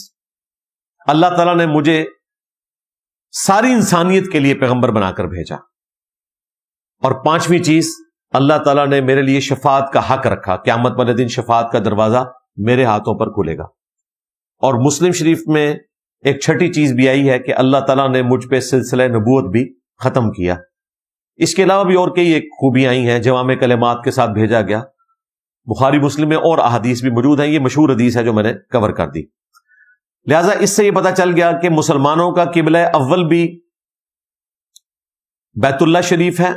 [SPEAKER 2] اللہ تعالیٰ نے مجھے ساری انسانیت کے لیے پیغمبر بنا کر بھیجا. اور 5ویں چیز اللہ تعالیٰ نے میرے لیے شفاعت کا حق رکھا، قیامت والے دن شفاعت کا دروازہ میرے ہاتھوں پر کھلے گا. اور مسلم شریف میں ایک 6ٹھی چیز بھی آئی ہے کہ اللہ تعالیٰ نے مجھ پہ سلسلہ نبوت بھی ختم کیا. اس کے علاوہ بھی اور کئی ایک خوبیاں آئی ہیں، جوامع کلمات کے ساتھ بھیجا گیا. بخاری مسلم میں اور احادیث بھی موجود ہیں، یہ مشہور حدیث ہے جو میں نے کور کر دی. لہذا اس سے یہ پتا چل گیا کہ مسلمانوں کا قبلہ اول بھی بیت اللہ شریف ہے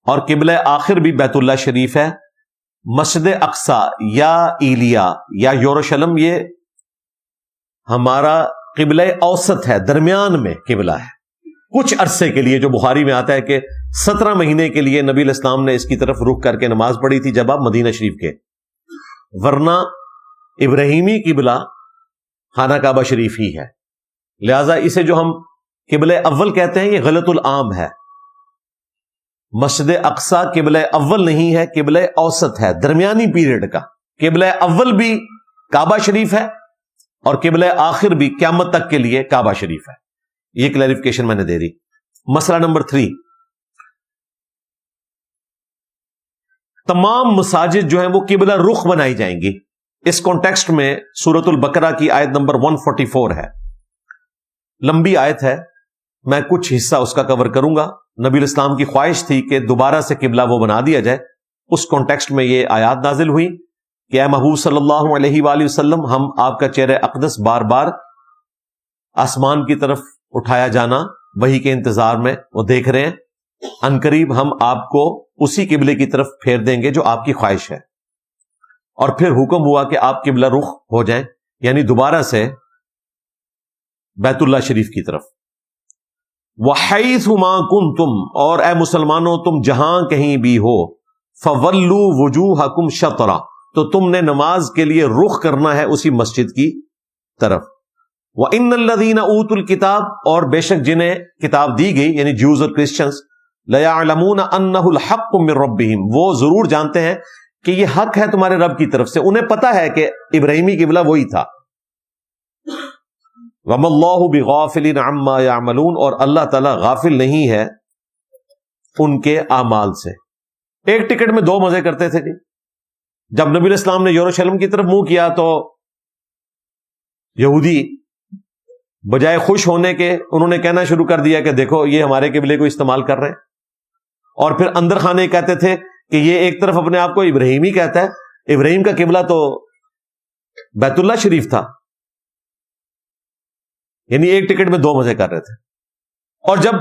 [SPEAKER 2] اور قبلہ آخر بھی بیت اللہ شریف ہے. مسجد اقصی یا ایلیا یا یروشلم یہ ہمارا قبلہ اوسط ہے، درمیان میں قبلہ ہے. کچھ عرصے کے لیے جو بخاری میں آتا ہے کہ 17 مہینے کے لیے نبی علیہ السلام نے اس کی طرف رخ کر کے نماز پڑھی تھی جب آپ مدینہ شریف کے، ورنہ ابراہیمی قبلہ خانہ کعبہ شریف ہی ہے. لہذا اسے جو ہم قبلہ اول کہتے ہیں یہ غلط العام ہے. مسجد اقصی قبلہ اول نہیں ہے، قبلہ اوسط ہے، درمیانی پیریڈ کا. قبلہ اول بھی کعبہ شریف ہے اور قبلہ آخر بھی قیامت تک کے لیے کعبہ شریف ہے. یہ کلیریفیکیشن میں نے دے دی. مسئلہ نمبر 3، تمام مساجد جو ہیں وہ قبلہ رخ بنائی جائیں گی. اس کانٹیکسٹ میں سورۃ البقرہ کی آیت نمبر 144 ہے، لمبی آیت ہے، میں کچھ حصہ اس کا کور کروں گا. نبی علیہ السلام کی خواہش تھی کہ دوبارہ سے قبلہ وہ بنا دیا جائے. اس کانٹیکسٹ میں یہ آیات نازل ہوئی کہ اے محبوب صلی اللہ علیہ وآلہ وسلم، ہم آپ کا چہرہ اقدس بار بار آسمان کی طرف اٹھایا جانا وحی کے انتظار میں وہ دیکھ رہے ہیں. عنقریب ہم آپ کو اسی قبلے کی طرف پھیر دیں گے جو آپ کی خواہش ہے. اور پھر حکم ہوا کہ آپ قبلہ رخ ہو جائیں، یعنی دوبارہ سے بیت اللہ شریف کی طرف. وَحَيْثُ مَا كُنْتُمْ، اور اے مسلمانوں تم جہاں کہیں بھی ہو، فَوَلُّوا وُجُوهَكُمْ شَطْرًا، تو تم نے نماز کے لیے رخ کرنا ہے اسی مسجد کی طرف. وَإِنَّ الَّذِينَ أُوتُوا الْكِتَابَ، اور بے شک جنہیں کتاب دی گئی یعنی جیوز اور کرسچنز، لَيَعْلَمُونَ أَنَّهُ الْحَقُّ مِنْ رَبِّهِمْ، وہ ضرور جانتے ہیں کہ یہ حق ہے تمہارے رب کی طرف سے. انہیں پتا ہے کہ ابراہیمی قبلہ وہی تھا. وَمَا اللَّهُ بِغَافِلٍ عَمَّا يَعْمَلُونَ، اور اللہ تعالیٰ غافل نہیں ہے ان کے اعمال سے. ایک ٹکٹ میں 2 مزے کرتے تھے جی. جب نبی علیہ السلام نے یروشلم کی طرف منہ کیا تو یہودی بجائے خوش ہونے کے انہوں نے کہنا شروع کر دیا کہ دیکھو یہ ہمارے قبلے کو استعمال کر رہے ہیں. اور پھر اندر خانے کہتے تھے کہ یہ ایک طرف اپنے آپ کو ابراہیمی کہتا ہے، ابراہیم کا قبلہ تو بیت اللہ شریف تھا، یعنی ایک ٹکٹ میں دو مزے کر رہے تھے. اور جب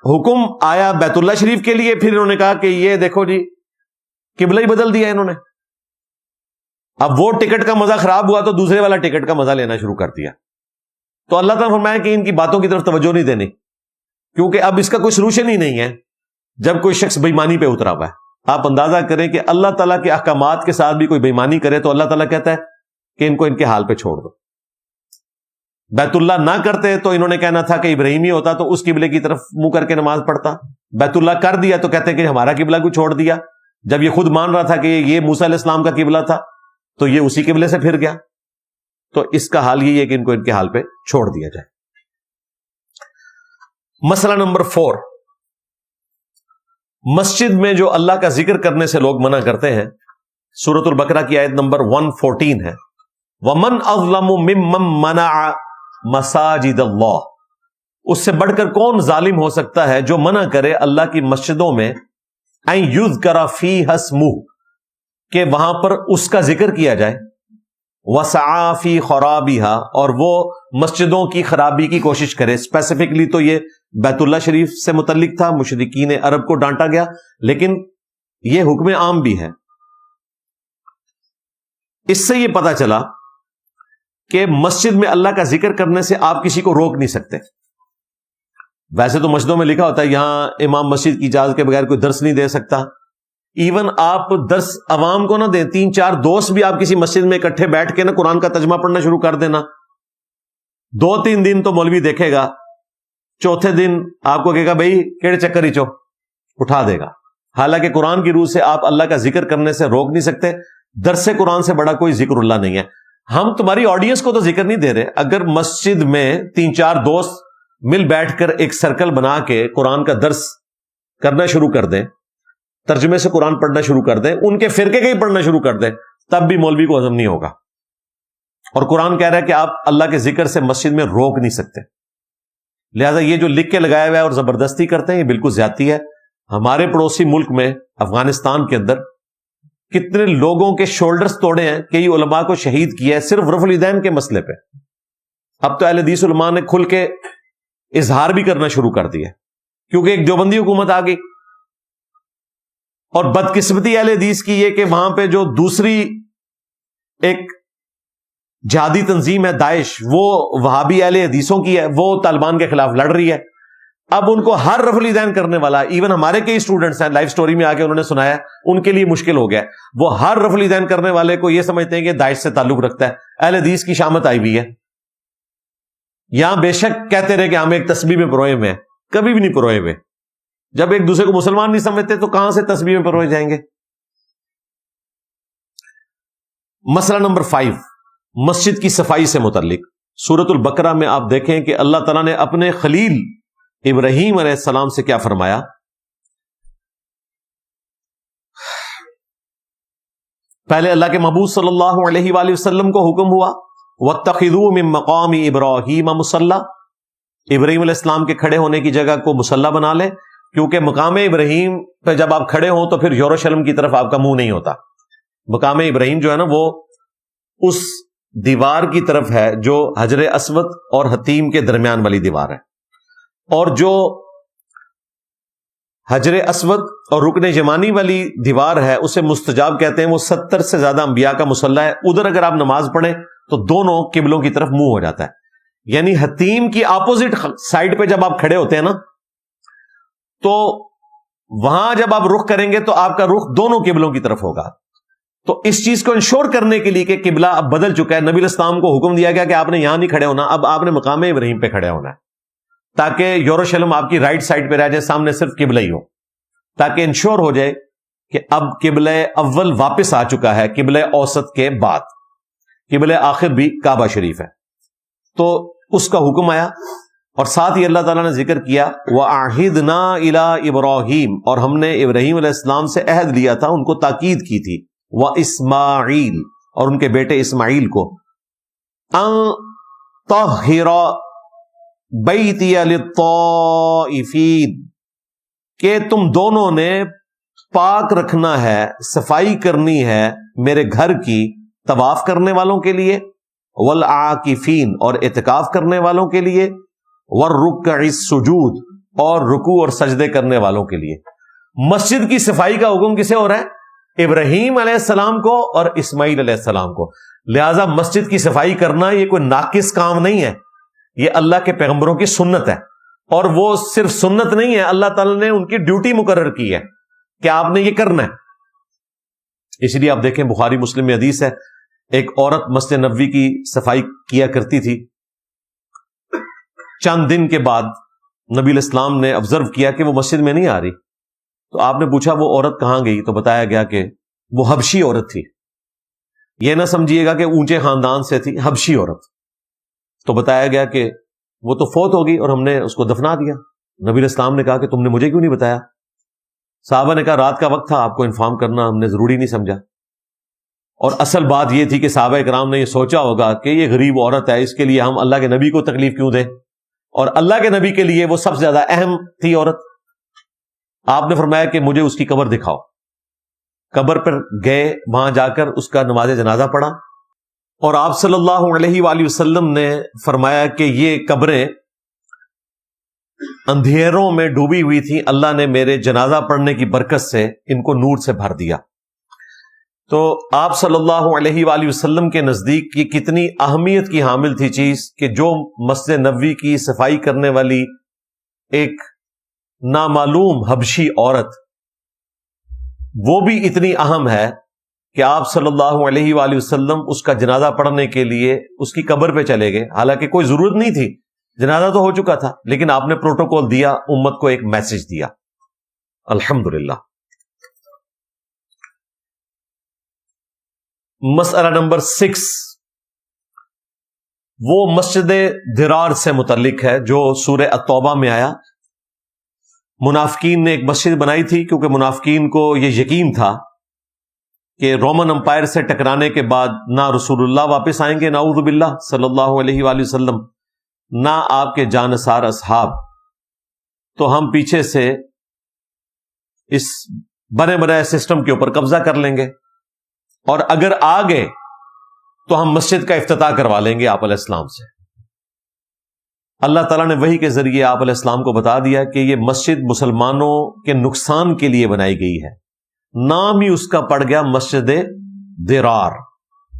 [SPEAKER 2] حکم آیا بیت اللہ شریف کے لیے، پھر انہوں نے کہا کہ یہ دیکھو جی قبلہ ہی بدل دیا انہوں نے. اب وہ ٹکٹ کا مزہ خراب ہوا تو دوسرے والا ٹکٹ کا مزہ لینا شروع کر دیا. تو اللہ تعالیٰ فرمایا کہ ان کی باتوں کی طرف توجہ نہیں دینی، کیونکہ اب اس کا کوئی سلوشن ہی نہیں ہے جب کوئی شخص بےایمانی پہ اترا ہوا ہے. آپ اندازہ کریں کہ اللہ تعالیٰ کے احکامات کے ساتھ بھی کوئی بےایمانی کرے تو اللہ تعالیٰ کہتا ہے کہ ان کو ان کے حال پہ چھوڑ دو. بیت اللہ نہ کرتے تو انہوں نے کہنا تھا کہ ابراہیمی ہوتا تو اس قبلے کی طرف منہ کر کے نماز پڑھتا. بیت اللہ کر دیا تو کہتے ہیں کہ ہمارا قبلہ کو چھوڑ دیا. جب یہ خود مان رہا تھا کہ یہ موسیٰ علیہ السلام کا قبلہ تھا تو یہ اسی قبلے سے پھر گیا. تو اس کا حال یہی ہے کہ ان کو ان کے حال پہ چھوڑ دیا جائے. مسئلہ نمبر 4، مسجد میں جو اللہ کا ذکر کرنے سے لوگ منع کرتے ہیں. سورۃ البقرہ کی آیت نمبر 114 ہے، وَمَنْ أَظْلَمُ مِمَّنْ مَنَعَ مَسَاجِدَ اللَّهِ. اس سے بڑھ کر کون ظالم ہو سکتا ہے جو منع کرے اللہ کی مسجدوں میں أَن يُذْكَرَ فِيهَا اسْمُهُ، کہ وہاں پر اس کا ذکر کیا جائے، وَسَعَى فِي خَرَابِهَا، اور وہ مسجدوں کی خرابی کی کوشش کرے. اسپیسیفکلی تو یہ بیت اللہ شریف سے متعلق تھا، مشرکین عرب کو ڈانٹا گیا، لیکن یہ حکم عام بھی ہے. اس سے یہ پتا چلا کہ مسجد میں اللہ کا ذکر کرنے سے آپ کسی کو روک نہیں سکتے. ویسے تو مسجدوں میں لکھا ہوتا ہے یہاں امام مسجد کی اجازت کے بغیر کوئی درس نہیں دے سکتا. ایون آپ درس عوام کو نہ دیں، 3-4 دوست بھی آپ کسی مسجد میں اکٹھے بیٹھ کے نا قرآن کا ترجمہ پڑھنا شروع کر دینا. 2-3 دن تو مولوی دیکھے گا، چوتھے دن آپ کو کہے گا بھائی کیڑے چکر ہی چو، اٹھا دے گا. حالانکہ قرآن کی روح سے آپ اللہ کا ذکر کرنے سے روک نہیں سکتے. درس قرآن سے بڑا کوئی ذکر اللہ نہیں ہے. ہم تمہاری آڈینس کو تو ذکر نہیں دے رہے. اگر مسجد میں 3-4 دوست مل بیٹھ کر ایک سرکل بنا کے قرآن کا درس کرنا شروع کر دیں، ترجمے سے قرآن پڑھنا شروع کر دیں، ان کے فرقے کے ہی پڑھنا شروع کر دیں، تب بھی مولوی کو ہضم نہیں ہوگا. اور قرآن کہہ رہا ہے کہ آپ اللہ کے ذکر سے مسجد میں روک نہیں سکتے. لہذا یہ جو لکھ کے لگایا ہوا ہے اور زبردستی کرتے ہیں، یہ بالکل زیادتی ہے. ہمارے پڑوسی ملک میں افغانستان کے اندر کتنے لوگوں کے شولڈرز توڑے ہیں، کئی علماء کو شہید کیا ہے صرف رفع الیدین کے مسئلے پہ. اب تو اہل حدیث علماء نے کھل کے اظہار بھی کرنا شروع کر دیا کیونکہ ایک دیوبندی حکومت آ گئی. اور بدقسمتی اہل حدیث کی یہ کہ وہاں پہ جو دوسری ایک جہادی تنظیم ہے داعش، وہ وہابی اہل حدیثوں کی ہے، وہ طالبان کے خلاف لڑ رہی ہے. اب ان کو ہر رفع الیدین کرنے والا، ایون ہمارے کئی اسٹوڈنٹس ہیں لائف سٹوری میں آ کے انہوں نے سنایا، ان کے لیے مشکل ہو گیا. وہ ہر رفع الیدین کرنے والے کو یہ سمجھتے ہیں کہ داعش سے تعلق رکھتا ہے. اہل حدیث کی شامت آئی ہوئی ہے. یہاں بے شک کہتے رہے کہ ہم ایک تسبیح میں پروئے ہوئے ہیں، کبھی بھی نہیں پروئے ہوئے. جب ایک دوسرے کو مسلمان نہیں سمجھتے تو کہاں سے تسبیح میں پروئے جائیں گے. مسئلہ نمبر 5، مسجد کی صفائی سے متعلق. سورۃ البقرہ میں آپ دیکھیں کہ اللہ تعالیٰ نے اپنے خلیل ابراہیم علیہ السلام سے کیا فرمایا. پہلے اللہ کے محبوب صلی اللہ علیہ وآلہ وسلم کو حکم ہوا وَاتَّخِذُوا مِن مَّقَامِ إِبْرَاهِيمَ مُصَلَّى، ابراہیم علیہ السلام کے کھڑے ہونے کی جگہ کو مصلی بنا لیں، کیونکہ مقام ابراہیم پہ جب آپ کھڑے ہوں تو پھر یروشلم کی طرف آپ کا منہ نہیں ہوتا. مقام ابراہیم جو ہے نا وہ اس دیوار کی طرف ہے جو حجر اسود اور حتیم کے درمیان والی دیوار ہے. اور جو حجر اسود اور رکن یمانی والی دیوار ہے اسے مستجاب کہتے ہیں. وہ 70 سے زیادہ انبیاء کا مصلی ہے. ادھر اگر آپ نماز پڑھیں تو دونوں قبلوں کی طرف منہ ہو جاتا ہے. یعنی حتیم کی اپوزٹ سائڈ پہ جب آپ کھڑے ہوتے ہیں نا تو وہاں جب آپ رخ کریں گے تو آپ کا رخ دونوں قبلوں کی طرف ہوگا. تو اس چیز کو انشور کرنے کے لیے کہ قبلہ اب بدل چکا ہے، نبی علیہ السلام کو حکم دیا گیا کہ آپ نے یہاں نہیں کھڑے ہونا، اب آپ نے مقام ابراہیم پہ کھڑے ہونا ہے، تاکہ یروشلم آپ کی رائٹ سائڈ پہ رہ جائے، سامنے صرف قبلہ ہی ہو، تاکہ انشور ہو جائے کہ اب قبلہ اول واپس آ چکا ہے قبلہ اوسط کے بعد. قبلہ آخر بھی کعبہ شریف ہے. تو اس کا حکم آیا اور ساتھ ہی اللہ تعالیٰ نے ذکر کیا وَأَعْهِدْنَا إِلَىٰ إِبْرَاهِيمَ، اور ہم نے ابراہیم علیہ السلام سے عہد لیا تھا، ان کو تاکید کی تھی، وَإِسْمَاعِيل، اور ان کے بیٹے اسماعیل کو، أَن طَهِّرَ بَيْتِيَ لِلطَّائِفِينَ، کہ تم دونوں نے پاک رکھنا ہے، صفائی کرنی ہے میرے گھر کی طواف کرنے والوں کے لیے، والعاکفین اور اعتکاف کرنے والوں کے لیے، والرکع السجود اور رکوع اور سجدے کرنے والوں کے لیے۔ مسجد کی صفائی کا حکم کسے ہو رہا ہے؟ ابراہیم علیہ السلام کو اور اسماعیل علیہ السلام کو۔ لہذا مسجد کی صفائی کرنا یہ کوئی ناقص کام نہیں ہے، یہ اللہ کے پیغمبروں کی سنت ہے، اور وہ صرف سنت نہیں ہے، اللہ تعالیٰ نے ان کی ڈیوٹی مقرر کی ہے کہ آپ نے یہ کرنا ہے۔ اس لیے آپ دیکھیں بخاری مسلم میں حدیث ہے، ایک عورت مسجد نبوی کی صفائی کیا کرتی تھی، چند دن کے بعد نبی علیہ السلام نے آبزرو کیا کہ وہ مسجد میں نہیں آ رہی، تو آپ نے پوچھا وہ عورت کہاں گئی؟ تو بتایا گیا کہ وہ حبشی عورت تھی۔ یہ نہ سمجھیے گا کہ اونچے خاندان سے تھی، حبشی عورت۔ تو بتایا گیا کہ وہ تو فوت ہو گئی اور ہم نے اس کو دفنا دیا۔ نبی علیہ السلام نے کہا کہ تم نے مجھے کیوں نہیں بتایا؟ صحابہ نے کہا رات کا وقت تھا، آپ کو انفارم کرنا ہم نے ضروری نہیں سمجھا۔ اور اصل بات یہ تھی کہ صحابہ کرام نے یہ سوچا ہوگا کہ یہ غریب عورت ہے، اس کے لیے ہم اللہ کے نبی کو تکلیف کیوں دیں، اور اللہ کے نبی کے لیے وہ سب سے زیادہ اہم تھی عورت۔ آپ نے فرمایا کہ مجھے اس کی قبر دکھاؤ۔ قبر پر گئے، وہاں جا کر اس کا نماز جنازہ پڑھا، اور آپ صلی اللہ علیہ وآلہ وسلم نے فرمایا کہ یہ قبریں اندھیروں میں ڈوبی ہوئی تھیں، اللہ نے میرے جنازہ پڑھنے کی برکت سے ان کو نور سے بھر دیا۔ تو آپ صلی اللہ علیہ وآلہ وسلم کے نزدیک یہ کتنی اہمیت کی حامل تھی چیز کہ جو مسجد نبوی کی صفائی کرنے والی ایک نامعلوم حبشی عورت، وہ بھی اتنی اہم ہے کہ آپ صلی اللہ علیہ وآلہ وسلم اس کا جنازہ پڑھنے کے لیے اس کی قبر پہ چلے گئے، حالانکہ کوئی ضرورت نہیں تھی، جنازہ تو ہو چکا تھا، لیکن آپ نے پروٹوکول دیا، امت کو ایک میسج دیا۔ الحمدللہ۔ مسئلہ نمبر 6 وہ مسجد درار سے متعلق ہے جو سورہ التوبہ میں آیا۔ منافقین نے ایک مسجد بنائی تھی کیونکہ منافقین کو یہ یقین تھا کہ رومن امپائر سے ٹکرانے کے بعد نہ رسول اللہ واپس آئیں گے، نعوذ باللہ صلی اللہ علیہ وآلہ وسلم، نہ آپ کے جانثار اصحاب، تو ہم پیچھے سے اس بنے بنائے سسٹم کے اوپر قبضہ کر لیں گے، اور اگر آ گئے تو ہم مسجد کا افتتاح کروا لیں گے آپ علیہ السلام سے۔ اللہ تعالیٰ نے وحی کے ذریعے آپ علیہ السلام کو بتا دیا کہ یہ مسجد مسلمانوں کے نقصان کے لیے بنائی گئی ہے، نام ہی اس کا پڑ گیا مسجد درار،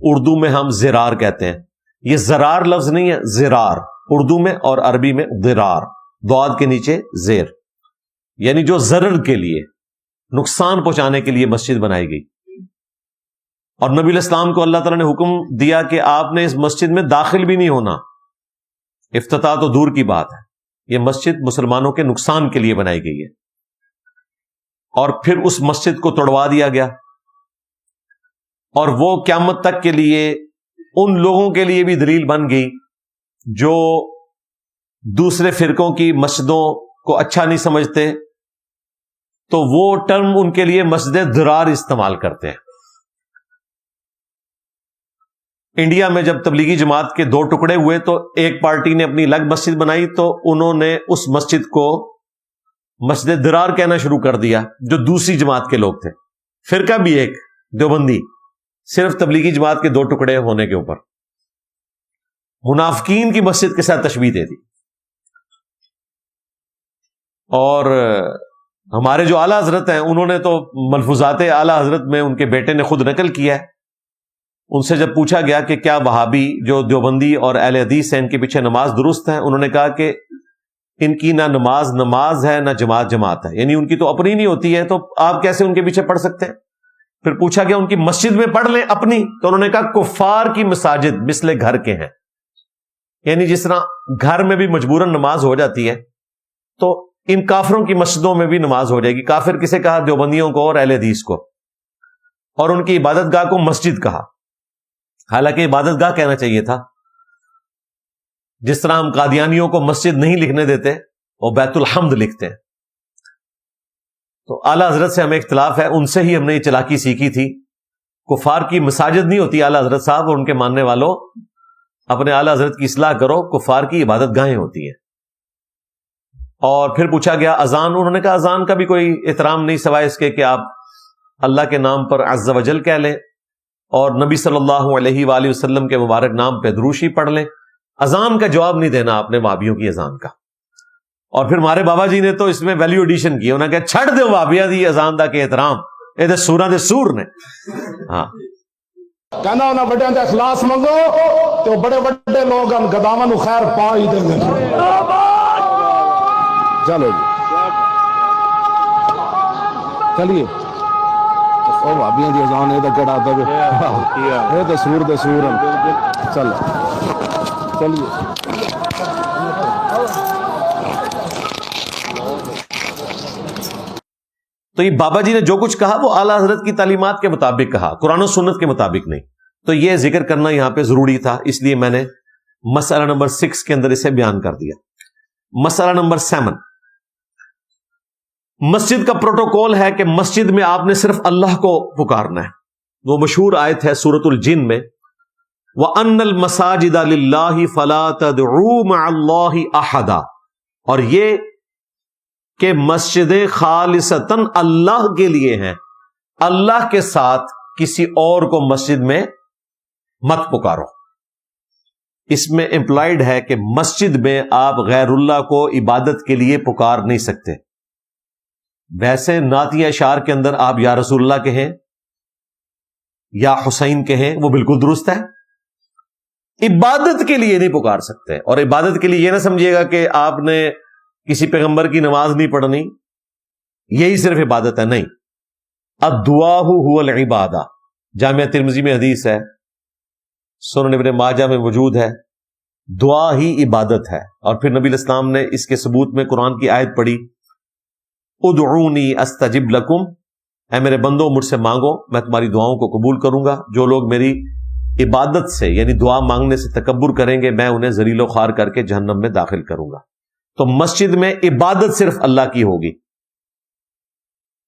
[SPEAKER 2] اردو میں ہم زرار کہتے ہیں، یہ زرار لفظ نہیں ہے، زرار اردو میں اور عربی میں درار، ضاد کے نیچے زیر، یعنی جو ضرر کے لیے، نقصان پہنچانے کے لیے مسجد بنائی گئی۔ اور نبی علیہ السلام کو اللہ تعالیٰ نے حکم دیا کہ آپ نے اس مسجد میں داخل بھی نہیں ہونا، افتتاح تو دور کی بات ہے، یہ مسجد مسلمانوں کے نقصان کے لیے بنائی گئی ہے۔ اور پھر اس مسجد کو توڑوا دیا گیا، اور وہ قیامت تک کے لیے ان لوگوں کے لیے بھی دلیل بن گئی جو دوسرے فرقوں کی مسجدوں کو اچھا نہیں سمجھتے، تو وہ ٹرم ان کے لیے مسجد درار استعمال کرتے ہیں۔ انڈیا میں جب تبلیغی جماعت کے 2 ٹکڑے ہوئے تو ایک پارٹی نے اپنی الگ مسجد بنائی، تو انہوں نے اس مسجد کو مسجد درار کہنا شروع کر دیا، جو دوسری جماعت کے لوگ تھے، فرقہ بھی ایک دیوبندی، صرف تبلیغی جماعت کے 2 ٹکڑے ہونے کے اوپر منافقین کی مسجد کے ساتھ تشبیہ دے دی۔ اور ہمارے جو اعلیٰ حضرت ہیں انہوں نے تو ملفوظات اعلیٰ حضرت میں ان کے بیٹے نے خود نقل کیا ہے۔ ان سے جب پوچھا گیا کہ کیا وہابی جو دیوبندی اور اہل حدیث ہیں ان کے پیچھے نماز درست ہے، انہوں نے کہا کہ ان کی نہ نماز ہے نہ جماعت ہے، یعنی ان کی تو اپنی نہیں ہوتی ہے، تو آپ کیسے ان کے پیچھے پڑھ سکتے ہیں؟ پھر پوچھا گیا ان کی مسجد میں پڑھ لیں اپنی، تو انہوں نے کہا کفار کی مساجد مثل گھر کے ہیں، یعنی جس طرح گھر میں بھی مجبوراً نماز ہو جاتی ہے تو ان کافروں کی مسجدوں میں بھی نماز ہو جائے گی۔ کافر کسے کہا؟ دیوبندیوں کو اور اہل حدیث کو، اور ان کی عبادت گاہ کو مسجد کہا، حالانکہ عبادت گاہ کہنا چاہیے تھا۔ جس طرح ہم قادیانیوں کو مسجد نہیں لکھنے دیتے، وہ بیت الحمد لکھتے ہیں۔ تو اعلیٰ حضرت سے ہمیں اختلاف ہے، ان سے ہی ہم نے یہ چلاکی سیکھی تھی۔ کفار کی مساجد نہیں ہوتی اعلیٰ حضرت صاحب، اور ان کے ماننے والوں اپنے اعلیٰ حضرت کی اصلاح کرو، کفار کی عبادت گاہیں ہوتی ہیں۔ اور پھر پوچھا گیا اذان، انہوں نے کہا اذان کا بھی کوئی احترام نہیں سوائے اس کے کہ آپ اللہ کے نام پر عز و جل کہہ لیں، اور نبی صلی اللہ علیہ وآلہ وسلم کے مبارک نام پہ دروشی پڑھ لیں. اذان کا جواب نہیں دینا آپ نے وہابیوں کی اذان کا. اور پھر ہمارے بابا جی نے تو اس میں ویلیو ایڈیشن کی, انہوں نے کہا چھڑ دے وہابیاں دی اذان دا کے احترام, یہ تو سوراں دے سور نے. ہاں
[SPEAKER 3] کہنا انہاں بڑیاں دا اخلاص منگو تو بڑے بڑے لوگ ہم گداواں نو خیر پا ہی دیں گے. چلو جی چلیے او بھابیاں دی اذان اے تے کیڑا تے اے تے سور دے سور ہیں. چلو چلیے.
[SPEAKER 2] تو یہ بابا جی نے جو کچھ کہا وہ اعلیٰ حضرت کی تعلیمات کے مطابق کہا, قرآن و سنت کے مطابق نہیں. تو یہ ذکر کرنا یہاں پہ ضروری تھا, اس لیے میں نے مسئلہ نمبر 6 کے اندر اسے بیان کر دیا. مسئلہ نمبر 7, مسجد کا پروٹوکول ہے کہ مسجد میں آپ نے صرف اللہ کو پکارنا ہے. وہ مشہور آیت ہے سورۃ الجن میں, وَأَنَّ الْمَسَاجِدَ لِلَّهِ فَلَا تَدْعُوا مَعَ اللَّهِ أَحَدًا, اور یہ کہ مسجدیں خالصتاً اللہ کے لیے ہیں, اللہ کے ساتھ کسی اور کو مسجد میں مت پکارو. اس میں امپلائڈ ہے کہ مسجد میں آپ غیر اللہ کو عبادت کے لیے پکار نہیں سکتے. ویسے نعتیہ اشعار کے اندر آپ یا رسول اللہ کہیں یا حسین کہیں, وہ بالکل درست ہے. عبادت کے لیے نہیں پکار سکتے. اور عبادت کے لیے یہ نہ سمجھیے گا کہ آپ نے کسی پیغمبر کی نماز نہیں پڑھنی, یہی صرف عبادت ہے, نہیں. الدعاء هو العبادہ, جامعہ ترمذی میں حدیث ہے, سنن ابن ماجہ میں موجود ہے, دعا ہی عبادت ہے. اور پھر نبی الاسلام نے اس کے ثبوت میں قرآن کی آیت پڑھی, ادعونی استجب لکم, اے میرے بندو مجھ سے مانگو میں تمہاری دعاؤں کو قبول کروں گا. جو لوگ میری عبادت سے یعنی دعا مانگنے سے تکبر کریں گے میں انہیں ذلیل و خوار کر کے جہنم میں داخل کروں گا. تو مسجد میں عبادت صرف اللہ کی ہوگی,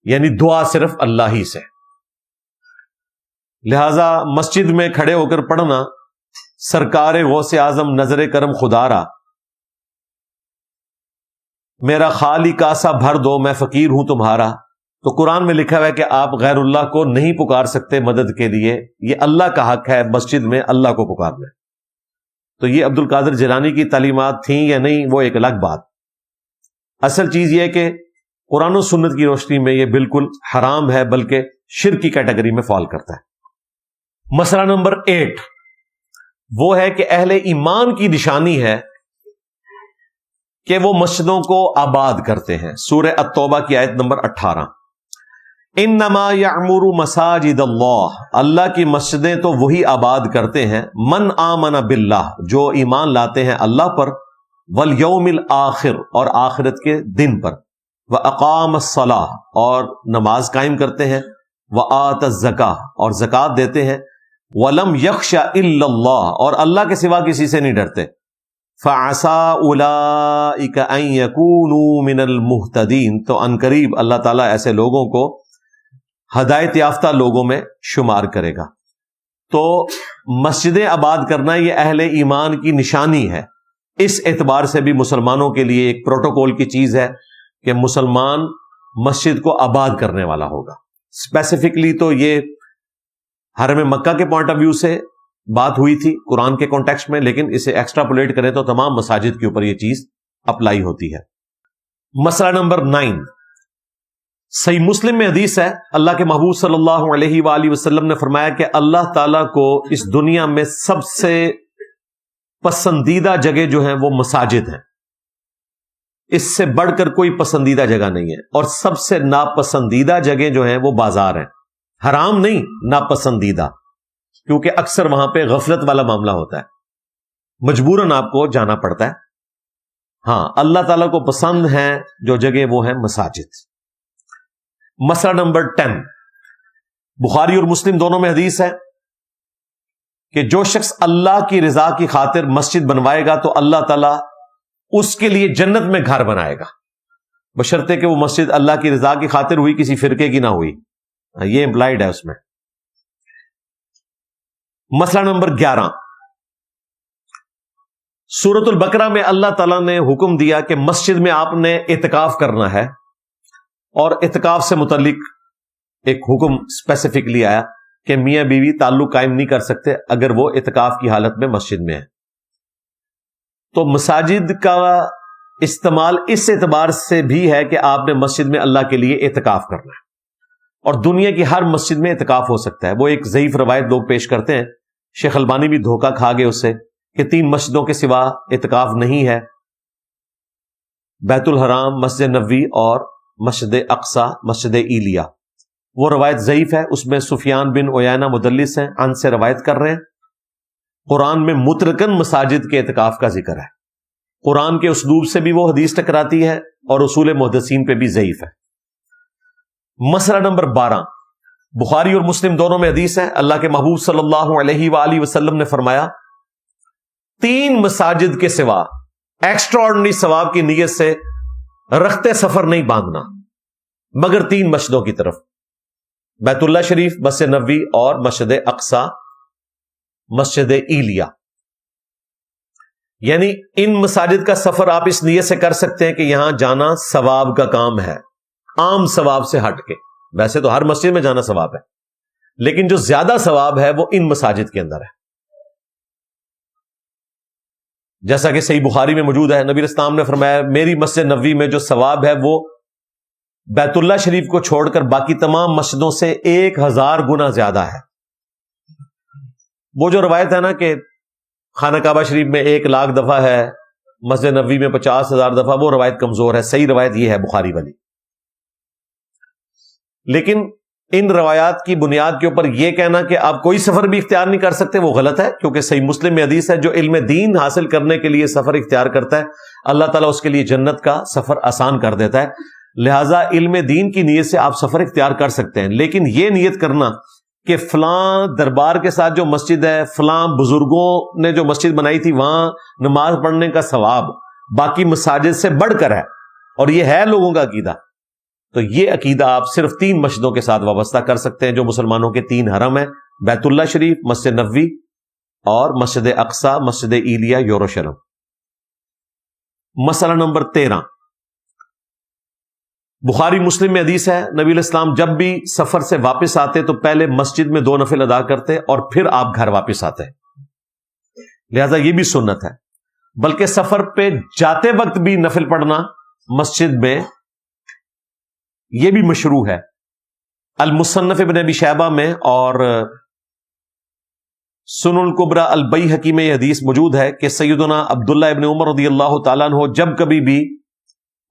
[SPEAKER 2] یعنی دعا صرف اللہ ہی سے. لہذا مسجد میں کھڑے ہو کر پڑھنا سرکار غوث اعظم نظر کرم خدارا میرا خالی کاسا بھر دو میں فقیر ہوں تمہارا, تو قرآن میں لکھا ہوا ہے کہ آپ غیر اللہ کو نہیں پکار سکتے مدد کے لیے. یہ اللہ کا حق ہے مسجد میں اللہ کو پکارنا. تو یہ عبد القادر جیلانی کی تعلیمات تھیں یا نہیں وہ ایک الگ بات. اصل چیز یہ ہے کہ قرآن و سنت کی روشنی میں یہ بالکل حرام ہے, بلکہ شرک کی کیٹیگری میں فال کرتا ہے. مسئلہ نمبر 8 وہ ہے کہ اہل ایمان کی نشانی ہے کہ وہ مسجدوں کو آباد کرتے ہیں. سورہ التوبہ کی آیت نمبر 18, انما یعمر مساجد اللہ, اللہ کی مسجدیں تو وہی آباد کرتے ہیں, من آمن باللہ, جو ایمان لاتے ہیں اللہ پر, والیوم الآخر, اور آخرت کے دن پر, واقام الصلاۃ, اور نماز قائم کرتے ہیں, وآت الزکاۃ, اور زکوٰۃ دیتے ہیں, ولم یخش الا اللہ, اور اللہ کے سوا کسی سے نہیں ڈرتے, فعسى اولئک ان یکونوا من المہتدین, تو عنقریب اللہ تعالیٰ ایسے لوگوں کو ہدایت یافتہ لوگوں میں شمار کرے گا. تو مسجدیں آباد کرنا یہ اہل ایمان کی نشانی ہے. اس اعتبار سے بھی مسلمانوں کے لیے ایک پروٹوکول کی چیز ہے کہ مسلمان مسجد کو آباد کرنے والا ہوگا. اسپیسیفکلی تو یہ حرم مکہ کے پوائنٹ آف ویو سے بات ہوئی تھی قرآن کے کانٹیکسٹ میں, لیکن اسے ایکسٹراپولیٹ کریں تو تمام مساجد کے اوپر یہ چیز اپلائی ہوتی ہے. مسئلہ نمبر 9, صحیح مسلم میں حدیث ہے, اللہ کے محبوب صلی اللہ علیہ وآلہ وسلم نے فرمایا کہ اللہ تعالیٰ کو اس دنیا میں سب سے پسندیدہ جگہ جو ہیں وہ مساجد ہیں. اس سے بڑھ کر کوئی پسندیدہ جگہ نہیں ہے. اور سب سے ناپسندیدہ جگہ جو ہیں وہ بازار ہیں. حرام نہیں, ناپسندیدہ, کیونکہ اکثر وہاں پہ غفلت والا معاملہ ہوتا ہے, مجبوراً آپ کو جانا پڑتا ہے. ہاں, اللہ تعالیٰ کو پسند ہیں جو جگہ وہ ہیں مساجد. مسئلہ نمبر 10, بخاری اور مسلم دونوں میں حدیث ہے کہ جو شخص اللہ کی رضا کی خاطر مسجد بنوائے گا تو اللہ تعالیٰ اس کے لیے جنت میں گھر بنائے گا, بشرطے کہ وہ مسجد اللہ کی رضا کی خاطر ہوئی, کسی فرقے کی نہ ہوئی. یہ امپلائڈ ہے اس میں. مسئلہ نمبر 11, سورۃ البقرہ میں اللہ تعالیٰ نے حکم دیا کہ مسجد میں آپ نے اعتکاف کرنا ہے, اور اعتکاف سے متعلق ایک حکم اسپیسیفکلی آیا کہ میاں بیوی تعلق قائم نہیں کر سکتے اگر وہ اعتکاف کی حالت میں مسجد میں ہیں. تو مساجد کا استعمال اس اعتبار سے بھی ہے کہ آپ نے مسجد میں اللہ کے لیے اعتکاف کرنا ہے، اور دنیا کی ہر مسجد میں اعتکاف ہو سکتا ہے. وہ ایک ضعیف روایت لوگ پیش کرتے ہیں، شیخ البانی بھی دھوکہ کھا گئے اس سے، کہ 3 مسجدوں کے سوا اعتکاف نہیں ہے، بیت الحرام، مسجد نبوی اور مسجد اقصی، مسجد ایلیا. وہ روایت ضعیف ہے، اس میں سفیان بن عیینہ مدلس ہیں، ان سے روایت کر رہے ہیں. قرآن میں مطلقاً مساجد کے اعتکاف کا ذکر ہے، قرآن کے اسلوب سے بھی وہ حدیث ٹکراتی ہے اور اصول محدثین پہ بھی ضعیف ہے. مسئلہ نمبر 12، بخاری اور مسلم دونوں میں حدیث ہے، اللہ کے محبوب صلی اللہ علیہ وآلہ وسلم نے فرمایا 3 مساجد کے سوا ایکسٹرا آرڈنری ثواب کی نیت سے رخت سفر نہیں باندھنا مگر 3 مسجدوں کی طرف، بیت اللہ شریف، مسجد نبوی اور مسجد اقصی، مسجد ایلیا. یعنی ان مساجد کا سفر آپ اس نیت سے کر سکتے ہیں کہ یہاں جانا ثواب کا کام ہے، عام ثواب سے ہٹ کے. ویسے تو ہر مسجد میں جانا ثواب ہے، لیکن جو زیادہ ثواب ہے وہ ان مساجد کے اندر ہے. جیسا کہ صحیح بخاری میں موجود ہے، نبی اسلام نے فرمایا میری مسجد نبوی میں جو ثواب ہے وہ بیت اللہ شریف کو چھوڑ کر باقی تمام مسجدوں سے 1000 گنا زیادہ ہے. وہ جو روایت ہے نا کہ خانہ کعبہ شریف میں 1,00,000 دفعہ ہے، مسجد نبوی میں 50,000 دفعہ، وہ روایت کمزور ہے. صحیح روایت یہ ہے بخاری والی. لیکن ان روایات کی بنیاد کے اوپر یہ کہنا کہ آپ کوئی سفر بھی اختیار نہیں کر سکتے وہ غلط ہے، کیونکہ صحیح مسلم میں حدیث ہے جو علم دین حاصل کرنے کے لیے سفر اختیار کرتا ہے اللہ تعالیٰ اس کے لیے جنت کا سفر آسان کر دیتا ہے. لہٰذا علم دین کی نیت سے آپ سفر اختیار کر سکتے ہیں، لیکن یہ نیت کرنا کہ فلاں دربار کے ساتھ جو مسجد ہے، فلاں بزرگوں نے جو مسجد بنائی تھی وہاں نماز پڑھنے کا ثواب باقی مساجد سے بڑھ کر ہے، اور یہ ہے لوگوں کا عقیدہ، تو یہ عقیدہ آپ صرف 3 مسجدوں کے ساتھ وابستہ کر سکتے ہیں جو مسلمانوں کے 3 حرم ہیں، بیت اللہ شریف، مسجد نبوی اور مسجد اقصی، مسجد ایلیا یروشلم. مسئلہ نمبر 13، بخاری مسلم میں حدیث ہے نبی علیہ السلام جب بھی سفر سے واپس آتے تو پہلے مسجد میں 2 نفل ادا کرتے اور پھر آپ گھر واپس آتے، لہذا یہ بھی سنت ہے. بلکہ سفر پہ جاتے وقت بھی نفل پڑھنا مسجد میں یہ بھی مشروع ہے. المصنف ابن ابی شیبہ میں اور سنن الکبری البیہقی میں یہ حدیث موجود ہے کہ سیدنا عبداللہ ابن عمر رضی اللہ تعالیٰ عنہ جب کبھی بھی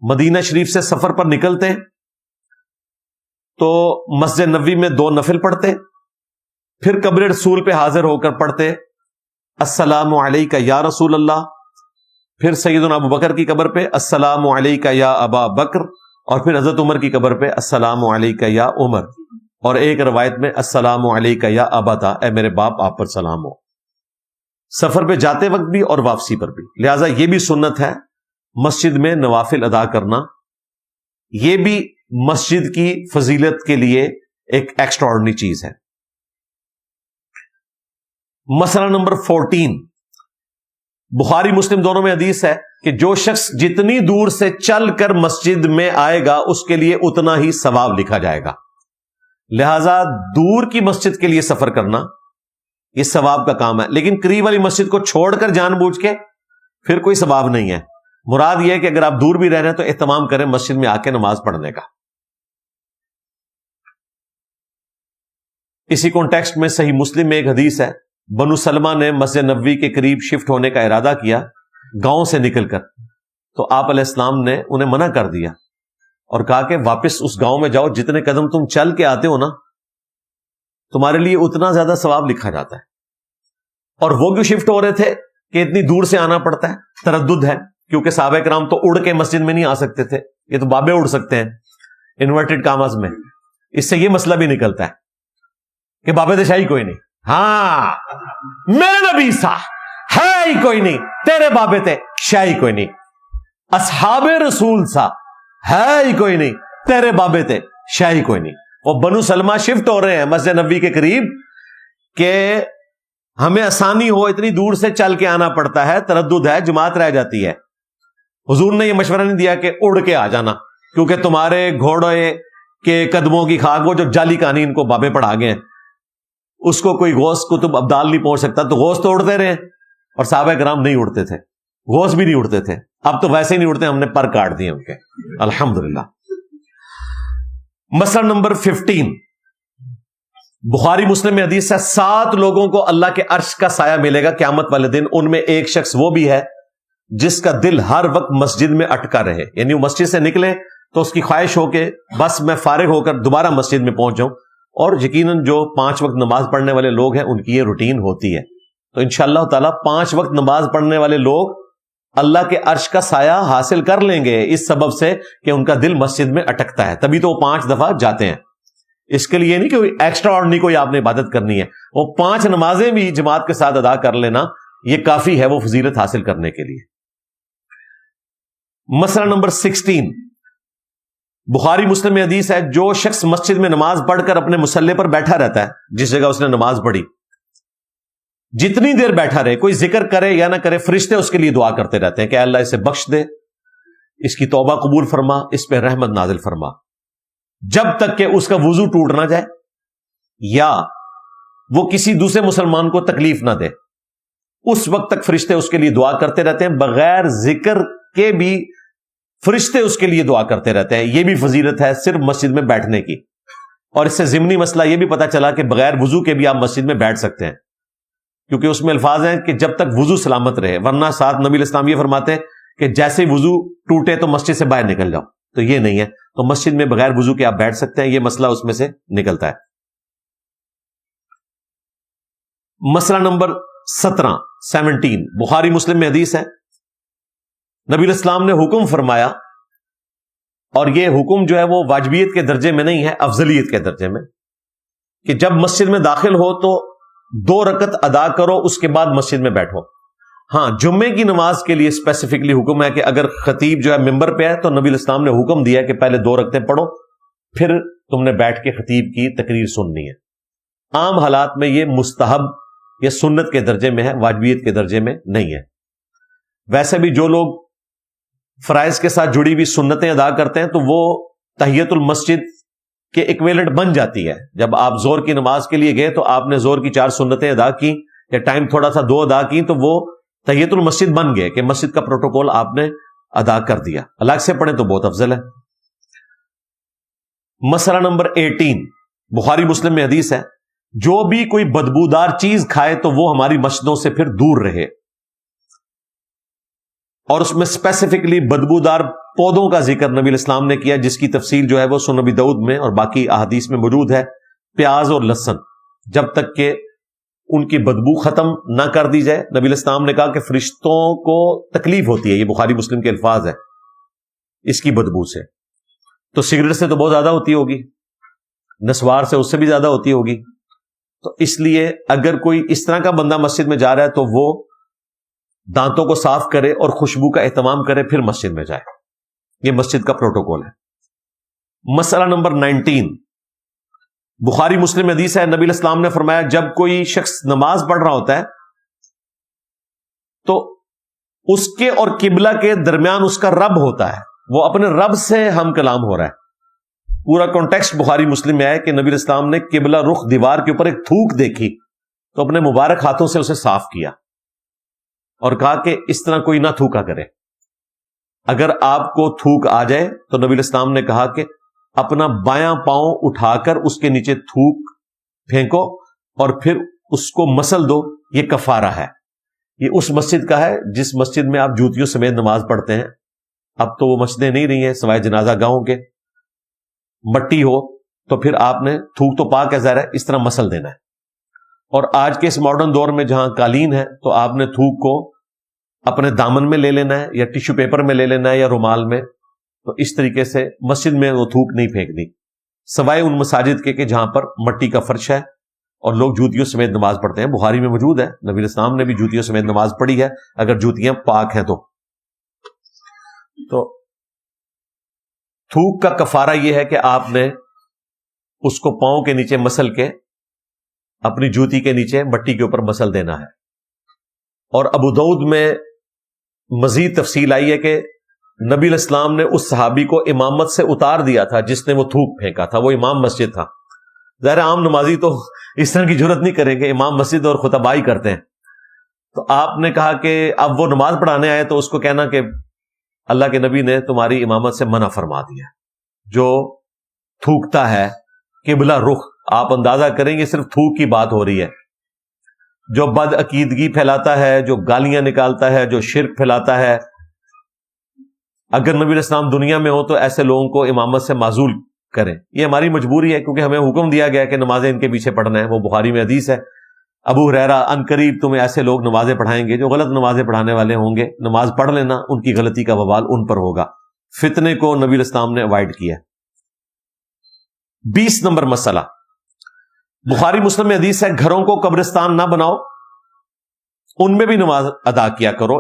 [SPEAKER 2] مدینہ شریف سے سفر پر نکلتے تو مسجد نبوی میں 2 نفل پڑھتے، پھر قبر رسول پہ حاضر ہو کر پڑھتے السلام علیکہ یا رسول اللہ، پھر سیدنا ابو بکر کی قبر پہ السلام علیکہ یا ابا بکر، اور پھر حضرت عمر کی قبر پہ السلام علیکہ یا عمر، اور ایک روایت میں السلام علیکہ یا ابتا، اے میرے باپ آپ پر سلام ہو، سفر پہ جاتے وقت بھی اور واپسی پر بھی. لہٰذا یہ بھی سنت ہے مسجد میں نوافل ادا کرنا، یہ بھی مسجد کی فضیلت کے لیے ایک ایکسٹرا آرڈنری چیز ہے. مسئلہ نمبر 14، بخاری مسلم دونوں میں حدیث ہے کہ جو شخص جتنی دور سے چل کر مسجد میں آئے گا اس کے لیے اتنا ہی ثواب لکھا جائے گا. لہذا دور کی مسجد کے لیے سفر کرنا یہ ثواب کا کام ہے، لیکن قریب والی مسجد کو چھوڑ کر جان بوجھ کے پھر کوئی ثواب نہیں ہے. مراد یہ ہے کہ اگر آپ دور بھی رہ رہے ہیں تو اہتمام کریں مسجد میں آ کے نماز پڑھنے کا. اسی کانٹیکسٹ میں صحیح مسلم میں ایک حدیث ہے، بنو سلمہ نے مسجد نبوی کے قریب شفٹ ہونے کا ارادہ کیا گاؤں سے نکل کر، تو آپ علیہ السلام نے انہیں منع کر دیا اور کہا کہ واپس اس گاؤں میں جاؤ، جتنے قدم تم چل کے آتے ہو نا تمہارے لیے اتنا زیادہ ثواب لکھا جاتا ہے. اور وہ کیوں شفٹ ہو رہے تھے کہ اتنی دور سے آنا پڑتا ہے؟ تردد ہے، کیونکہ صحابہ کرام تو اڑ کے مسجد میں نہیں آ سکتے تھے، یہ تو بابے اڑ سکتے ہیں انورٹڈ کاماز میں. اس سے یہ مسئلہ بھی نکلتا ہے کہ بابے دشاہی کوئی نہیں، ہاں میرے نبی سا ہے ہی کوئی نہیں، تیرے بابے تے شاہی کوئی نہیں، اصحاب رسول سا ہے ہی کوئی نہیں، تیرے بابے تے شاہی کوئی نہیں. اور بنو سلمہ شفٹ ہو رہے ہیں مسجد نبوی کے قریب کہ ہمیں آسانی ہو، اتنی دور سے چل کے آنا پڑتا ہے، تردد ہے، جماعت رہ جاتی ہے. حضور نے یہ مشورہ نہیں دیا کہ اڑ کے آ جانا، کیونکہ تمہارے گھوڑے کے قدموں کی خاک، وہ جو جعلی کہانی ان کو بابے پڑھا گئے ہیں، اس کو کوئی غوث کتب ابدال نہیں پہنچ سکتا، تو غوث تو اڑتے رہے، اور صحابہ کرام نہیں اڑتے تھے، غوث بھی نہیں اڑتے تھے، اب تو ویسے ہی نہیں اڑتے، ہم نے پر کاٹ دیے ان کے، الحمدللہ۔ مسئلہ نمبر 15، بخاری مسلم میں حدیث ہے 7 لوگوں کو اللہ کے عرش کا سایہ ملے گا قیامت والے دن، ان میں ایک شخص وہ بھی ہے جس کا دل ہر وقت مسجد میں اٹکا رہے، یعنی وہ مسجد سے نکلے تو اس کی خواہش ہو کہ بس میں فارغ ہو کر دوبارہ مسجد میں پہنچ جاؤں، اور یقیناً جو 5 وقت نماز پڑھنے والے لوگ ہیں ان کی یہ روٹین ہوتی ہے، تو انشاءاللہ تعالیٰ 5 وقت نماز پڑھنے والے لوگ اللہ کے عرش کا سایہ حاصل کر لیں گے، اس سبب سے کہ ان کا دل مسجد میں اٹکتا ہے، تبھی تو وہ 5 دفعہ جاتے ہیں۔ اس کے لیے نہیں کہ ایکسٹرا آرڈنری کوئی آپ نے عبادت کرنی ہے، وہ 5 نمازیں بھی جماعت کے ساتھ ادا کر لینا یہ کافی ہے وہ فضیلت حاصل کرنے کے لیے۔ مسئلہ نمبر 16، بخاری مسلم میں حدیث ہے جو شخص مسجد میں نماز پڑھ کر اپنے مصلی پر بیٹھا رہتا ہے، جس جگہ اس نے نماز پڑھی، جتنی دیر بیٹھا رہے، کوئی ذکر کرے یا نہ کرے، فرشتے اس کے لیے دعا کرتے رہتے ہیں کہ اللہ اسے بخش دے، اس کی توبہ قبول فرما، اس پہ رحمت نازل فرما، جب تک کہ اس کا وضو ٹوٹ نہ جائے یا وہ کسی دوسرے مسلمان کو تکلیف نہ دے، اس وقت تک فرشتے اس کے لیے دعا کرتے رہتے ہیں، بغیر ذکر کے بھی فرشتے اس کے لیے دعا کرتے رہتے ہیں۔ یہ بھی فضیلت ہے صرف مسجد میں بیٹھنے کی، اور اس سے ضمنی مسئلہ یہ بھی پتا چلا کہ بغیر وضو کے بھی آپ مسجد میں بیٹھ سکتے ہیں، کیونکہ اس میں الفاظ ہیں کہ جب تک وضو سلامت رہے، ورنہ ساتھ نبی الاسلام یہ فرماتے ہیں کہ جیسے وضو ٹوٹے تو مسجد سے باہر نکل جاؤ، تو یہ نہیں ہے، تو مسجد میں بغیر وضو کے آپ بیٹھ سکتے ہیں، یہ مسئلہ اس میں سے نکلتا ہے۔ مسئلہ نمبر 17 بخاری مسلم میں حدیث ہے، نبی الاسلام نے حکم فرمایا، اور یہ حکم جو ہے وہ واجبیت کے درجے میں نہیں ہے، افضلیت کے درجے میں، کہ جب مسجد میں داخل ہو تو 2 رکعت ادا کرو، اس کے بعد مسجد میں بیٹھو۔ ہاں، جمعے کی نماز کے لیے اسپیسیفکلی حکم ہے کہ اگر خطیب جو ہے ممبر پہ ہے تو نبی الاسلام نے حکم دیا کہ پہلے 2 رکعتیں پڑھو، پھر تم نے بیٹھ کے خطیب کی تقریر سننی ہے۔ عام حالات میں یہ مستحب یا سنت کے درجے میں ہے، واجبیت کے درجے میں نہیں ہے۔ ویسے بھی جو لوگ فرائض کے ساتھ جڑی ہوئی سنتیں ادا کرتے ہیں تو وہ تحیت المسجد کے ایکویلنٹ بن جاتی ہے۔ جب آپ زور کی نماز کے لیے گئے تو آپ نے زور کی 4 سنتیں ادا کی، یا ٹائم تھوڑا سا 2 ادا کی، تو وہ تحیت المسجد بن گئے کہ مسجد کا پروٹوکول آپ نے ادا کر دیا۔ الگ سے پڑھیں تو بہت افضل ہے۔ مسئلہ نمبر 18 بخاری مسلم میں حدیث ہے، جو بھی کوئی بدبودار چیز کھائے تو وہ ہماری مسجدوں سے پھر دور رہے، اور اس میں اسپیسیفکلی بدبودار پودوں کا ذکر نبی الاسلام نے کیا، جس کی تفصیل جو ہے وہ سنن نبی داؤد میں اور باقی احادیث میں موجود ہے۔ پیاز اور لہسن، جب تک کہ ان کی بدبو ختم نہ کر دی جائے، نبی الاسلام نے کہا کہ فرشتوں کو تکلیف ہوتی ہے، یہ بخاری مسلم کے الفاظ ہے، اس کی بدبو سے۔ تو سگریٹ سے تو بہت زیادہ ہوتی ہوگی، نسوار سے اس سے بھی زیادہ ہوتی ہوگی، تو اس لیے اگر کوئی اس طرح کا بندہ مسجد میں جا رہا ہے تو وہ دانتوں کو صاف کرے اور خوشبو کا اہتمام کرے، پھر مسجد میں جائے۔ یہ مسجد کا پروٹوکول ہے۔ مسئلہ نمبر 19 بخاری مسلم حدیث ہے، نبی الاسلام نے فرمایا جب کوئی شخص نماز پڑھ رہا ہوتا ہے تو اس کے اور قبلہ کے درمیان اس کا رب ہوتا ہے، وہ اپنے رب سے ہم کلام ہو رہا ہے۔ پورا کانٹیکسٹ بخاری مسلم میں ہے کہ نبی الاسلام نے قبلہ رخ دیوار کے اوپر ایک تھوک دیکھی تو اپنے مبارک ہاتھوں سے اسے صاف کیا اور کہا کہ اس طرح کوئی نہ تھوکا کرے۔ اگر آپ کو تھوک آ جائے تو نبی الاسلام نے کہا کہ اپنا بایاں پاؤں اٹھا کر اس کے نیچے تھوک پھینکو اور پھر اس کو مسل دو، یہ کفارہ ہے۔ یہ اس مسجد کا ہے جس مسجد میں آپ جوتیوں سمیت نماز پڑھتے ہیں۔ اب تو وہ مسجدیں نہیں رہی ہیں سوائے جنازہ گاہوں کے، مٹی ہو تو پھر آپ نے تھوک تو پاک ہے ظاہر ہے، اس طرح مسل دینا ہے۔ اور آج کے اس ماڈرن دور میں جہاں قالین ہے تو آپ نے تھوک کو اپنے دامن میں لے لینا ہے یا ٹیشو پیپر میں لے لینا ہے یا رومال میں، تو اس طریقے سے مسجد میں وہ تھوک نہیں پھینکنی، سوائے ان مساجد کے کہ جہاں پر مٹی کا فرش ہے اور لوگ جوتیوں سمیت نماز پڑھتے ہیں۔ بخاری میں موجود ہے، نبی الاسلام نے بھی جوتیوں سمیت نماز پڑھی ہے اگر جوتیاں پاک ہیں تو تھوک کا کفارہ یہ ہے کہ آپ نے اس کو پاؤں کے نیچے مسل کے اپنی جوتی کے نیچے مٹی کے اوپر مسل دینا ہے۔ اور ابو داؤد میں مزید تفصیل آئی ہے کہ نبی الاسلام نے اس صحابی کو امامت سے اتار دیا تھا جس نے وہ تھوک پھینکا تھا، وہ امام مسجد تھا۔ ظاہر عام نمازی تو اس طرح کی جرت نہیں کریں گے، امام مسجد اور خطبائی کرتے ہیں. تو آپ نے کہا کہ اب وہ نماز پڑھانے آئے تو اس کو کہنا کہ اللہ کے نبی نے تمہاری امامت سے منع فرما دیا. جو تھوکتا ہے قبلہ رخ، آپ اندازہ کریں گے صرف تھوک کی بات ہو رہی ہے. جو بد عقیدگی پھیلاتا ہے، جو گالیاں نکالتا ہے، جو شرک پھیلاتا ہے، اگر نبی علیہ السلام دنیا میں ہو تو ایسے لوگوں کو امامت سے معزول کریں. یہ ہماری مجبوری ہے کیونکہ ہمیں حکم دیا گیا کہ نمازیں ان کے پیچھے پڑھنا ہے. وہ بخاری میں حدیث ہے، ابو ہریرہ عنقریب تمہیں ایسے لوگ نمازیں پڑھائیں گے جو غلط نمازیں پڑھانے والے ہوں گے، نماز پڑھ لینا، ان کی غلطی کا وبال ان پر ہوگا. فتنے کو نبی علیہ السلام نے اوائڈ کیا. 20 نمبر مسئلہ، بخاری مسلم میں حدیث ہے گھروں کو قبرستان نہ بناؤ، ان میں بھی نماز ادا کیا کرو،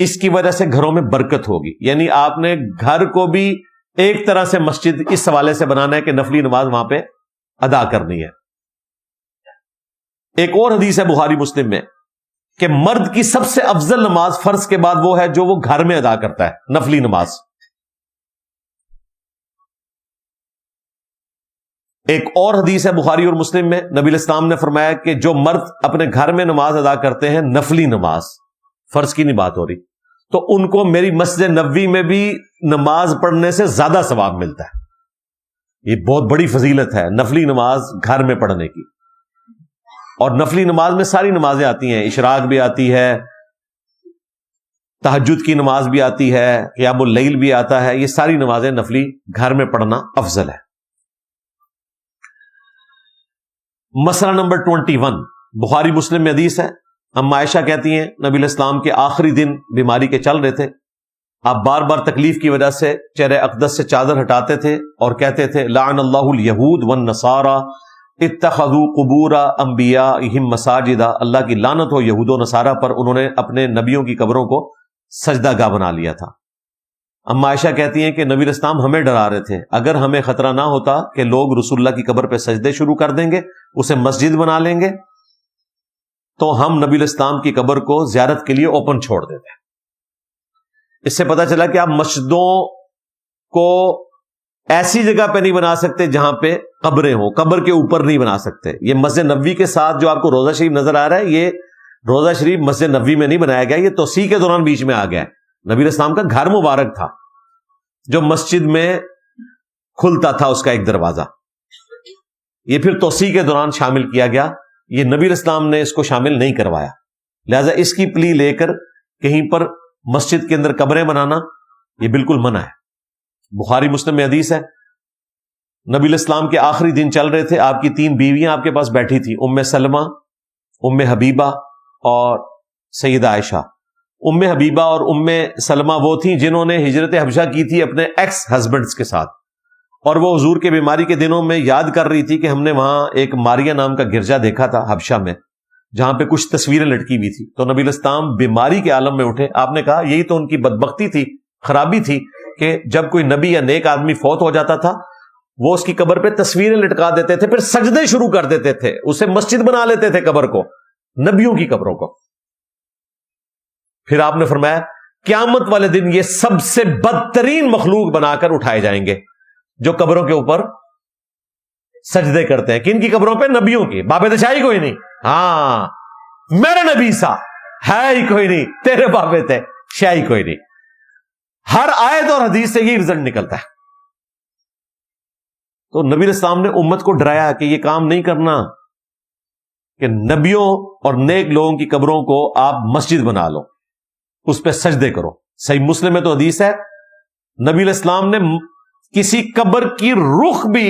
[SPEAKER 2] اس کی وجہ سے گھروں میں برکت ہوگی. یعنی آپ نے گھر کو بھی ایک طرح سے مسجد اس حوالے سے بنانا ہے کہ نفلی نماز وہاں پہ ادا کرنی ہے. ایک اور حدیث ہے بخاری مسلم میں کہ مرد کی سب سے افضل نماز فرض کے بعد وہ ہے جو وہ گھر میں ادا کرتا ہے، نفلی نماز. ایک اور حدیث ہے بخاری اور مسلم میں، نبی علیہ السلام نے فرمایا کہ جو مرد اپنے گھر میں نماز ادا کرتے ہیں، نفلی نماز، فرض کی نہیں بات ہو رہی، تو ان کو میری مسجد نبوی میں بھی نماز پڑھنے سے زیادہ ثواب ملتا ہے. یہ بہت بڑی فضیلت ہے نفلی نماز گھر میں پڑھنے کی. اور نفلی نماز میں ساری نمازیں آتی ہیں، اشراق بھی آتی ہے، تہجد کی نماز بھی آتی ہے، قیام اللیل بھی آتا ہے. یہ ساری نمازیں نفلی گھر میں پڑھنا افضل ہے. مسئلہ نمبر 21، بخاری مسلم میں حدیث ہے، اما عائشہ کہتی ہیں نبی علیہ السلام کے آخری دن بیماری کے چل رہے تھے، آپ بار بار تکلیف کی وجہ سے چہرے اقدس سے چادر ہٹاتے تھے اور کہتے تھے لعن اللہ الیہود والنصارى اتخذوا قبور انبیائہم مساجدا، اللہ کی لعنت ہو یہود و نصارہ پر، انہوں نے اپنے نبیوں کی قبروں کو سجدہ گاہ بنا لیا تھا. اما عائشہ کہتی ہیں کہ نبی علیہ السلام ہمیں ڈرا رہے تھے اگر ہمیں خطرہ نہ ہوتا کہ لوگ رسول اللہ کی قبر پہ سجدے شروع کر دیں گے، اسے مسجد بنا لیں گے، تو ہم نبی علیہ السلام کی قبر کو زیارت کے لیے اوپن چھوڑ دیتے. اس سے پتہ چلا کہ آپ مسجدوں کو ایسی جگہ پہ نہیں بنا سکتے جہاں پہ قبریں ہوں، قبر کے اوپر نہیں بنا سکتے. یہ مسجد نبوی کے ساتھ جو آپ کو روضہ شریف نظر آ رہا ہے، یہ روضہ شریف مسجد نبوی میں نہیں بنایا گیا، یہ توسیع کے دوران بیچ میں آ گیا ہے. نبی علیہ السلام کا گھر مبارک تھا جو مسجد میں کھلتا تھا اس کا ایک دروازہ، یہ پھر توسیع کے دوران شامل کیا گیا. یہ نبی علیہ السلام نے اس کو شامل نہیں کروایا، لہذا اس کی پلی لے کر کہیں پر مسجد کے اندر قبریں بنانا یہ بالکل منع ہے. بخاری مسلم میں حدیث ہے نبی علیہ السلام کے آخری دن چل رہے تھے، آپ کی 3 بیویاں آپ کے پاس بیٹھی تھی، ام سلمہ، ام حبیبہ اور سیدہ عائشہ. ام حبیبہ اور ام سلمہ وہ تھیں جنہوں نے ہجرت حبشہ کی تھی اپنے ایکس ہسبینڈز کے ساتھ، اور وہ حضور کے بیماری کے دنوں میں یاد کر رہی تھی کہ ہم نے وہاں ایک ماریا نام کا گرجا دیکھا تھا حبشہ میں جہاں پہ کچھ تصویریں لٹکی ہوئی تھی. تو نبی علیہ السلام بیماری کے عالم میں اٹھے. آپ نے کہا یہی تو ان کی بدبختی تھی، خرابی تھی کہ جب کوئی نبی یا نیک آدمی فوت ہو جاتا تھا وہ اس کی قبر پہ تصویریں لٹکا دیتے تھے، پھر سجدے شروع کر دیتے تھے، اسے مسجد بنا لیتے تھے قبر کو، نبیوں کی قبروں کو. پھر آپ نے فرمایا قیامت والے دن یہ سب سے بدترین مخلوق بنا کر اٹھائے جائیں گے جو قبروں کے اوپر سجدے کرتے ہیں. کن کی قبروں پہ؟ نبیوں کی. بابے تو شاہی کوئی نہیں، ہاں میرے نبی سا ہے ہی کوئی نہیں، تیرے بابے تھے شاہی کوئی نہیں. ہر آیت اور حدیث سے یہ رزلٹ نکلتا ہے. تو نبی علیہ السلام نے امت کو ڈرایا کہ یہ کام نہیں کرنا کہ نبیوں اور نیک لوگوں کی قبروں کو آپ مسجد بنا لو، اس پہ سجدے کرو. صحیح مسلم میں تو حدیث ہے نبی علیہ السلام نے کسی قبر کی رخ بھی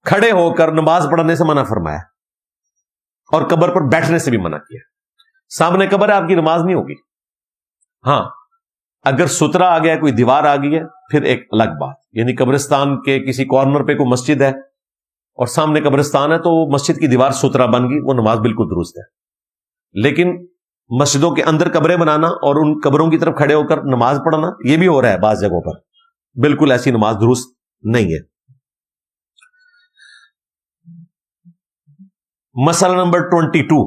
[SPEAKER 2] کھڑے ہو کر نماز پڑھنے سے منع فرمایا اور قبر پر بیٹھنے سے بھی منع کیا. سامنے قبر ہے، آپ کی نماز نہیں ہوگی. ہاں اگر سترا آ گیا، کوئی دیوار آ گئی ہے، پھر ایک الگ بات. یعنی قبرستان کے کسی کارنر پہ کوئی مسجد ہے اور سامنے قبرستان ہے تو وہ مسجد کی دیوار سترا بن گئی، وہ نماز بالکل درست ہے. لیکن مسجدوں کے اندر قبریں بنانا اور ان قبروں کی طرف کھڑے ہو کر نماز پڑھنا یہ بھی ہو رہا ہے بعض جگہوں پر، بالکل ایسی نماز درست نہیں ہے. مسئلہ نمبر 22،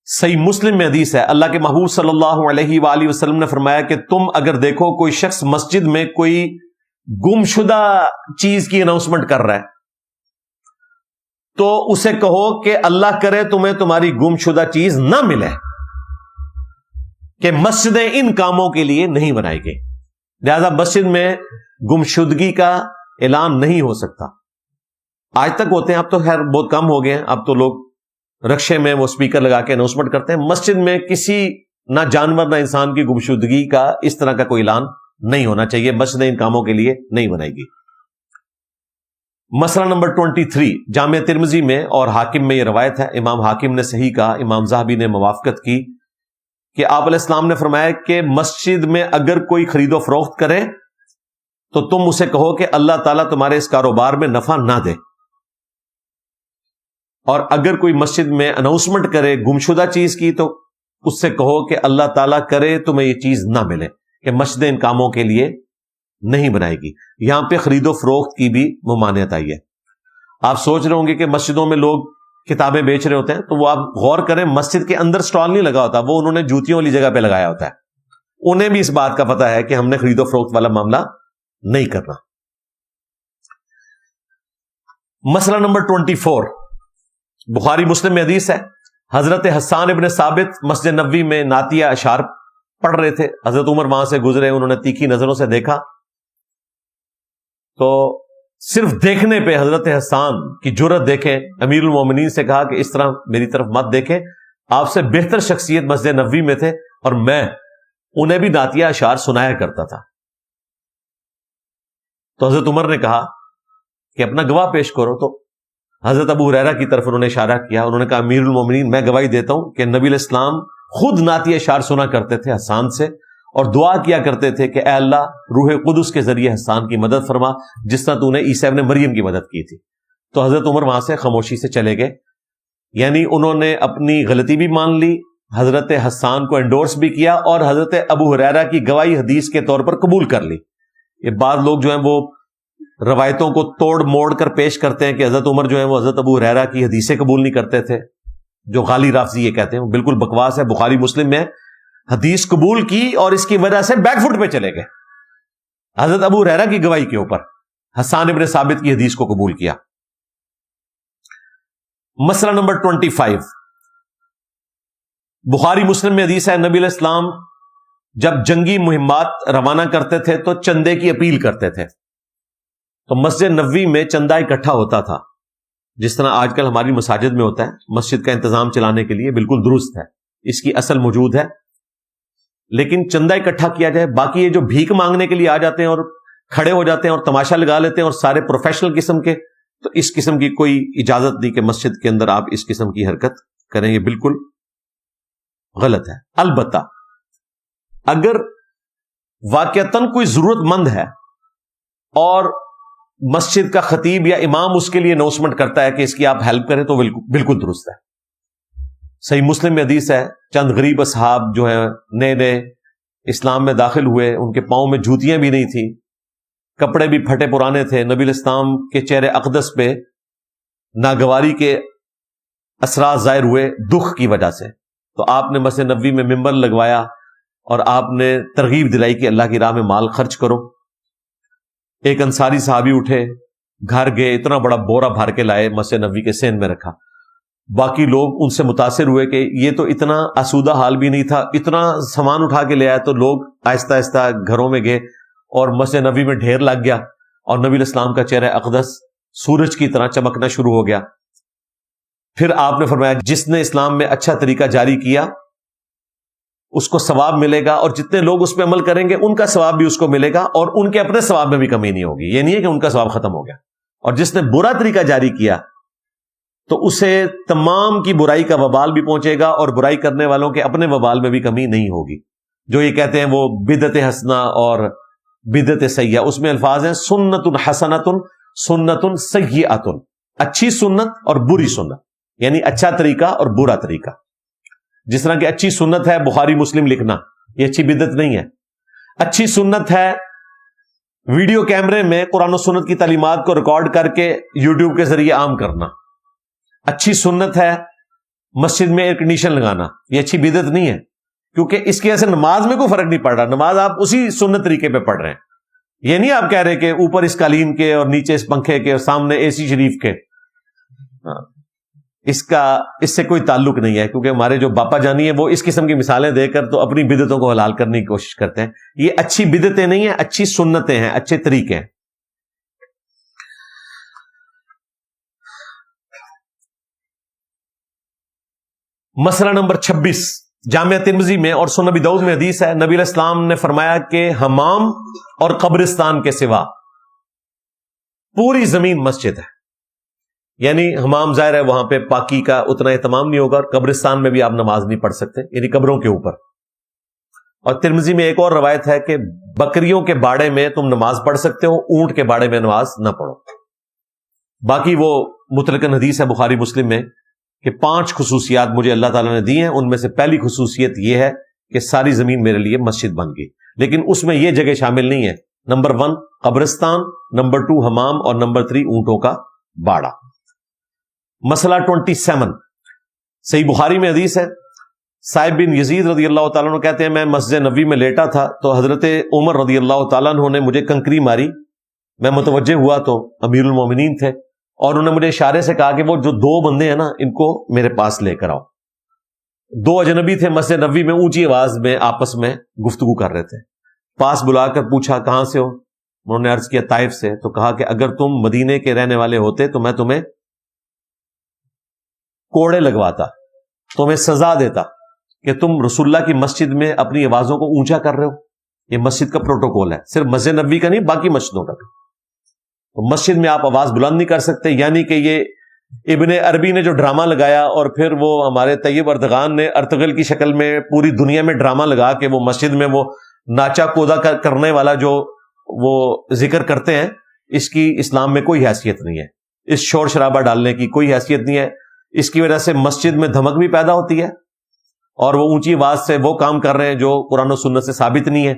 [SPEAKER 2] صحیح مسلم میں حدیث ہے اللہ کے محبوب صلی اللہ علیہ وآلہ وسلم نے فرمایا کہ تم اگر دیکھو کوئی شخص مسجد میں کوئی گمشدہ چیز کی اناؤنسمنٹ کر رہا ہے تو اسے کہو کہ اللہ کرے تمہیں تمہاری گم شدہ چیز نہ ملے، کہ مسجدیں ان کاموں کے لیے نہیں بنائی گئی، لہذا مسجد میں گمشدگی کا اعلان نہیں ہو سکتا۔ آج تک ہوتے ہیں، اب تو خیر بہت کم ہو گئے ہیں، اب تو لوگ رکشے میں وہ سپیکر لگا کے اناؤنسمنٹ کرتے ہیں۔ مسجد میں کسی نہ جانور نہ انسان کی گمشدگی کا اس طرح کا کوئی اعلان نہیں ہونا چاہیے، مسجدیں ان کاموں کے لیے نہیں بنائی گئی۔ مسئلہ نمبر 23، جامع ترمذی میں اور حاکم میں یہ روایت ہے، امام حاکم نے صحیح کہا، امام ذہبی نے موافقت کی، کہ آپ علیہ السلام نے فرمایا کہ مسجد میں اگر کوئی خرید و فروخت کرے تو تم اسے کہو کہ اللہ تعالیٰ تمہارے اس کاروبار میں نفع نہ دے، اور اگر کوئی مسجد میں اناؤنسمنٹ کرے گمشدہ چیز کی تو اس سے کہو کہ اللہ تعالیٰ کرے تمہیں یہ چیز نہ ملے، کہ مسجدیں ان کاموں کے لیے نہیں بنائے گی۔ یہاں پہ خرید و فروخت کی بھی ممانعت آئی ہے۔ آپ سوچ رہے ہوں گے کہ مسجدوں میں لوگ کتابیں بیچ رہے ہوتے ہیں، تو وہ آپ غور کریں، مسجد کے اندر سٹال نہیں لگا ہوتا، وہ انہوں نے جوتیوں والی جگہ پہ لگایا ہوتا ہے۔ انہیں بھی اس بات کا پتہ ہے کہ ہم نے خرید و فروخت والا معاملہ نہیں کرنا۔ مسئلہ نمبر 24، بخاری مسلم میں حدیث ہے، حضرت حسان ابن ثابت مسجد نبوی میں نعتیہ اشعار پڑھ رہے تھے، حضرت عمر وہاں سے گزرے، انہوں نے تیکھی نظروں سے دیکھا، تو صرف دیکھنے پہ حضرت حسان کی جرأت دیکھیں، امیر المومنین سے کہا کہ اس طرح میری طرف مت دیکھیں، آپ سے بہتر شخصیت مسجد نبوی میں تھے اور میں انہیں بھی نعتیہ اشعار سنایا کرتا تھا۔ تو حضرت عمر نے کہا کہ اپنا گواہ پیش کرو، تو حضرت ابو ہریرہ کی طرف انہوں نے اشارہ کیا، انہوں نے کہا امیر المومنین میں گواہی دیتا ہوں کہ نبی علیہ السلام خود نعتیہ اشعار سنا کرتے تھے حسان سے، اور دعا کیا کرتے تھے کہ اے اللہ روح قدس کے ذریعے حسان کی مدد فرما جس طرح تو نے عیسیٰ ابن مریم کی مدد کی تھی۔ تو حضرت عمر وہاں سے خاموشی سے چلے گئے، یعنی انہوں نے اپنی غلطی بھی مان لی، حضرت حسان کو انڈورس بھی کیا، اور حضرت ابو ہریرہ کی گواہی حدیث کے طور پر قبول کر لی۔ یہ بعض لوگ جو ہیں وہ روایتوں کو توڑ موڑ کر پیش کرتے ہیں کہ حضرت عمر جو ہیں وہ حضرت ابو ہریرہ کی حدیثیں قبول نہیں کرتے تھے، جو غالی رافضی یہ کہتے ہیں، وہ بالکل بکواس ہے۔ بخاری مسلم میں حدیث قبول کی اور اس کی وجہ سے بیک فٹ پہ چلے گئے، حضرت ابو ہریرہ کی گواہی کے اوپر حسان ابن ثابت کی حدیث کو قبول کیا۔ مسئلہ نمبر 25، بخاری مسلم میں حدیث ہے، نبی علیہ السلام جب جنگی مہمات روانہ کرتے تھے تو چندے کی اپیل کرتے تھے، تو مسجد نبوی میں چندہ اکٹھا ہوتا تھا، جس طرح آج کل ہماری مساجد میں ہوتا ہے، مسجد کا انتظام چلانے کے لیے بالکل درست ہے، اس کی اصل موجود ہے، لیکن چندہ اکٹھا کیا جائے۔ باقی یہ جو بھیک مانگنے کے لیے آ جاتے ہیں اور کھڑے ہو جاتے ہیں اور تماشا لگا لیتے ہیں اور سارے پروفیشنل قسم کے، تو اس قسم کی کوئی اجازت نہیں کہ مسجد کے اندر آپ اس قسم کی حرکت کریں، یہ بالکل غلط ہے۔ البتہ اگر واقعتاً کوئی ضرورت مند ہے اور مسجد کا خطیب یا امام اس کے لیے اناؤنسمنٹ کرتا ہے کہ اس کی آپ ہیلپ کریں، تو بالکل درست ہے۔ صحیح مسلم میں حدیث ہے، چند غریب اصحاب جو ہیں نئے نئے اسلام میں داخل ہوئے، ان کے پاؤں میں جوتیاں بھی نہیں تھیں، کپڑے بھی پھٹے پرانے تھے، نبی علیہ السلام کے چہرے اقدس پہ ناگواری کے اثرات ظاہر ہوئے دکھ کی وجہ سے، تو آپ نے مسجد نبوی میں ممبر لگوایا اور آپ نے ترغیب دلائی کہ اللہ کی راہ میں مال خرچ کرو۔ ایک انصاری صحابی اٹھے، گھر گئے، اتنا بڑا بورا بھر کے لائے، مسجد نبوی کے سین میں رکھا۔ باقی لوگ ان سے متاثر ہوئے کہ یہ تو اتنا آسودہ حال بھی نہیں تھا، اتنا سامان اٹھا کے لے آیا، تو لوگ آہستہ آہستہ گھروں میں گئے اور مسجد نبوی میں ڈھیر لگ گیا، اور نبی علیہ السلام کا چہرہ اقدس سورج کی طرح چمکنا شروع ہو گیا۔ پھر آپ نے فرمایا جس نے اسلام میں اچھا طریقہ جاری کیا اس کو ثواب ملے گا، اور جتنے لوگ اس پہ عمل کریں گے ان کا ثواب بھی اس کو ملے گا، اور ان کے اپنے ثواب میں بھی کمی نہیں ہوگی۔ یہ نہیں ہے کہ ان کا ثواب ختم ہو گیا، اور جس نے برا طریقہ جاری کیا تو اسے تمام کی برائی کا وبال بھی پہنچے گا، اور برائی کرنے والوں کے اپنے وبال میں بھی کمی نہیں ہوگی۔ جو یہ کہتے ہیں وہ بدعت حسنہ اور بدعت سیئہ، اس میں الفاظ ہیں سنت حسنۃ سنت سیئۃ، اچھی سنت اور بری سنت، یعنی اچھا طریقہ اور برا طریقہ۔ جس طرح کہ اچھی سنت ہے بخاری مسلم لکھنا، یہ اچھی بدعت نہیں ہے۔ اچھی سنت ہے ویڈیو کیمرے میں قرآن و سنت کی تعلیمات کو ریکارڈ کر کے یوٹیوب کے ذریعے عام کرنا۔ اچھی سنت ہے مسجد میں ایئر کنڈیشن لگانا، یہ اچھی بدعت نہیں ہے، کیونکہ اس کی وجہ سے نماز میں کوئی فرق نہیں پڑ رہا، نماز آپ اسی سنت طریقے پہ پڑھ رہے ہیں۔ یہ نہیں آپ کہہ رہے کہ اوپر اس قالین کے اور نیچے اس پنکھے کے اور سامنے اے سی شریف کے، ہاں اس سے کوئی تعلق نہیں ہے، کیونکہ ہمارے جو باپا جانی ہیں وہ اس قسم کی مثالیں دے کر تو اپنی بدعتوں کو حلال کرنے کی کوشش کرتے ہیں. یہ اچھی بدعتیں نہیں ہیں، اچھی سنتیں ہیں، اچھے طریقے ہیں. مسئلہ نمبر 26 جامعہ ترمذی میں اور سنن ابی داؤد میں حدیث ہے، نبی علیہ السلام نے فرمایا کہ حمام اور قبرستان کے سوا پوری زمین مسجد ہے. یعنی حمام ظاہر ہے وہاں پہ پاکی کا اتنا اہتمام نہیں ہوگا، اور قبرستان میں بھی آپ نماز نہیں پڑھ سکتے، یعنی قبروں کے اوپر. اور ترمذی میں ایک اور روایت ہے کہ بکریوں کے باڑے میں تم نماز پڑھ سکتے ہو، اونٹ کے باڑے میں نماز نہ پڑھو. باقی وہ مطلقاً حدیث ہے بخاری مسلم میں کہ 5 خصوصیات مجھے اللہ تعالیٰ نے دی ہیں، ان میں سے پہلی خصوصیت یہ ہے کہ ساری زمین میرے لیے مسجد بن گئی. لیکن اس میں یہ جگہ شامل نہیں ہے، نمبر 1 قبرستان، نمبر 2 حمام، اور نمبر 3 اونٹوں کا باڑا. مسئلہ 27 صحیح بخاری میں حدیث ہے، صاحب بن یزید رضی اللہ تعالیٰ عنہ کہتے ہیں میں مسجد نبوی میں لیٹا تھا تو حضرت عمر رضی اللہ تعالیٰ عنہ نے مجھے کنکری ماری. میں متوجہ ہوا تو امیر المومنین تھے، اور انہوں نے مجھے اشارے سے کہا کہ وہ جو 2 بندے ہیں نا ان کو میرے پاس لے کر آؤ. 2 اجنبی تھے، مسجد نبوی میں اونچی آواز میں آپس میں گفتگو کر رہے تھے. پاس بلا کر پوچھا کہاں سے ہو؟ انہوں نے عرض کیا طائف سے. تو کہا کہ اگر تم مدینے کے رہنے والے ہوتے تو میں تمہیں کوڑے لگواتا، تمہیں سزا دیتا کہ تم رسول اللہ کی مسجد میں اپنی آوازوں کو اونچا کر رہے ہو. یہ مسجد کا پروٹوکول ہے، صرف مسجد نبوی کا نہیں، باقی مسجدوں کا بھی. تو مسجد میں آپ آواز بلند نہیں کر سکتے. یعنی کہ یہ ابن عربی نے جو ڈرامہ لگایا، اور پھر وہ ہمارے طیب اردغان نے ارطغرل کی شکل میں پوری دنیا میں ڈرامہ لگا کہ وہ مسجد میں وہ ناچا کودا کرنے والا جو وہ ذکر کرتے ہیں، اس کی اسلام میں کوئی حیثیت نہیں ہے. اس شور شرابہ ڈالنے کی کوئی حیثیت نہیں ہے. اس کی وجہ سے مسجد میں دھمک بھی پیدا ہوتی ہے، اور وہ اونچی آواز سے وہ کام کر رہے ہیں جو قرآن و سنت سے ثابت نہیں ہے.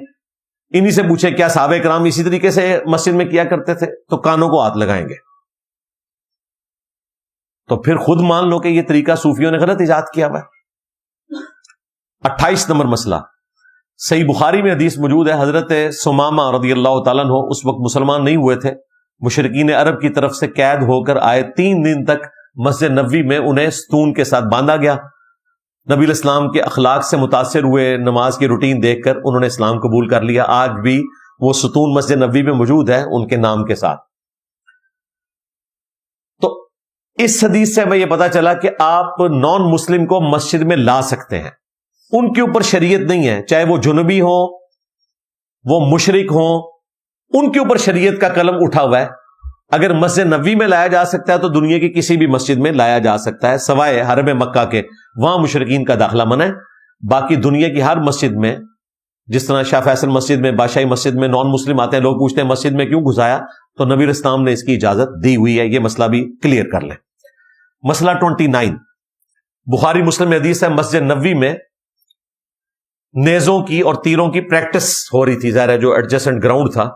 [SPEAKER 2] انہی سے پوچھے کیا صحابہ کرام اسی طریقے سے مسجد میں کیا کرتے تھے؟ تو کانوں کو ہاتھ لگائیں گے. تو پھر خود مان لو کہ یہ طریقہ صوفیوں نے غلط ایجاد کیا ہوا ہے. 28 نمبر مسئلہ صحیح بخاری میں حدیث موجود ہے، حضرت سمامہ رضی اللہ تعالیٰ عنہ اس وقت مسلمان نہیں ہوئے تھے، مشرکین عرب کی طرف سے قید ہو کر آئے. 3 دن تک مسجد نبوی میں انہیں ستون کے ساتھ باندھا گیا. نبی علیہ السلام کے اخلاق سے متاثر ہوئے، نماز کی روٹین دیکھ کر انہوں نے اسلام قبول کر لیا. آج بھی وہ ستون مسجد نبوی میں موجود ہے ان کے نام کے ساتھ. تو اس حدیث سے ہمیں یہ پتا چلا کہ آپ نان مسلم کو مسجد میں لا سکتے ہیں، ان کے اوپر شریعت نہیں ہے، چاہے وہ جنوبی ہوں، وہ مشرک ہوں، ان کے اوپر شریعت کا قلم اٹھا ہوا ہے. اگر مسجد نبوی میں لایا جا سکتا ہے تو دنیا کی کسی بھی مسجد میں لایا جا سکتا ہے، سوائے حرم مکہ کے، وہاں مشرکین کا داخلہ منع ہے. باقی دنیا کی ہر مسجد میں، جس طرح شاہ فیصل مسجد میں، بادشاہی مسجد میں نان مسلم آتے ہیں، لوگ پوچھتے ہیں مسجد میں کیوں گھسایا، تو نبی اسلام نے اس کی اجازت دی ہوئی ہے. یہ مسئلہ بھی کلیئر کر لیں. مسئلہ 29 بخاری مسلم میں حدیث ہے، مسجد نبوی میں نیزوں کی اور تیروں کی پریکٹس ہو رہی تھی، ظاہر ہے جو ایڈجسٹنٹ گراؤنڈ تھا.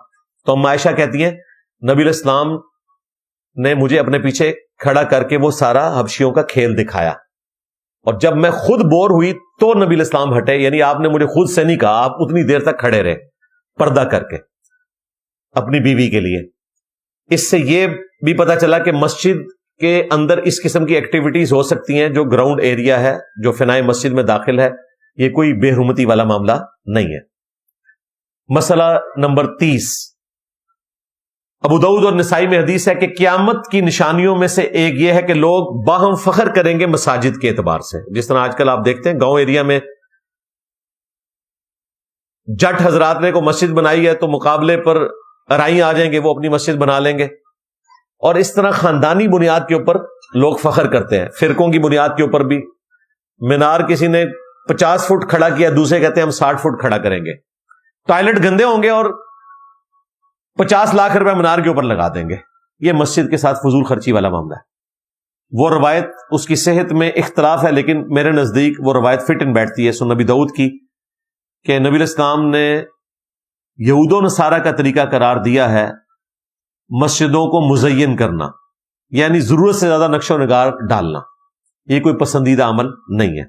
[SPEAKER 2] تو ام عائشہ کہتی ہیں نبی علیہ السلام نے مجھے اپنے پیچھے کھڑا کر کے وہ سارا حبشیوں کا کھیل دکھایا، اور جب میں خود بور ہوئی تو نبی علیہ السلام ہٹے. یعنی آپ نے مجھے خود سے نہیں کہا، آپ اتنی دیر تک کھڑے رہے پردہ کر کے اپنی بیوی کے لیے. اس سے یہ بھی پتا چلا کہ مسجد کے اندر اس قسم کی ایکٹیویٹیز ہو سکتی ہیں جو گراؤنڈ ایریا ہے، جو فنائے مسجد میں داخل ہے. یہ کوئی بے حرمتی والا معاملہ نہیں ہے. مسئلہ نمبر 30 ابو داؤد اور نسائی میں حدیث ہے کہ قیامت کی نشانیوں میں سے ایک یہ ہے کہ لوگ باہم فخر کریں گے مساجد کے اعتبار سے. جس طرح آج کل آپ دیکھتے ہیں گاؤں ایریا میں جٹ حضرات نے کو مسجد بنائی ہے تو مقابلے پر ارائی آ جائیں گے، وہ اپنی مسجد بنا لیں گے. اور اس طرح خاندانی بنیاد کے اوپر لوگ فخر کرتے ہیں، فرقوں کی بنیاد کے اوپر بھی. مینار کسی نے 50 فٹ کھڑا کیا، دوسرے کہتے ہیں ہم 60 فٹ کھڑا کریں گے. ٹوائلٹ گندے ہوں گے اور 50 لاکھ روپے مینار کے اوپر لگا دیں گے. یہ مسجد کے ساتھ فضول خرچی والا معاملہ ہے. وہ روایت اس کی صحت میں اختلاف ہے، لیکن میرے نزدیک وہ روایت فٹ ان بیٹھتی ہے سنن ابی داؤد کی، کہ نبی علیہ السلام نے یہود و نصارہ کا طریقہ قرار دیا ہے مسجدوں کو مزین کرنا، یعنی ضرورت سے زیادہ نقش و نگار ڈالنا. یہ کوئی پسندیدہ عمل نہیں ہے.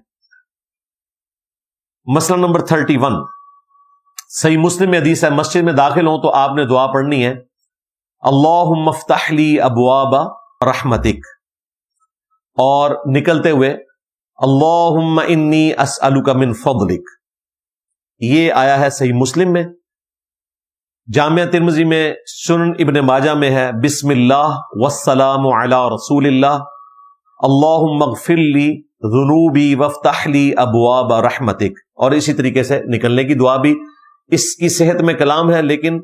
[SPEAKER 2] مسئلہ نمبر 31 صحیح مسلم میں حدیث ہے، مسجد میں داخل ہوں تو آپ نے دعا پڑھنی ہے، اللہم افتح لی ابواب رحمتک، اور نکلتے ہوئے اللہم انی اسألک من فضلک، یہ آیا ہے صحیح مسلم میں، جامعہ ترمذی میں، سنن ابن ماجہ میں ہے بسم اللہ والسلام علی رسول اللہ اللہم اغفر لی ذنوبی وافتح لی ابواب رحمتک، اور اسی طریقے سے نکلنے کی دعا بھی۔ اس کی صحت میں کلام ہے، لیکن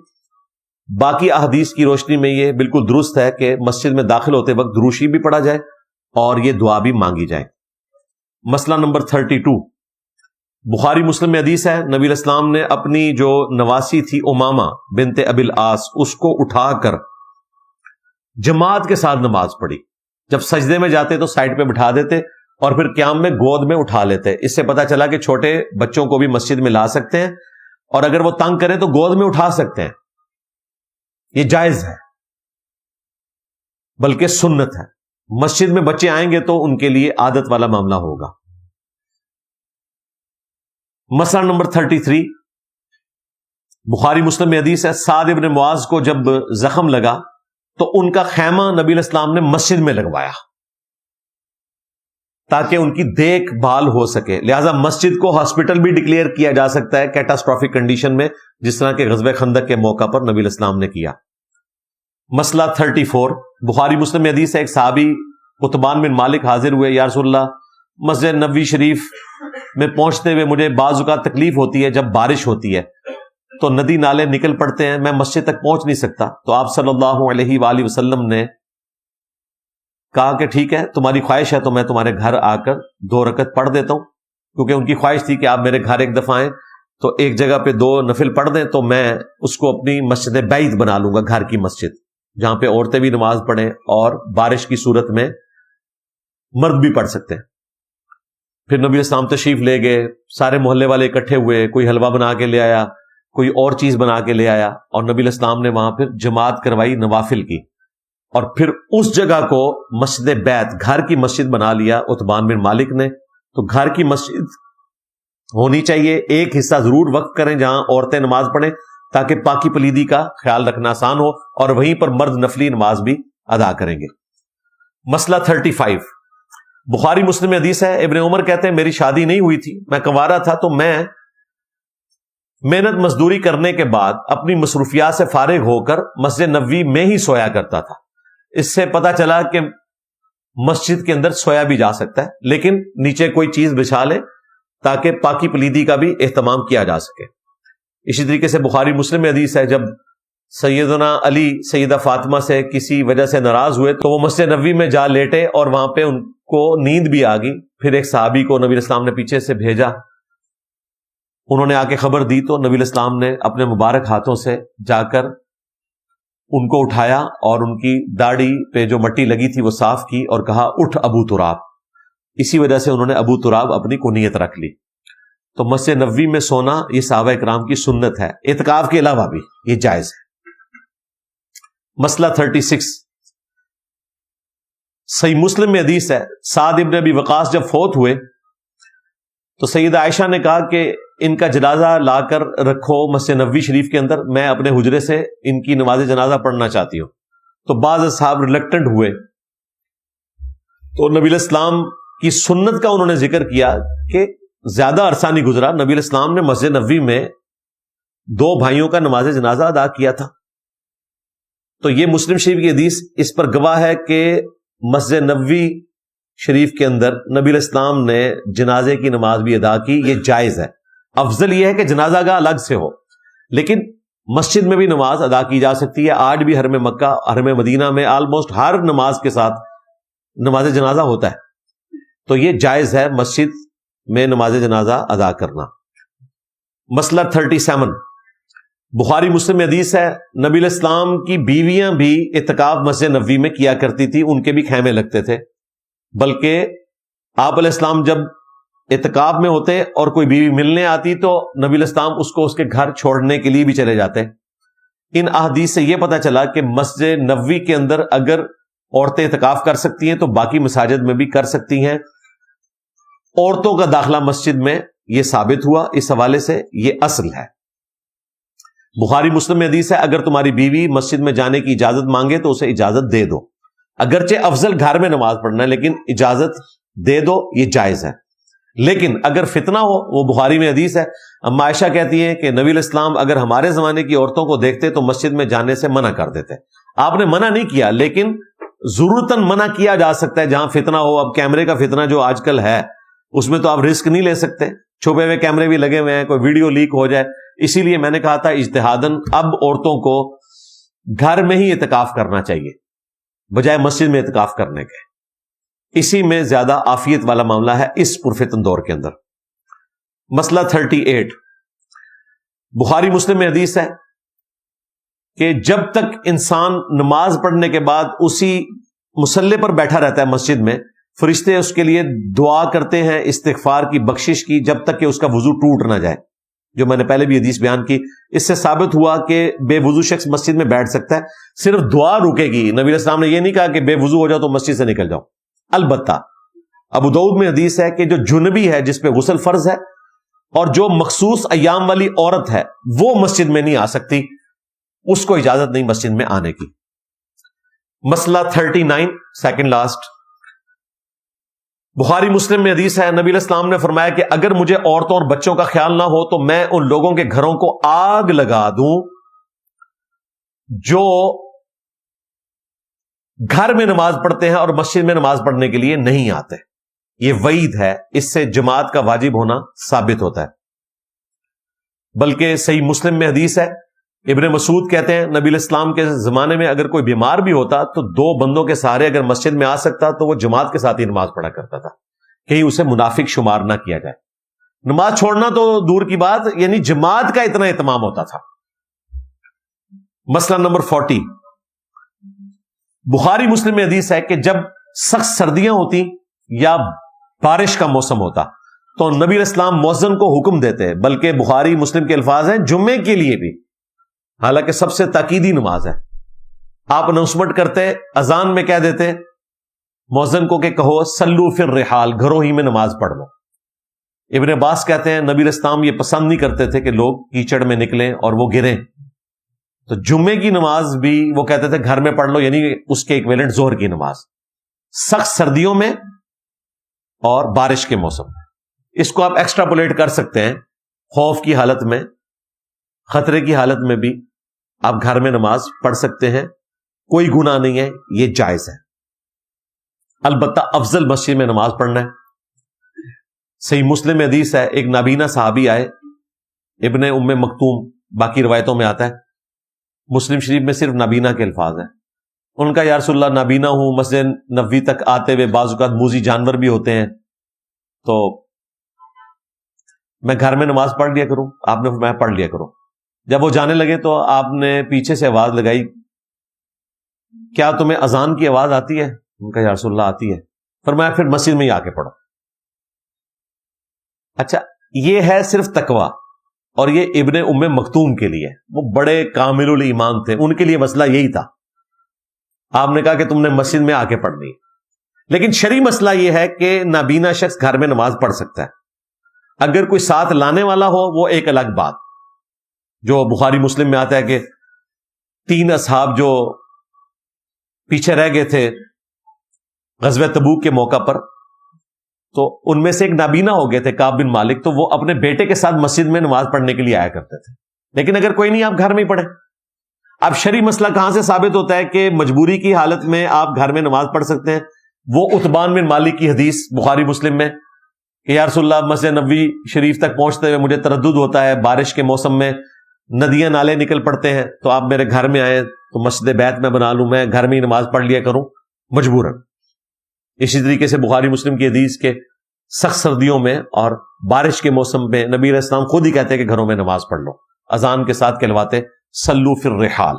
[SPEAKER 2] باقی احادیث کی روشنی میں یہ بالکل درست ہے کہ مسجد میں داخل ہوتے وقت درود شریف بھی پڑھا جائے اور یہ دعا بھی مانگی جائے۔ مسئلہ نمبر 32، بخاری مسلم میں حدیث ہے، نبی علیہ السلام نے اپنی جو نواسی تھی امامہ بنت ابی العاص، اس کو اٹھا کر جماعت کے ساتھ نماز پڑھی۔ جب سجدے میں جاتے تو سائڈ پہ بٹھا دیتے اور پھر قیام میں گود میں اٹھا لیتے۔ اس سے پتا چلا کہ چھوٹے بچوں کو بھی مسجد میں لا سکتے ہیں، اور اگر وہ تنگ کریں تو گود میں اٹھا سکتے ہیں، یہ جائز ہے، بلکہ سنت ہے۔ مسجد میں بچے آئیں گے تو ان کے لیے عادت والا معاملہ ہوگا۔ مسئلہ نمبر 33، بخاری مسلم میں حدیث ہے، سعد ابن معاذ کو جب زخم لگا تو ان کا خیمہ نبی علیہ السلام نے مسجد میں لگوایا تاکہ ان کی دیکھ بھال ہو سکے۔ لہذا مسجد کو ہاسپٹل بھی ڈکلیئر کیا جا سکتا ہے کیٹاسٹرافک کنڈیشن میں، جس طرح کہ غزوہ خندق کے موقع پر نبی علیہ السلام نے کیا۔ مسئلہ 34، بخاری مسلم میں حدیث ہے، ایک صحابی عتبان بن مالک حاضر ہوئے، یا رسول اللہ مسجد نبوی شریف میں پہنچتے ہوئے مجھے بعض اوقات تکلیف ہوتی ہے، جب بارش ہوتی ہے تو ندی نالے نکل پڑتے ہیں، میں مسجد تک پہنچ نہیں سکتا۔ تو آپ صلی اللہ علیہ وآلہ وسلم نے کہا کہ ٹھیک ہے، تمہاری خواہش ہے تو میں تمہارے گھر آ کر 2 رکعت پڑھ دیتا ہوں، کیونکہ ان کی خواہش تھی کہ آپ میرے گھر ایک دفعہ آئیں تو ایک جگہ پہ 2 نفل پڑھ دیں، تو میں اس کو اپنی مسجد بعید بنا لوں گا، گھر کی مسجد جہاں پہ عورتیں بھی نماز پڑھیں اور بارش کی صورت میں مرد بھی پڑھ سکتے ہیں۔ پھر نبی اسلام تشریف لے گئے، سارے محلے والے اکٹھے ہوئے، کوئی حلوہ بنا کے لے آیا، کوئی اور چیز بنا کے لے آیا، اور نبی علیہ السلام نے وہاں پھر جماعت کروائی نوافل کی، اور پھر اس جگہ کو مسجد بیت، گھر کی مسجد بنا لیا عتبان بن مالک نے۔ تو گھر کی مسجد ہونی چاہیے، ایک حصہ ضرور وقف کریں جہاں عورتیں نماز پڑھیں تاکہ پاکی پلیدی کا خیال رکھنا آسان ہو، اور وہیں پر مرد نفلی نماز بھی ادا کریں گے۔ مسئلہ 35، بخاری مسلم میں حدیث ہے، ابن عمر کہتے ہیں میری شادی نہیں ہوئی تھی، میں کنوارا تھا، تو میں محنت مزدوری کرنے کے بعد اپنی مصروفیات سے فارغ ہو کر مسجد نبوی میں ہی سویا کرتا تھا۔ اس سے پتا چلا کہ مسجد کے اندر سویا بھی جا سکتا ہے، لیکن نیچے کوئی چیز بچھا لے تاکہ پاکی پلیدی کا بھی اہتمام کیا جا سکے۔ اسی طریقے سے بخاری مسلم میں حدیث ہے، جب سیدنا علی سیدہ فاطمہ سے کسی وجہ سے ناراض ہوئے تو وہ مسجد نبوی میں جا لیٹے، اور وہاں پہ ان کو نیند بھی آ گئی۔ پھر ایک صحابی کو نبی علیہ السلام نے پیچھے سے بھیجا، انہوں نے آ کے خبر دی تو نبی علیہ السلام نے اپنے مبارک ہاتھوں سے جا کر ان کو اٹھایا اور ان کی داڑھی پہ جو مٹی لگی تھی وہ صاف کی اور کہا اٹھ ابو تراب۔ اسی وجہ سے انہوں نے ابو تراب اپنی کنیت رکھ لی۔ تو مسجد نبوی میں سونا یہ صحابہ کرام کی سنت ہے، اعتکاف کے علاوہ بھی یہ جائز ہے۔ مسئلہ 36، صحیح مسلم میں حدیث ہے، سعد ابن ابی وقاص جب فوت ہوئے تو سیدہ عائشہ نے کہا کہ ان کا جنازہ لا کر رکھو مسجد نبوی شریف کے اندر، میں اپنے حجرے سے ان کی نماز جنازہ پڑھنا چاہتی ہوں۔ تو بعض اصحاب ریلیکٹنٹ ہوئے، تو نبی علیہ السلام کی سنت کا انہوں نے ذکر کیا کہ زیادہ عرصہ نہیں گزرا، نبی علیہ السلام نے مسجد نبوی میں 2 بھائیوں کا نماز جنازہ ادا کیا تھا۔ تو یہ مسلم شریف کی حدیث اس پر گواہ ہے کہ مسجد نبوی شریف کے اندر نبی علیہ السلام نے جنازے کی نماز بھی ادا کی، یہ جائز ہے۔ افضل یہ ہے کہ جنازہ گاہ الگ سے ہو، لیکن مسجد میں بھی نماز ادا کی جا سکتی ہے۔ آج بھی حرم مکہ، حرم مدینہ میں آلموسٹ ہر نماز کے ساتھ نماز جنازہ ہوتا ہے، تو یہ جائز ہے مسجد میں نماز جنازہ ادا کرنا۔ مسئلہ 37، بخاری مسلم میں حدیث ہے، نبی علیہ السلام کی بیویاں بھی اعتکاف مسجد نبوی میں کیا کرتی تھی، ان کے بھی خیمے لگتے تھے، بلکہ آپ علیہ السلام جب اعتکاف میں ہوتے اور کوئی بیوی ملنے آتی تو نبی علیہ السلام اس کو اس کے گھر چھوڑنے کے لیے بھی چلے جاتے۔ ان احادیث سے یہ پتہ چلا کہ مسجد نبوی کے اندر اگر عورتیں اعتکاف کر سکتی ہیں تو باقی مساجد میں بھی کر سکتی ہیں۔ عورتوں کا داخلہ مسجد میں یہ ثابت ہوا، اس حوالے سے یہ اصل ہے۔ بخاری مسلم میں حدیث ہے، اگر تمہاری بیوی مسجد میں جانے کی اجازت مانگے تو اسے اجازت دے دو، اگرچہ افضل گھر میں نماز پڑھنا ہے، لیکن اجازت دے دو، یہ جائز ہے۔ لیکن اگر فتنہ ہو، وہ بخاری میں حدیث ہے، اما عائشہ کہتی ہیں کہ نبی علیہ السلام اگر ہمارے زمانے کی عورتوں کو دیکھتے تو مسجد میں جانے سے منع کر دیتے۔ آپ نے منع نہیں کیا، لیکن ضرورتاً منع کیا جا سکتا ہے جہاں فتنہ ہو۔ اب کیمرے کا فتنہ جو آج کل ہے، اس میں تو آپ رسک نہیں لے سکتے، چھپے ہوئے کیمرے بھی لگے ہوئے ہیں، کوئی ویڈیو لیک ہو جائے۔ اسی لیے میں نے کہا تھا اجتہاداً اب عورتوں کو گھر میں ہی اعتکاف کرنا چاہیے بجائے مسجد میں اعتکاف کرنے کے۔ اسی میں زیادہ عافیت والا معاملہ ہے اس پرفتن دور کے اندر۔ مسئلہ 38، بخاری مسلم میں حدیث ہے کہ جب تک انسان نماز پڑھنے کے بعد اسی مصلی پر بیٹھا رہتا ہے مسجد میں، فرشتے اس کے لیے دعا کرتے ہیں استغفار کی، بخشش کی، جب تک کہ اس کا وضو ٹوٹ نہ جائے، جو میں نے پہلے بھی حدیث بیان کی۔ اس سے ثابت ہوا کہ بے وضو شخص مسجد میں بیٹھ سکتا ہے، صرف دعا رکے گی۔ نبی علیہ السلام نے یہ نہیں کہا کہ بے وضو ہو جاؤ تو مسجد سے نکل جاؤ۔ البتہ ابو داؤد میں حدیث ہے کہ جو جنبی ہے، جس پہ غسل فرض ہے، اور جو مخصوص ایام والی عورت ہے، وہ مسجد میں نہیں آ سکتی، اس کو اجازت نہیں مسجد میں آنے کی۔ مسئلہ 39، سیکنڈ لاسٹ، بخاری مسلم میں حدیث ہے، نبی علیہ السلام نے فرمایا کہ اگر مجھے عورتوں اور بچوں کا خیال نہ ہو تو میں ان لوگوں کے گھروں کو آگ لگا دوں جو گھر میں نماز پڑھتے ہیں اور مسجد میں نماز پڑھنے کے لیے نہیں آتے۔ یہ وعید ہے، اس سے جماعت کا واجب ہونا ثابت ہوتا ہے۔ بلکہ صحیح مسلم میں حدیث ہے، ابن مسعود کہتے ہیں نبی علیہ السلام کے زمانے میں اگر کوئی بیمار بھی ہوتا تو 2 بندوں کے سہارے اگر مسجد میں آ سکتا تو وہ جماعت کے ساتھ ہی نماز پڑھا کرتا تھا، کہیں اسے منافق شمار نہ کیا جائے۔ نماز چھوڑنا تو دور کی بات، یعنی جماعت کا اتنا اہتمام ہوتا تھا۔ مسئلہ نمبر 40، بخاری مسلم میں حدیث ہے کہ جب سخت سردیاں ہوتی یا بارش کا موسم ہوتا تو نبی علیہ السلام مؤذن کو حکم دیتے، بلکہ بخاری مسلم کے الفاظ ہیں جمعے کے لیے بھی، حالانکہ سب سے تاکیدی نماز ہے، آپ اناؤنسمنٹ کرتے، اذان میں کہہ دیتے مؤذن کو کہ کہو صلو فی الرحال، گھروں ہی میں نماز پڑھ لو۔ ابن عباس کہتے ہیں نبی علیہ السلام یہ پسند نہیں کرتے تھے کہ لوگ کیچڑ میں نکلیں اور وہ گریں، تو جمعے کی نماز بھی وہ کہتے تھے گھر میں پڑھ لو، یعنی اس کے ایکویلنٹ ظہر کی نماز، سخت سردیوں میں اور بارش کے موسم میں۔ اس کو آپ ایکسٹراپولیٹ کر سکتے ہیں، خوف کی حالت میں، خطرے کی حالت میں بھی آپ گھر میں نماز پڑھ سکتے ہیں، کوئی گناہ نہیں ہے، یہ جائز ہے۔ البتہ افضل مسجد میں نماز پڑھنا ہے۔ صحیح مسلم میں حدیث ہے، ایک نابینا صحابی آئے، ابن ام مکتوم، باقی روایتوں میں آتا ہے، مسلم شریف میں صرف نابینا کے الفاظ ہیں۔ ان کا یا رسول اللہ نابینا ہوں، مسجد نبوی تک آتے ہوئے بعض اوقات موذی جانور بھی ہوتے ہیں، تو میں گھر میں نماز پڑھ لیا کروں؟ آپ نے فرمایا پڑھ لیا کرو۔ جب وہ جانے لگے تو آپ نے پیچھے سے آواز لگائی، کیا تمہیں اذان کی آواز آتی ہے؟ ان کا یا رسول اللہ آتی ہے۔ فرمایا پھر مسجد میں ہی آ کے پڑھو۔ اچھا، یہ ہے صرف تقویٰ، اور یہ ابن ام مکتوم کے لیے، وہ بڑے کامل الایمان تھے، ان کے لیے مسئلہ یہی تھا۔ آپ نے کہا کہ تم نے مسجد میں آ کے پڑھنی ہے، لیکن شرعی مسئلہ یہ ہے کہ نابینا شخص گھر میں نماز پڑھ سکتا ہے۔ اگر کوئی ساتھ لانے والا ہو وہ ایک الگ بات، جو بخاری مسلم میں آتا ہے کہ 3 اصحاب جو پیچھے رہ گئے تھے غزوہ تبوک کے موقع پر، تو ان میں سے ایک نابینا ہو گئے تھے، کعب بن مالک، تو وہ اپنے بیٹے کے ساتھ مسجد میں نماز پڑھنے کے لیے آیا کرتے تھے۔ لیکن اگر کوئی نہیں، آپ گھر میں ہی پڑھیں۔ اب شرعی مسئلہ کہاں سے ثابت ہوتا ہے کہ مجبوری کی حالت میں آپ گھر میں نماز پڑھ سکتے ہیں؟ وہ عتبان بن مالک کی حدیث بخاری مسلم میں کہ یا رسول اللہ مسجد نبوی شریف تک پہنچتے ہوئے مجھے تردد ہوتا ہے، بارش کے موسم میں ندیاں نالے نکل پڑتے ہیں، تو آپ میرے گھر میں آئیں تو مسجد بیت میں بنا لوں، میں گھر میں ہی نماز پڑھ لیا کروں مجبوراً۔ اسی طریقے سے بخاری مسلم کی حدیث کے سخت سردیوں میں اور بارش کے موسم میں نبی علیہ السلام خود ہی کہتے ہیں کہ گھروں میں نماز پڑھ لو، اذان کے ساتھ کہلواتے صلو فی الرحال۔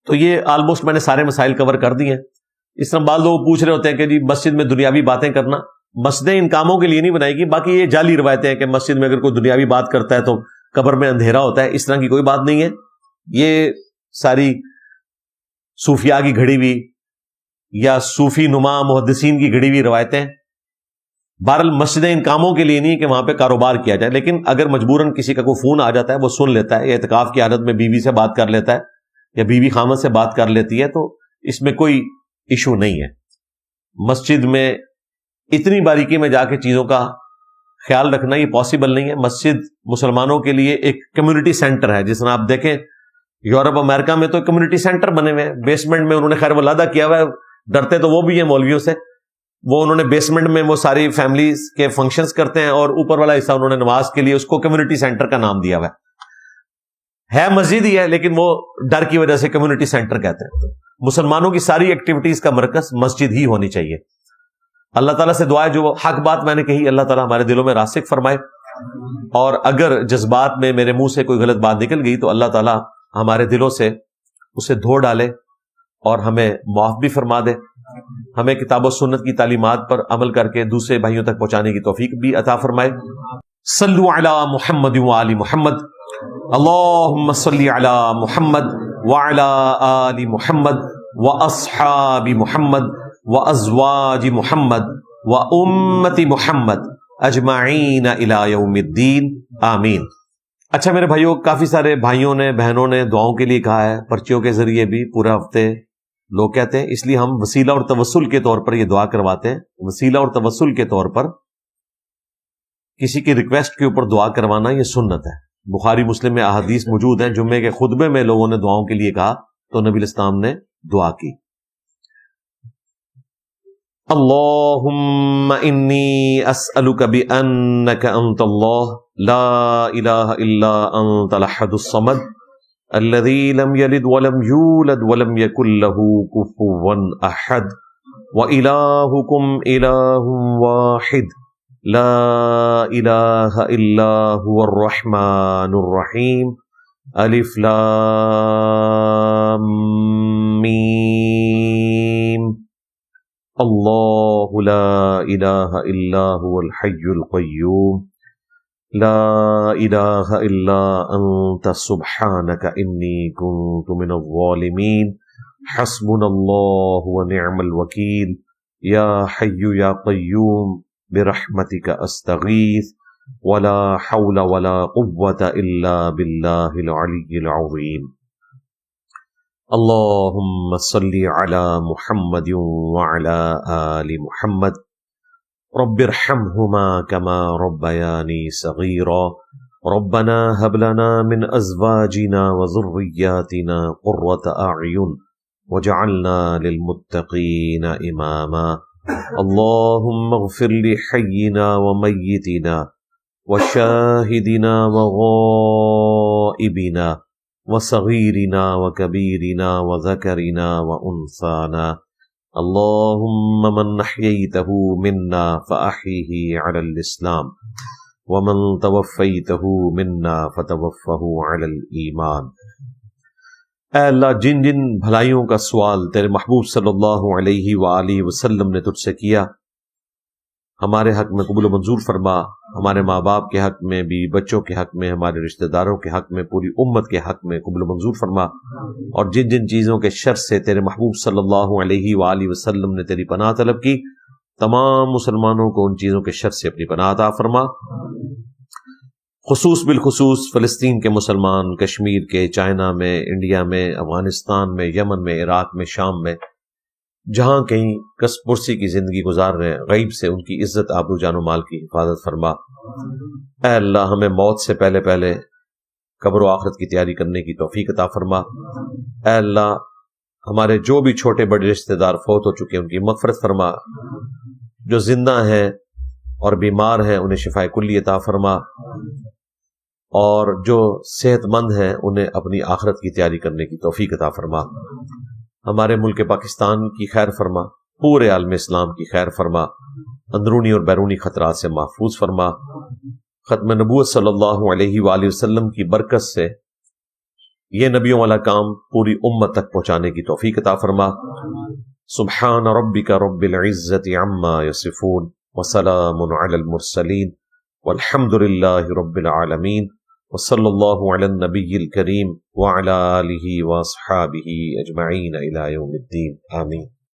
[SPEAKER 2] تو یہ آلموسٹ میں نے سارے مسائل کور کر دی ہیں۔ اس طرح بعض لوگ پوچھ رہے ہوتے ہیں کہ جی مسجد میں دنیاوی باتیں کرنا، مسجدیں ان کاموں کے لیے نہیں بنائی گی، باقی یہ جعلی روایتیں ہیں کہ مسجد میں اگر کوئی دنیاوی بات کرتا ہے تو قبر میں اندھیرا ہوتا ہے، اس طرح کی کوئی بات نہیں ہے۔ یہ ساری صوفیاء کی گھڑی ہوئی یا صوفی نما محدثین کی گھڑی ہوئی روایتیں۔ بہرحال مسجدیں ان کاموں کے لیے نہیں کہ وہاں پہ کاروبار کیا جائے، لیکن اگر مجبوراً کسی کا کوئی فون آ جاتا ہے وہ سن لیتا ہے، یا اعتکاف کی حالت میں بیوی سے بات کر لیتا ہے یا بیوی خامد سے بات کر لیتی ہے، تو اس میں کوئی ایشو نہیں ہے. مسجد میں اتنی باریکی میں جا کے چیزوں کا خیال رکھنا یہ پاسبل نہیں ہے. مسجد مسلمانوں کے لیے ایک کمیونٹی سینٹر ہے. جس طرح آپ دیکھیں یورپ امریکہ میں تو کمیونٹی سینٹر بنے ہوئے ہیں. بیسمنٹ میں انہوں نے خیر ولادہ کیا ہوا ہے. ڈرتے تو وہ بھی ہیں مولویوں سے. وہ انہوں نے بیسمنٹ میں وہ ساری فیملیز کے فنکشنز کرتے ہیں اور اوپر والا حصہ انہوں نے نماز کے لیے اس کو کمیونٹی سینٹر کا نام دیا ہوا ہے مسجد ہی ہے لیکن وہ ڈر کی وجہ سے کمیونٹی سینٹر کہتے ہیں. مسلمانوں کی ساری ایکٹیویٹیز کا مرکز مسجد ہی ہونی چاہیے. اللہ تعالیٰ سے دعا ہے جو حق بات میں نے کہی اللہ تعالیٰ ہمارے دلوں میں راسخ فرمائے, اور اگر جذبات میں میرے منہ سے کوئی غلط بات نکل گئی تو اللہ تعالیٰ ہمارے دلوں سے اسے دھو ڈالے اور ہمیں معاف بھی فرما دے. ہمیں کتاب و سنت کی تعلیمات پر عمل کر کے دوسرے بھائیوں تک پہنچانے کی توفیق بھی عطا فرمائے. صلو علی محمد وآل محمد. اللہم صلی علی محمد وعلی آل محمد واصحاب محمد وازواج محمد وامت محمد اجمعین الی یوم الدین آمین. اچھا میرے بھائیوں, کافی سارے بھائیوں نے بہنوں نے دعاؤں کے لیے کہا ہے, پرچیوں کے ذریعے بھی پورے ہفتے لوگ کہتے ہیں, اس لیے ہم وسیلہ اور توسل کے طور پر یہ دعا کرواتے ہیں. وسیلہ اور توسل کے طور پر کسی کی ریکویسٹ کے اوپر دعا کروانا یہ سنت ہے. بخاری مسلم میں احادیث موجود ہیں. جمعے کے خطبے میں لوگوں نے دعاؤں کے لیے کہا تو نبی الاسلام نے دعا کی. اللہم انی اسألک بأنک انت اللہ لا الہ الا انت الاحد الصمد الذي لم يلد ولم يولد ولم يكن له كفوا احد وإلهكم إله واحد لا الہ الا هو الرحمن الرحیم الف لام میم اللہ لا الہ الا هو الحی القیوم لا الہ الا انت سبحانک انی کنت من الظالمین حسبنا اللہ ونعم الوکیل یا حی یا قیوم برحمتک استغیث ولا حول ولا قوة الا باللہ العلی العظیم. اللہم صلی علی محمد وعلی آل محمد رب ارحمہما کما ربیانی صغیرا ربنا هب لنا من ازواجنا وذریاتنا قرة اعین وجعلنا للمتقین اماما. اللہم اغفر لحینا ومیتنا وشاہدنا وغائبنا وصغیرنا وکبیرنا وذکرنا وانثانا. اللہم من احییتہ منا فاحیہ علی الاسلام ومن توفیتہ منا فتوفہ علی الایمان. اے اللہ, جن جن بھلائیوں کا سوال تیرے محبوب صلی اللہ علیہ وآلہ وسلم نے تجھ سے کیا ہمارے حق میں قبول و منظور فرما. ہمارے ماں باپ کے حق میں, بیوی بچوں کے حق میں, ہمارے رشتہ داروں کے حق میں, پوری امت کے حق میں قبول و منظور فرما. اور جن جن چیزوں کے شر سے تیرے محبوب صلی اللہ علیہ وآلہ وسلم نے تیری پناہ طلب کی تمام مسلمانوں کو ان چیزوں کے شر سے اپنی پناہ عطا فرما. خصوص بالخصوص فلسطین کے مسلمان, کشمیر کے, چائنا میں, انڈیا میں, افغانستان میں, یمن میں, عراق میں, شام میں, جہاں کہیں کسب پرسی کی زندگی گزار رہے ہیں, غیب سے ان کی عزت آبرو جان و مال کی حفاظت فرما. اے اللہ, ہمیں موت سے پہلے پہلے قبر و آخرت کی تیاری کرنے کی توفیق عطا فرما. اے اللہ, ہمارے جو بھی چھوٹے بڑے رشتہ دار فوت ہو چکے ان کی مغفرت فرما. جو زندہ ہیں اور بیمار ہیں انہیں شفاء کلی عطا فرما, اور جو صحت مند ہیں انہیں اپنی آخرت کی تیاری کرنے کی توفیق عطا فرما. ہمارے ملک پاکستان کی خیر فرما, پورے عالم اسلام کی خیر فرما, اندرونی اور بیرونی خطرات سے محفوظ فرما. ختم نبوت صلی اللہ علیہ وآلہ وسلم کی برکت سے یہ نبیوں والا کام پوری امت تک پہنچانے کی توفیق عطا فرما. سبحان ربک رب العزت عما یصفون وسلام علی المرسلین والحمد للہ رب العالمین وصلی اللہ علی النبی الکریم وعلی آلہ واصحابہ اجمعین الی یوم الدین آمین.